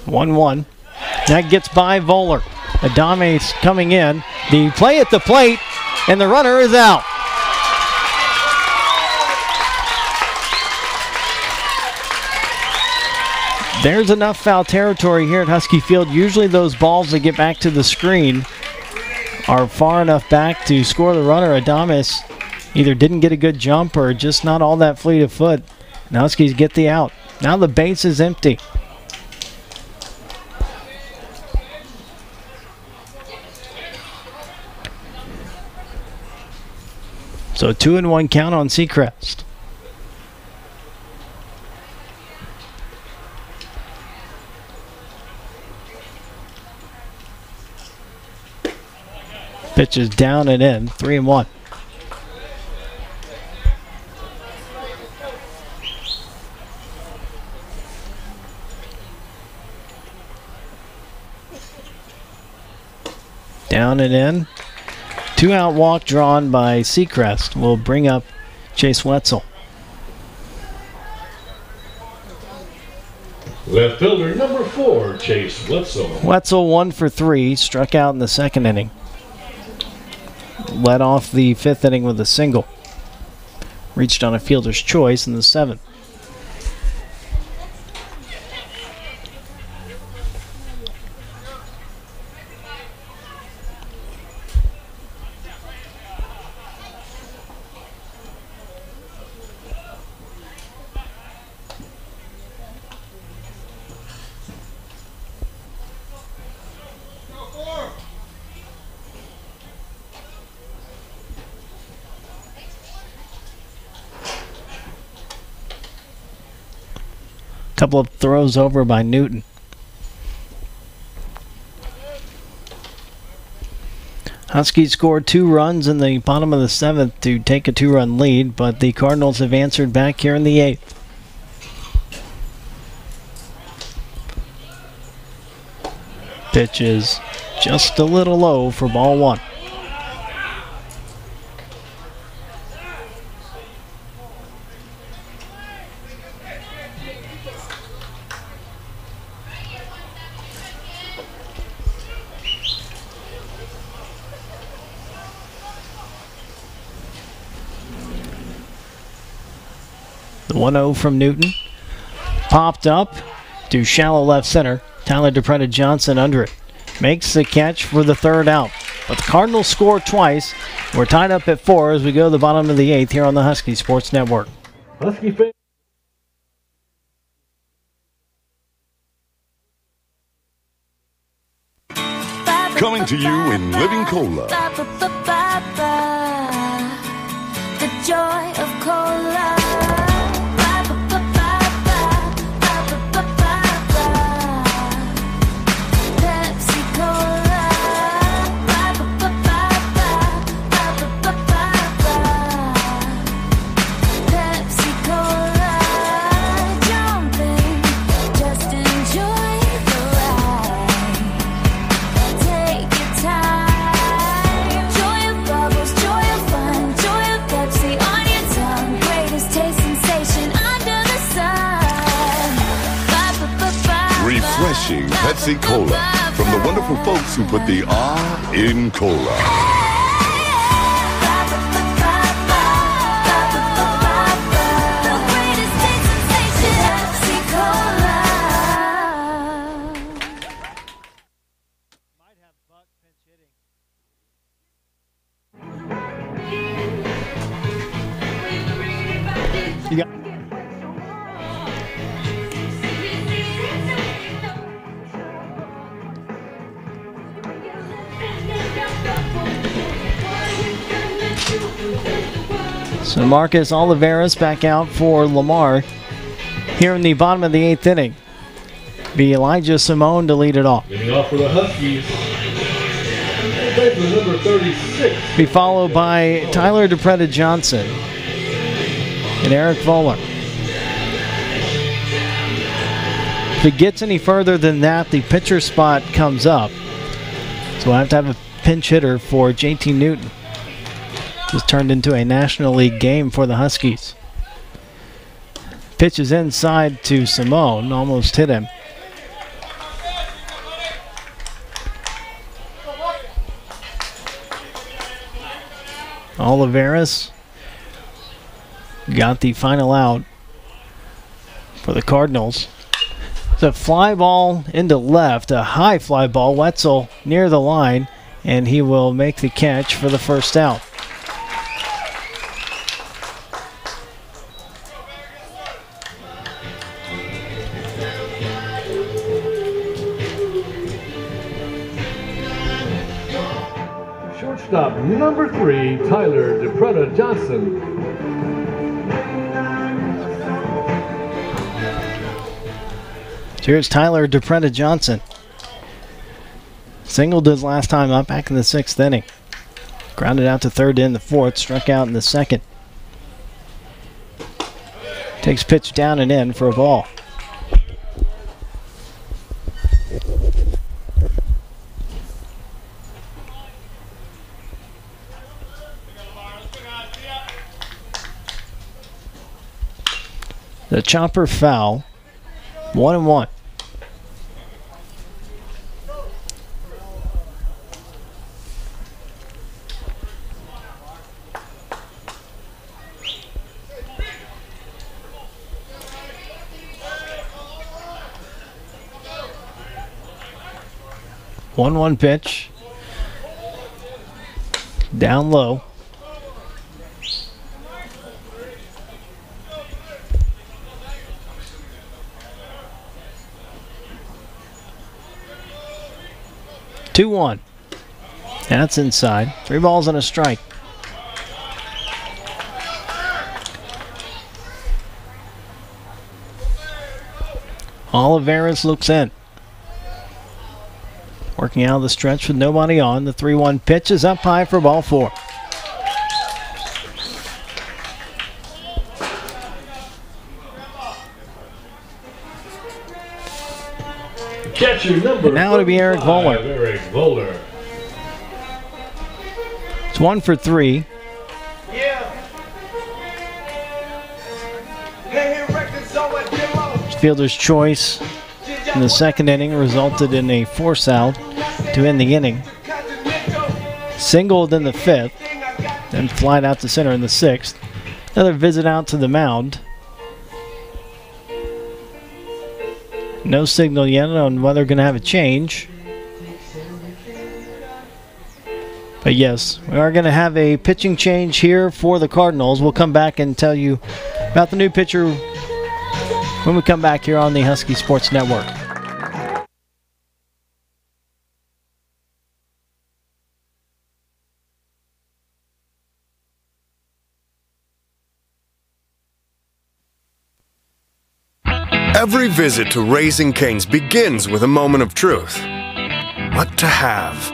One. That gets by Voller. Adames coming in. The play at the plate, and the runner is out. There's enough foul territory here at Husky Field. Usually those balls that get back to the screen are far enough back to score the runner. Adames either didn't get a good jump or just not all that fleet of foot. And Huskies get the out. Now the base is empty. So 2-1 count on Seacrest. Pitch is down and in, 3-1. Down and in. 2-out walk drawn by Seacrest will bring up Chase Wetzel. Left fielder number 4, Chase Wetzel. Wetzel 1 for 3, struck out in the second inning. Led off the fifth inning with a single. Reached on a fielder's choice in the seventh. Couple of throws over by Newton. Huskies scored 2 runs in the bottom of the 7th to take a 2-run lead, but the Cardinals have answered back here in the 8th. Pitch is just a little low for ball 1. The 1-0 from Newton. Popped up to shallow left center. Tyler DePretta Johnson under it. Makes the catch for the 3rd out. But the Cardinals score twice. We're tied up at 4 as we go to the bottom of the 8th here on the Husky Sports Network. Husky fans. Coming to you in Living Cola. The joy of cola. Refreshing Pepsi Cola from the wonderful folks who put the R in cola. You got So Marcus Oliveras back out for Lamar here in the bottom of the 8th inning. Be Elijah Simone to lead it off. Leading off for the Huskies. Number 36. Be followed by Tyler DePretta Johnson and Eric Voller. If it gets any further than that, the pitcher spot comes up. So we'll have to have a pinch hitter for JT Newton. This turned into a National League game for the Huskies. Pitch is inside to Simone, almost hit him. Oliveras got the final out for the Cardinals. It's a fly ball into left, a high fly ball. Wetzel near the line, and he will make the catch for the 1st out. Shortstop number 3, Tyler DePretta Johnson. Here's Tyler DePretta Johnson. Singled his last time up back in the 6th inning. Grounded out to third in the fourth, struck out in the second. Takes pitch down and in for a ball. The chopper foul. 1-1. One pitch. Down low. Two one. That's inside. 3 balls and a strike. Oliveras looks in. Working out of the stretch with nobody on. The 3-1 pitch is up high for ball 4. Catcher number now it'll be Eric Voller. Eric Voller. It's 1 for 3. Fielder's choice in the second inning resulted in a force out to end the inning. Singled in the 5th, then flied out to center in the 6th. Another visit out to the mound. No signal yet on whether they're going to have a change. But yes, we are going to have a pitching change here for the Cardinals. We'll come back and tell you about the new pitcher when we come back here on the Husky Sports Network. Every visit to Raising Cane's begins with a moment of truth. What to have?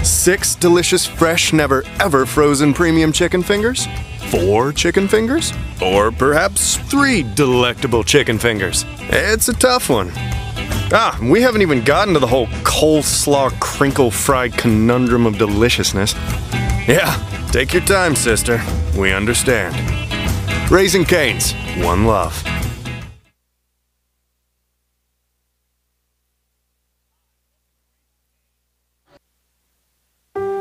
6 delicious, fresh, never ever frozen premium chicken fingers? 4 chicken fingers? Or perhaps 3 delectable chicken fingers? It's a tough one. We haven't even gotten to the whole coleslaw crinkle-fried conundrum of deliciousness. Yeah, take your time, sister. We understand. Raising Cane's, one love.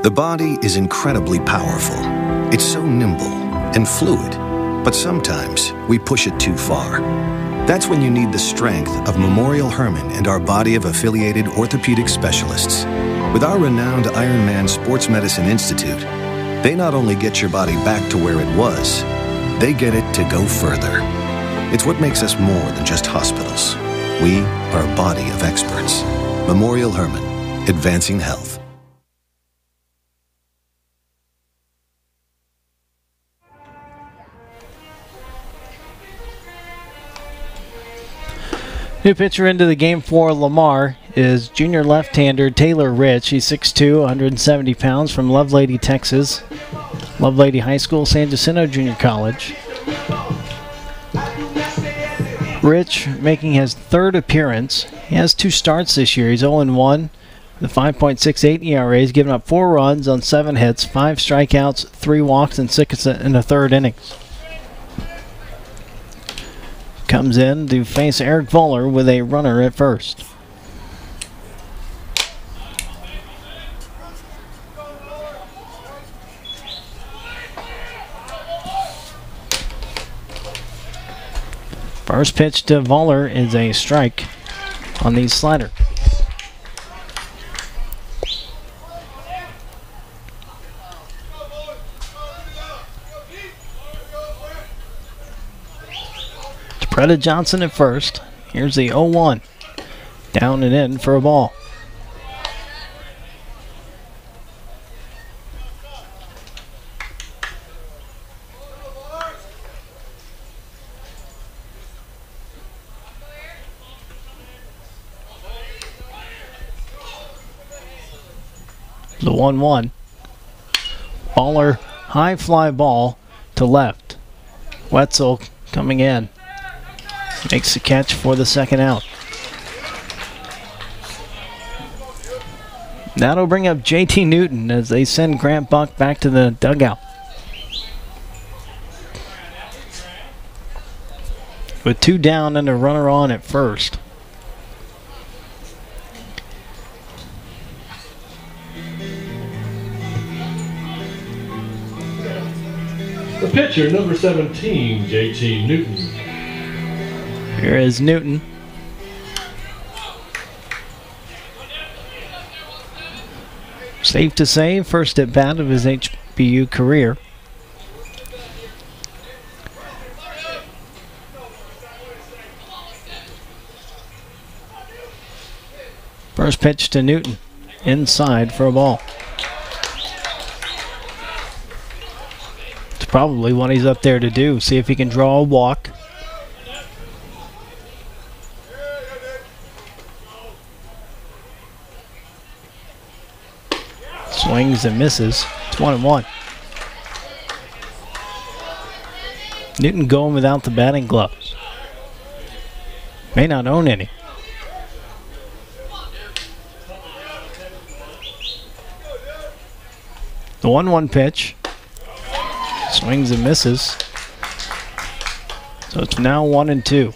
The body is incredibly powerful. It's so nimble and fluid, but sometimes we push it too far. That's when you need the strength of Memorial Hermann and our body of affiliated orthopedic specialists. With our renowned Ironman Sports Medicine Institute, they not only get your body back to where it was, they get it to go further. It's what makes us more than just hospitals. We are a body of experts. Memorial Hermann, advancing health. New pitcher into the game for Lamar is junior left-hander Taylor Rich. He's 6'2", 170 pounds, from Lovelady, Texas. Lovelady High School, San Jacinto Junior College. Rich making his 3rd appearance. He has 2 starts this year. He's 0-1. The 5.68 ERA. He's given up 4 runs on 7 hits, 5 strikeouts, 3 walks, and 6 in the 3rd innings. Comes in to face Eric Voller with a runner at first. First pitch to Voller is a strike on the slider. Preda Johnson at first. Here's the 0-1. Down and in for a ball. The 1-1. Baller high fly ball to left. Wetzel coming in. Makes the catch for the second out. That'll bring up JT Newton as they send Grant Buck back to the dugout. With 2 down and a runner on at first. The pitcher, number 17, JT Newton. Here is Newton. Safe to say, first at bat of his HBU career. First pitch to Newton, inside for a ball. It's probably what he's up there to do, see if he can draw a walk. Swings and misses. It's 1-1. Newton going without the batting gloves. May not own any. The 1-1 pitch. Swings and misses. So it's now 1-2.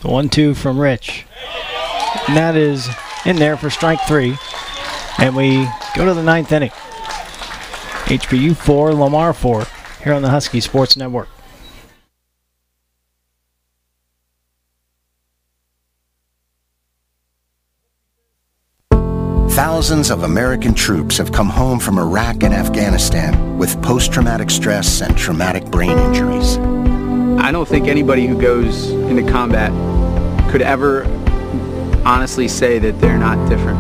The 1-2 from Rich. And that is in there for strike 3. And we go to the 9th inning. HBU 4, Lamar 4, here on the Husky Sports Network. Thousands of American troops have come home from Iraq and Afghanistan with post-traumatic stress and traumatic brain injuries. I don't think anybody who goes into combat could ever honestly say that they're not different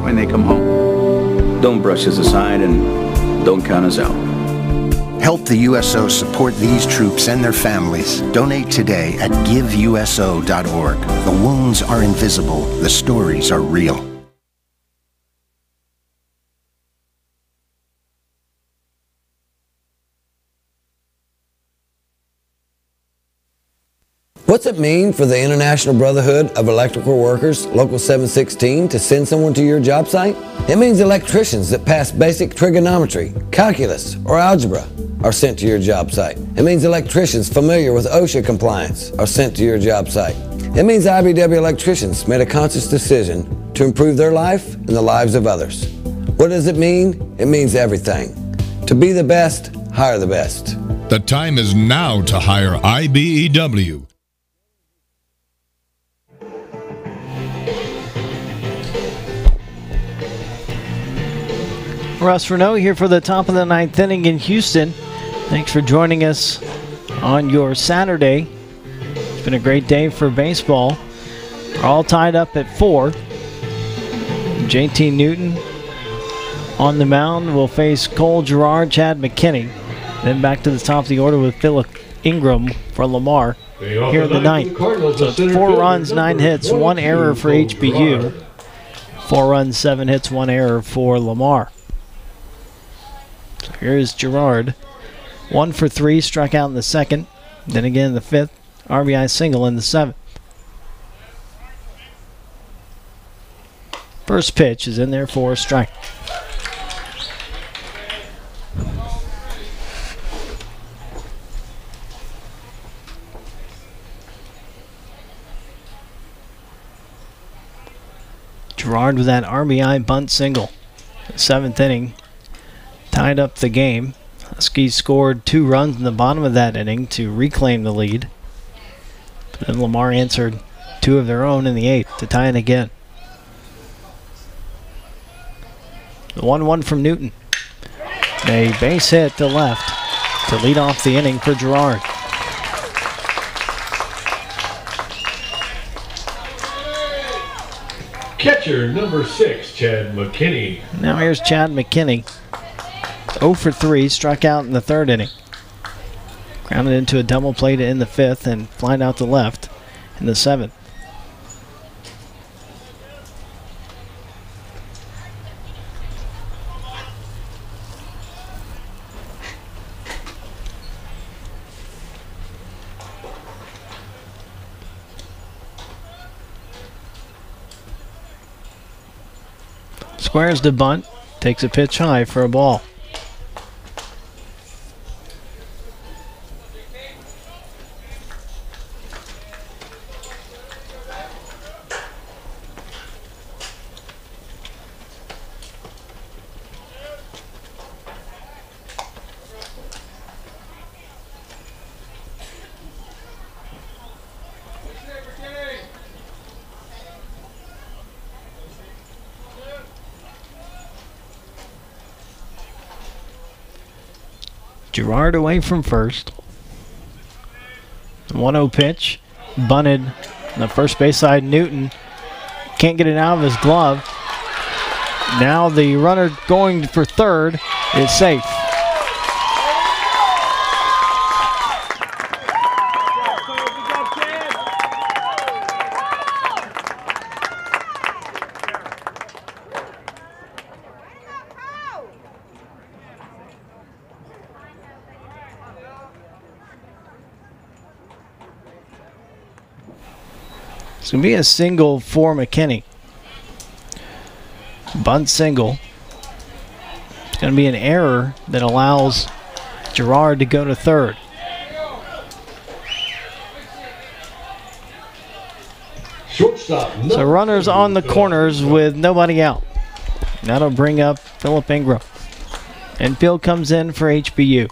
when they come home. Don't brush us aside and don't count us out. Help the USO support these troops and their families. Donate today at giveuso.org. The wounds are invisible. The stories are real. What's it mean for the International Brotherhood of Electrical Workers, Local 716, to send someone to your job site? It means electricians that pass basic trigonometry, calculus, or algebra are sent to your job site. It means electricians familiar with OSHA compliance are sent to your job site. It means IBW electricians made a conscious decision to improve their life and the lives of others. What does it mean? It means everything. To be the best, hire the best. The time is now to hire IBEW. Russ Renault here for the top of the 9th inning in Houston. Thanks for joining us on your Saturday. It's been a great day for baseball. We're all tied up at 4. JT Newton on the mound will face Cole Girard, Chad McKinney. Then back to the top of the order with Philip Ingram for Lamar here in the 9th. So it's 4 runs, 9 hits, 1 error for HBU. 4 runs, 7 hits, 1 error for Lamar. So here's Girard. 1 for 3, struck out in the 2nd. Then again in the 5th. RBI single in the 7th. First pitch is in there for a strike. Girard with that RBI bunt single. 7th inning. Tied up the game. Huskies scored 2 runs in the bottom of that inning to reclaim the lead. But then Lamar answered 2 of their own in the 8th to tie it again. The 1-1 from Newton. A base hit to left to lead off the inning for Girard. Catcher, number 6, Chad McKinney. Now here's Chad McKinney. 0 for 3, struck out in the 3rd inning. Grounded into a double play to end the 5th and flying out to left. in the 7th. Squares the bunt, takes a pitch high for a ball. Girard away from first. 1-0 pitch. Bunted on the first base side. Newton can't get it out of his glove. Now the runner going for third is safe. It's going to be a single for McKinney. Bunt single. It's going to be an error that allows Girard to go to third. Shortstop. So runners on the corners with nobody out. That'll bring up Philip Ingram. Infield comes in for HBU.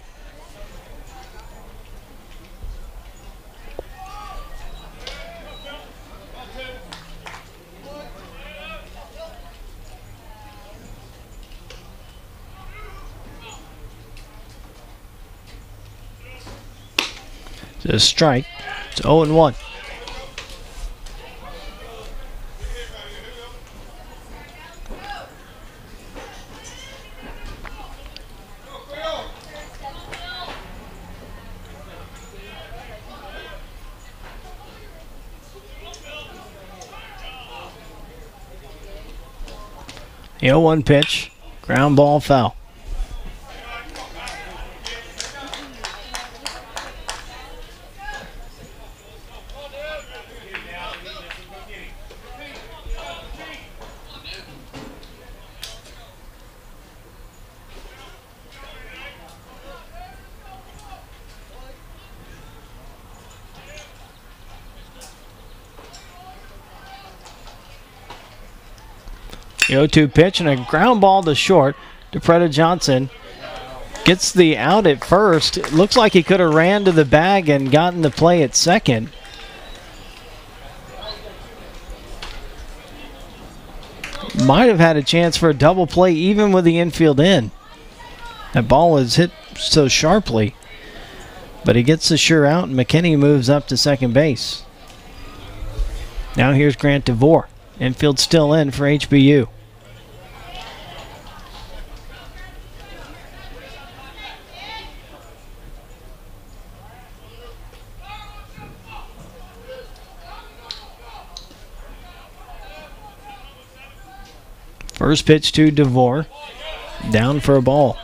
It's a strike. It's 0-1. The 0-1 pitch. Ground ball foul. The 0-2 pitch and a ground ball to short. DePretta Johnson gets the out at first. It looks like he could have ran to the bag and gotten the play at second. Might have had a chance for a double play even with the infield in. That ball was hit so sharply. But he gets the sure out and McKinney moves up to second base. Now here's Grant DeVore. Infield still in for HBU. First pitch to DeVore. Down for a ball.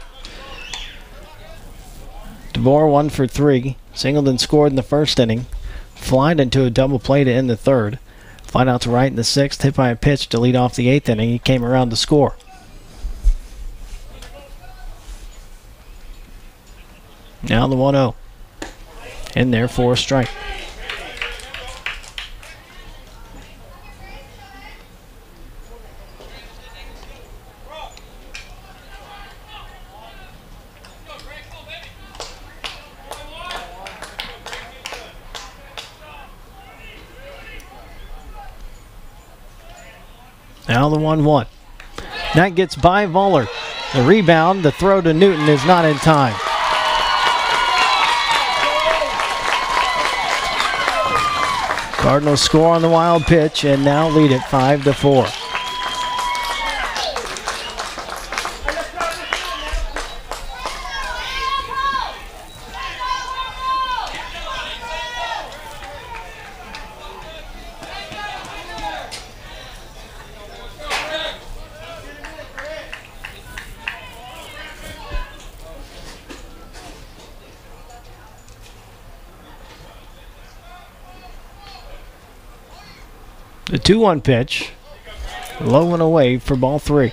DeVore 1 for 3. Singleton scored in the first inning. Flied into a double play to end the third. Flied out to right in the 6th. Hit by a pitch to lead off the 8th inning. He came around to score. Now the 1-0. In there for a strike. Now the 1-1. That gets by Voller. The rebound, the throw to Newton is not in time. Cardinals score on the wild pitch and now lead it 5-4. The 2-1 pitch. Low and away for ball 3.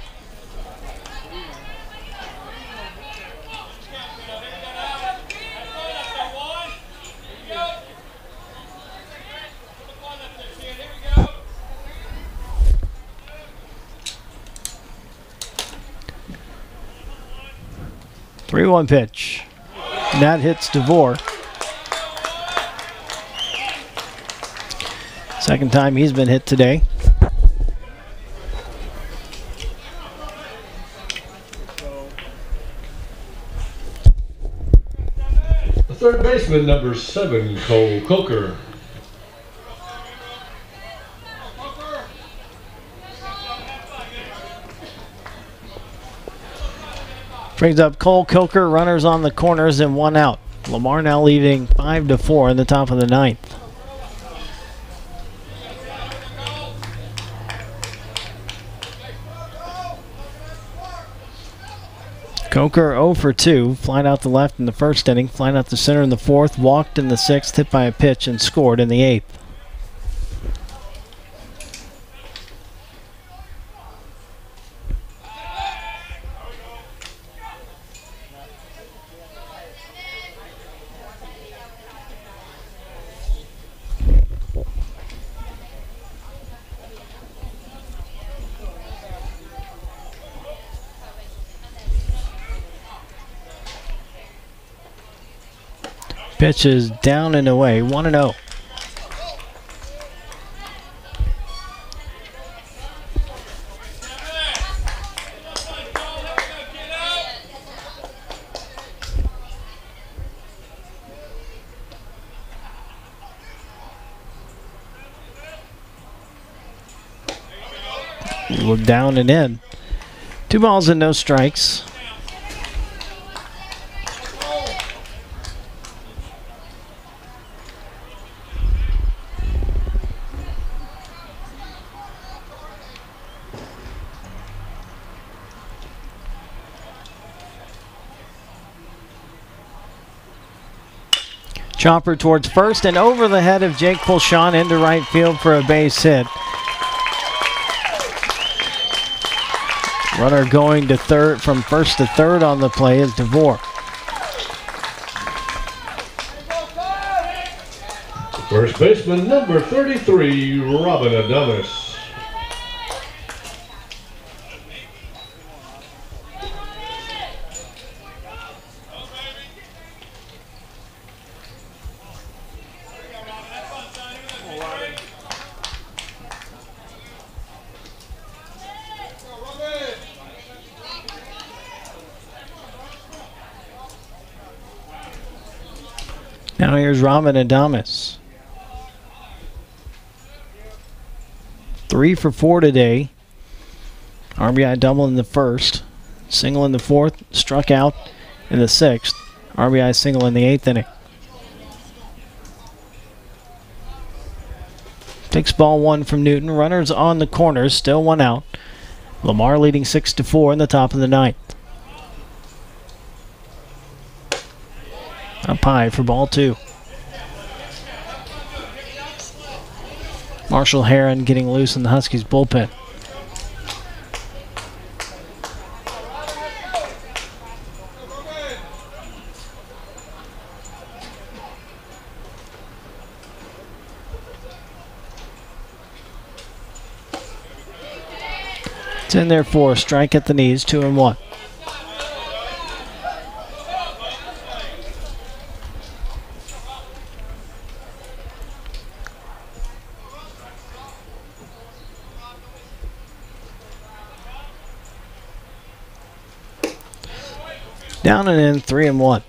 Three-one pitch. That hits DeVore. Second time he's been hit today. The third baseman, number 7, Cole Coker. Brings up Cole Coker, runners on the corners and 1 out. Lamar now leading 5-4 in the top of the 9th. Coker 0 for 2, flying out the left in the first inning, flying out the center in the 4th, walked in the 6th, hit by a pitch, and scored in the 8th. Pitch is down and away, 1-0. Look down and in. 2 balls and no strikes. Chopper towards first and over the head of Jake Pulshawn into right field for a base hit. Runner going to third, from first to third on the play is DeVore. First baseman, number 33, Robin Adames. Now here's Robin Adames. 3 for 4 today. RBI double in the first. Single in the 4th. Struck out in the 6th. RBI single in the 8th inning. Takes ball 1 from Newton. Runners on the corners. Still 1 out. Lamar leading 6-4 in the top of the 9th. Up high for ball 2. Marshall Heron getting loose in the Huskies bullpen. It's in there for a strike at the knees, 2-1. Down and in, 3-1.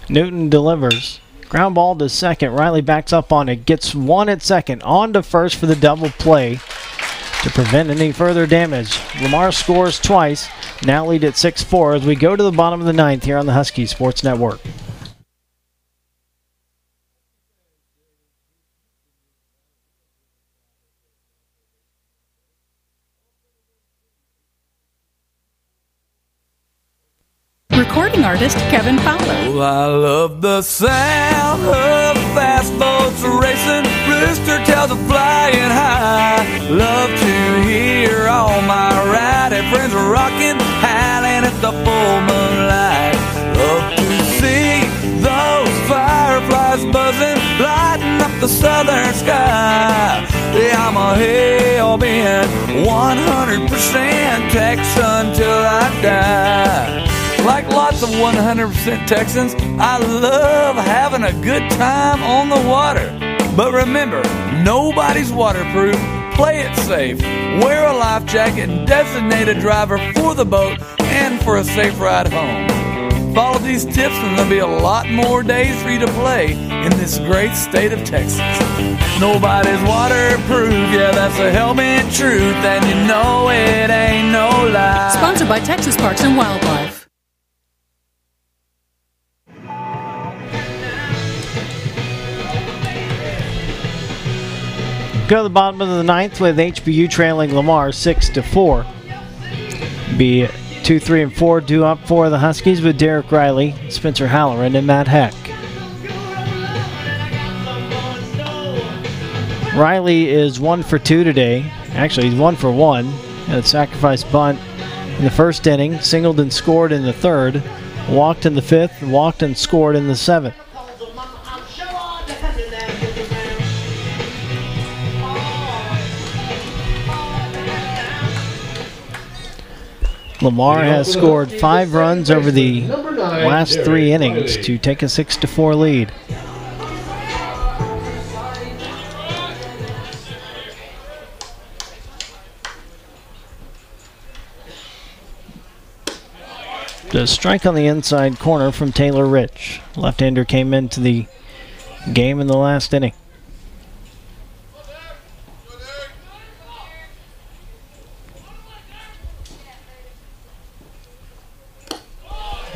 Newton delivers. Ground ball to second. Riley backs up on it. Gets 1 at second. On to first for the double play to prevent any further damage. Lamar scores twice. Now lead at 6-4 as we go to the bottom of the 9th here on the Husky Sports Network. Recording artist Kevin Fowler. Well, I love the sound of fast boats racing, rooster tails are flying high. Love to hear all my rowdy friends rocking, howling at the full moonlight. Love to see those fireflies buzzing, lighting up the southern sky. Yeah, I'm a hell-bent 100% Texan till I die. Like lots of 100% Texans, I love having a good time on the water. But remember, nobody's waterproof. Play it safe. Wear a life jacket and designate a driver for the boat and for a safe ride home. Follow these tips and there'll be a lot more days for you to play in this great state of Texas. Nobody's waterproof, yeah, that's a hell-bent truth, and you know it ain't no lie. Sponsored by Texas Parks and Wildlife. Go to the bottom of the ninth with HBU trailing Lamar 6-4. Be 2, 3, and 4 due up for the Huskies with Derek Riley, Spencer Halloran, and Matt Heck. Riley is 1 for 2 today. Actually, he's 1 for 1. Had a sacrifice bunt in the first inning, singled and scored in the third, walked in the fifth, walked and scored in the seventh. Lamar has scored 5 runs over the last 3 innings to take a 6-4 lead. The strike on the inside corner from Taylor Rich. Left-hander came into the game in the last inning.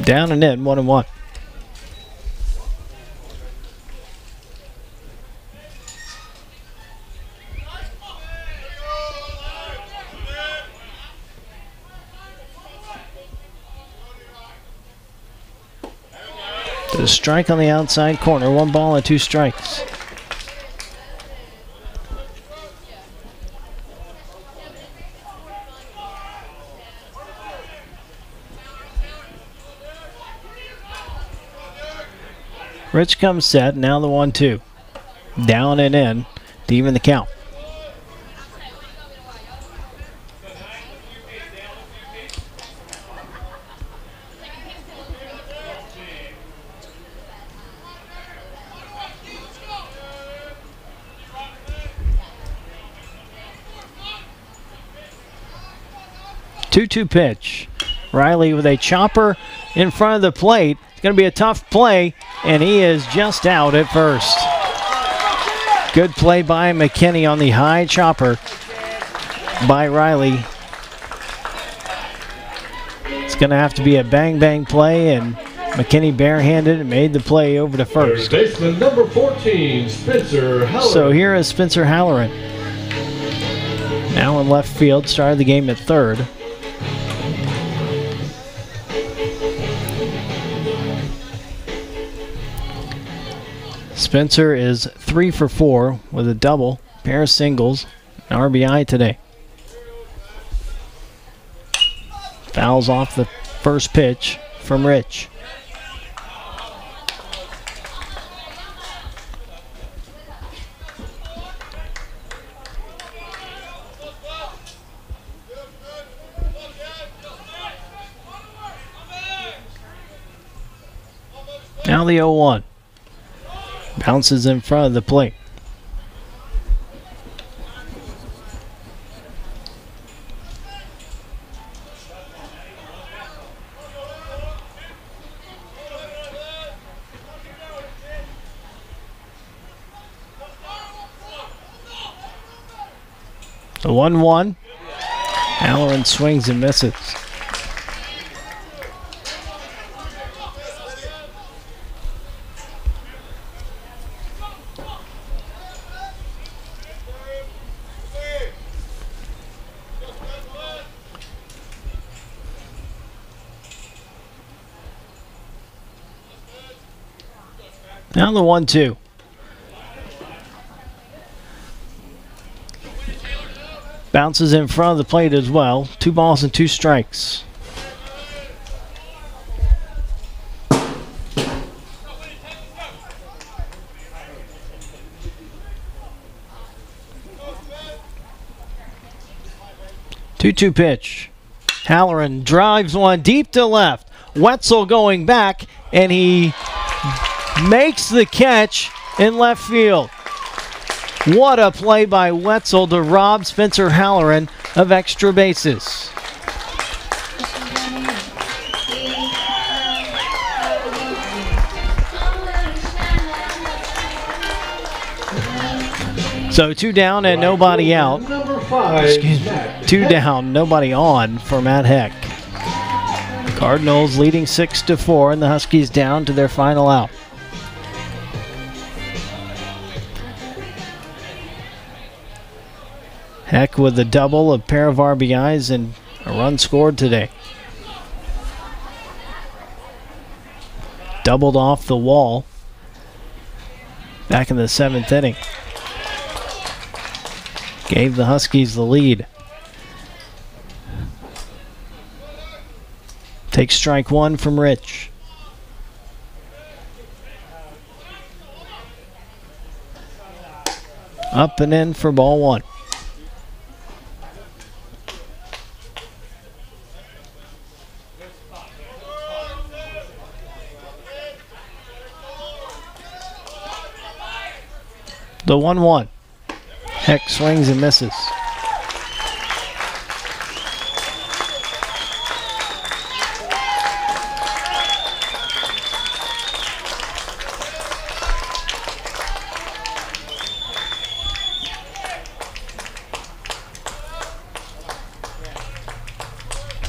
Down and in, 1-1. The strike on the outside corner, 1 ball and 2 strikes. Rich comes set, now the 1-2. Down and in to even the count. Two-two pitch. Riley with a chopper in front of the plate. It's going to be a tough play, and he is just out at first. Good play by McKinney on the high chopper by Riley. It's going to have to be a bang-bang play, and McKinney barehanded and made the play over to first. Baseman number 14, Spencer Halloran. So here is Spencer Halloran. Now in left field, started the game at third. Spencer is 3 for 4 with a double, pair of singles, and RBI today. Fouls off the first pitch from Rich. Now the 0-1. Bounces in front of the plate. The 1-1. Halloran swings and misses. Now the 1-2. Bounces in front of the plate as well. 2 balls and 2 strikes. Two-two pitch. Halloran drives one deep to left. Wetzel going back, and he makes the catch in left field. What a play by Wetzel to rob Spencer Halloran of extra bases. So 2 down and nobody out. Excuse me. 2 down, nobody on for Matt Heck. Cardinals leading 6-4, and the Huskies down to their final out. Heck with a double, a pair of RBIs, and a run scored today. Doubled off the wall back in the 7th inning. Gave the Huskies the lead. Takes strike 1 from Rich. Up and in for ball 1. The 1-1. Heck swings and misses.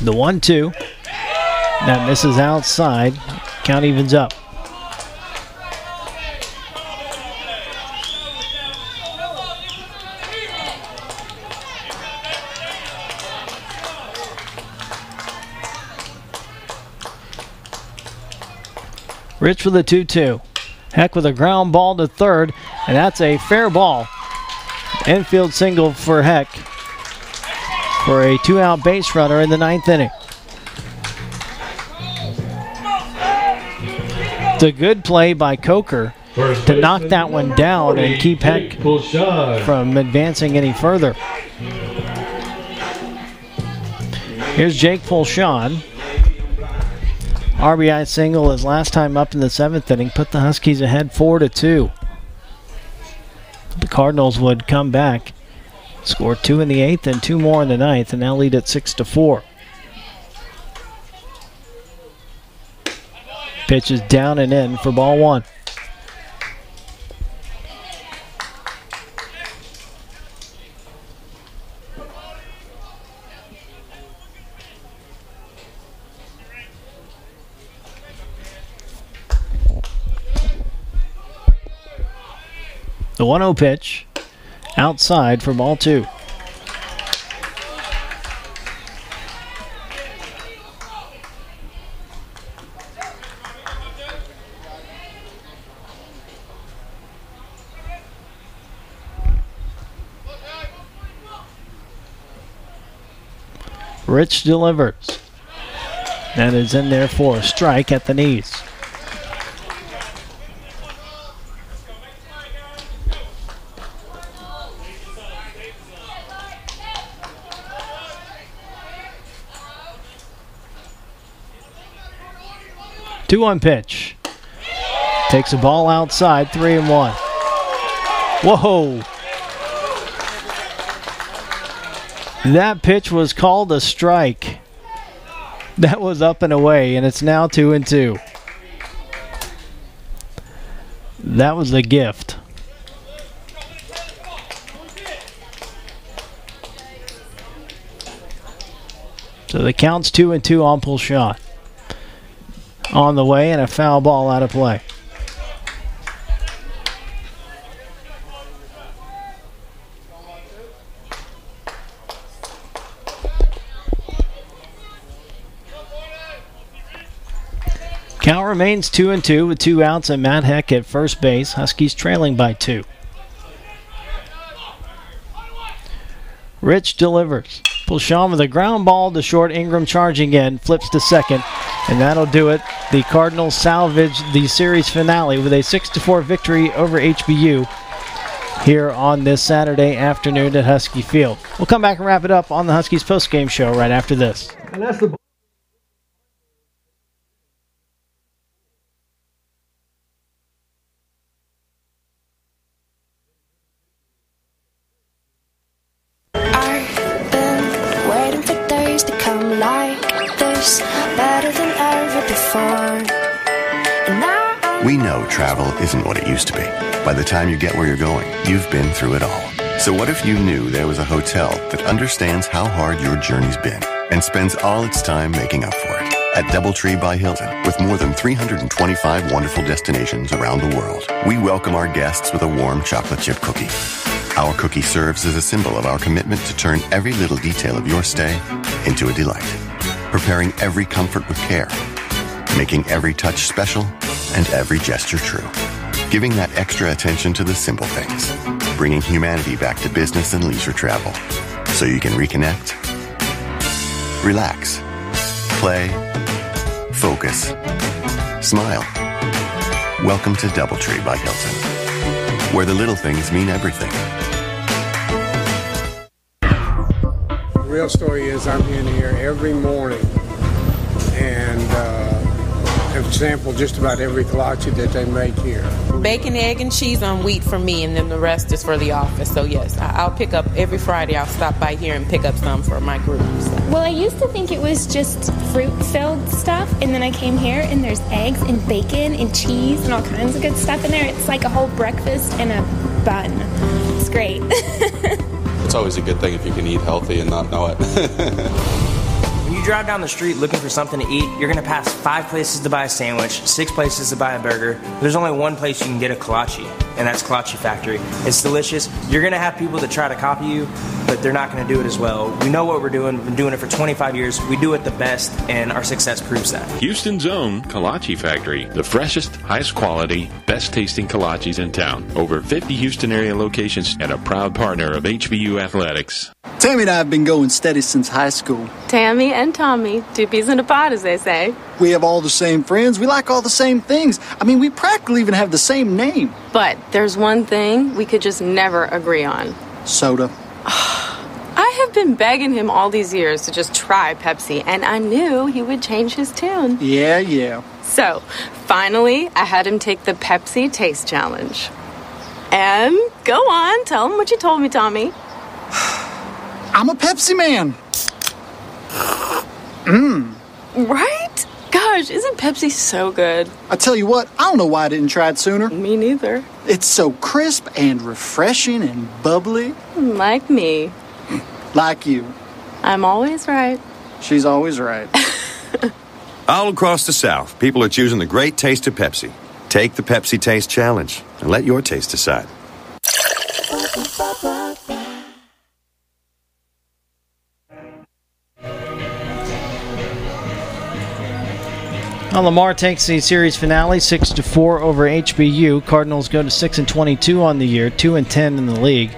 The 1-2. That misses outside. Count evens up. Rich with a 2-2. Heck with a ground ball to third, and that's a fair ball. Infield single for Heck for a 2-out base runner in the 9th inning. It's a good play by Coker to knock that one down and keep Heck from advancing any further. Here's Jake Pulshon. RBI single his last time up in the 7th inning, put the Huskies ahead 4-2. The Cardinals would come back, score 2 in the 8th and 2 more in the 9th, and now lead at 6-4. Pitch is down and in for ball 1. The 1-0 pitch, outside for ball 2. Rich delivers. That is in there for a strike at the knees. Two-one pitch. Takes a ball outside, 3-1. Whoa. That pitch was called a strike. That was up and away, and it's now 2-2. That was a gift. So the count's 2-2 on Pulshon. On the way, and a foul ball out of play. Count remains 2-2 with 2 outs and Matt Heck at first base. Huskies trailing by 2. Rich delivers. Pulshawn with a ground ball to short. Ingram charging in, flips to second, and that'll do it. The Cardinals salvage the series finale with a 6-4 victory over HBU here on this Saturday afternoon at Husky Field. We'll come back and wrap it up on the Huskies postgame show right after this. And that's the To come like this, better than ever before. We know travel isn't what it used to be. By the time you get where you're going, you've been through it all. So what if you knew there was a hotel that understands how hard your journey's been and spends all its time making up for it? At DoubleTree by Hilton, with more than 325 wonderful destinations around the world, we welcome our guests with a warm chocolate chip cookie. Our cookie serves as a symbol of our commitment to turn every little detail of your stay into a delight, preparing every comfort with care, making every touch special and every gesture true, giving that extra attention to the simple things, bringing humanity back to business and leisure travel, so you can reconnect, relax, play, focus, smile. Welcome to DoubleTree by Hilton, where the little things mean everything. The real story is I'm in here every morning and have sampled just about every kolache that they make here. Bacon, egg, and cheese on wheat for me, and then the rest is for the office. So yes, I'll pick up every Friday. I'll stop by here and pick up some for my group. Well, I used to think it was just fruit-filled stuff, and then I came here and there's eggs and bacon and cheese and all kinds of good stuff in there. It's like a whole breakfast and a bun. It's great. It's always a good thing if you can eat healthy and not know it. When you drive down the street looking for something to eat, you're going to pass 5 places to buy a sandwich, 6 places to buy a burger. There's only one place you can get a kolache, and that's Kolache Factory. It's delicious. You're going to have people that try to copy you, but they're not going to do it as well. We know what we're doing. We've been doing it for 25 years. We do it the best, and our success proves that. Houston's own Kolache Factory, the freshest, highest quality, best tasting kolaches in town. Over 50 Houston area locations and a proud partner of HBU Athletics. Tammy and I have been going steady since high school. Tammy and Tommy, 2 peas in a pod, as they say. We have all the same friends. We like all the same things. I mean, we practically even have the same name. But there's one thing we could just never agree on. Soda. I have been begging him all these years to just try Pepsi, and I knew he would change his tune. Yeah. So, finally, I had him take the Pepsi Taste Challenge. And go on, tell him what you told me, Tommy. I'm a Pepsi man. Right? Gosh, isn't Pepsi so good? I tell you what, I don't know why I didn't try it sooner. Me neither. It's so crisp and refreshing and bubbly. Like me. Like you. I'm always right. She's always right. All across the South, people are choosing the great taste of Pepsi. Take the Pepsi Taste Challenge and let your taste decide. Well, Lamar takes the series finale 6-4 over HBU. Cardinals go to 6-22 on the year, 2-10 in the league.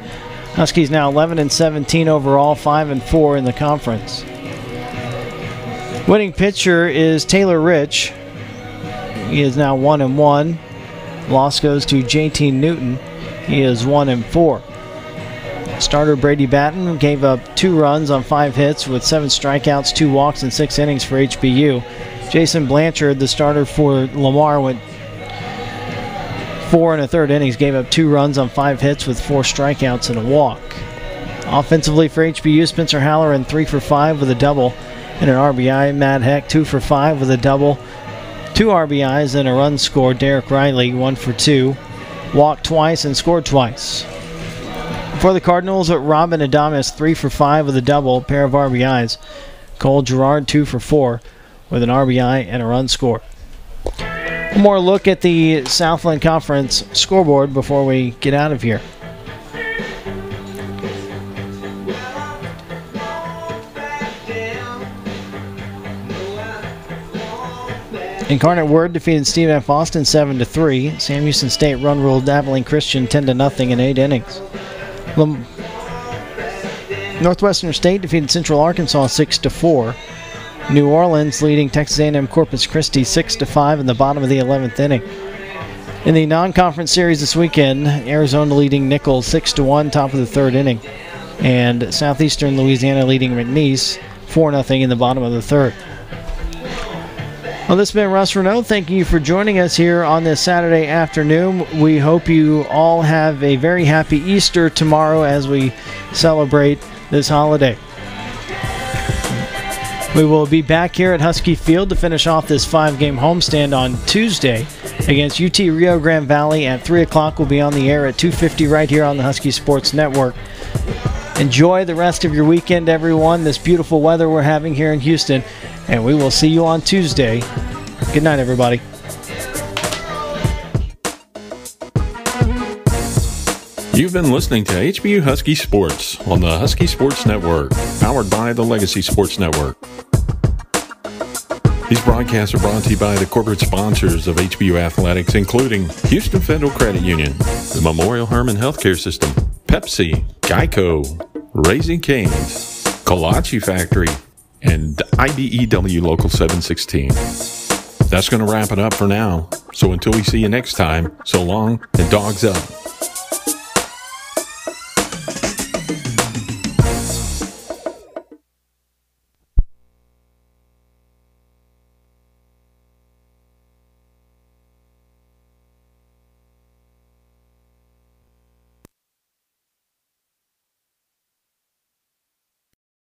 Huskies now 11-17 overall, 5-4 in the conference. Winning pitcher is Taylor Rich. He is now 1-1. Loss goes to JT Newton. He is 1-4. Starter Brady Batten gave up 2 runs on 5 hits with 7 strikeouts, 2 walks, and 6 innings for HBU. Jason Blanchard, the starter for Lamar, went 4 1/3 innings, gave up 2 runs on 5 hits with 4 strikeouts and a walk. Offensively for HBU, Spencer Halloran 3 for 5 with a double and an RBI. Matt Heck 2 for 5 with a double, 2 RBIs and a run scored. Derek Riley 1 for 2, walked twice and scored twice. For the Cardinals, Robin Adames 3 for 5 with a double, a pair of RBIs. Cole Girard 2 for 4 with an RBI and a run scored. One more look at the Southland Conference scoreboard before we get out of here. Incarnate Word defeated Stephen F. Austin 7-3. Sam Houston State run-ruled Abilene Christian 10-0 in 8 innings. Northwestern State defeated Central Arkansas 6-4. New Orleans leading Texas A&M Corpus Christi 6-5 in the bottom of the 11th inning. In the non-conference series this weekend, Arizona leading Nichols 6-1, top of the 3rd inning. And Southeastern Louisiana leading McNeese 4-0 in the bottom of the 3rd. Well, this has been Russ Renaud. Thank you for joining us here on this Saturday afternoon. We hope you all have a very happy Easter tomorrow as we celebrate this holiday. We will be back here at Husky Field to finish off this 5-game homestand on Tuesday against UT Rio Grande Valley at 3 o'clock. We'll be on the air at 2:50 right here on the Husky Sports Network. Enjoy the rest of your weekend, everyone. This beautiful weather we're having here in Houston. And we will see you on Tuesday. Good night, everybody. You've been listening to HBU Husky Sports on the Husky Sports Network, powered by the Legacy Sports Network. These broadcasts are brought to you by the corporate sponsors of HBU Athletics, including Houston Federal Credit Union, the Memorial Hermann Healthcare System, Pepsi, Geico, Raising Cane's, Kolache Factory, and IBEW Local 716. That's going to wrap it up for now. So until we see you next time, so long and dogs up.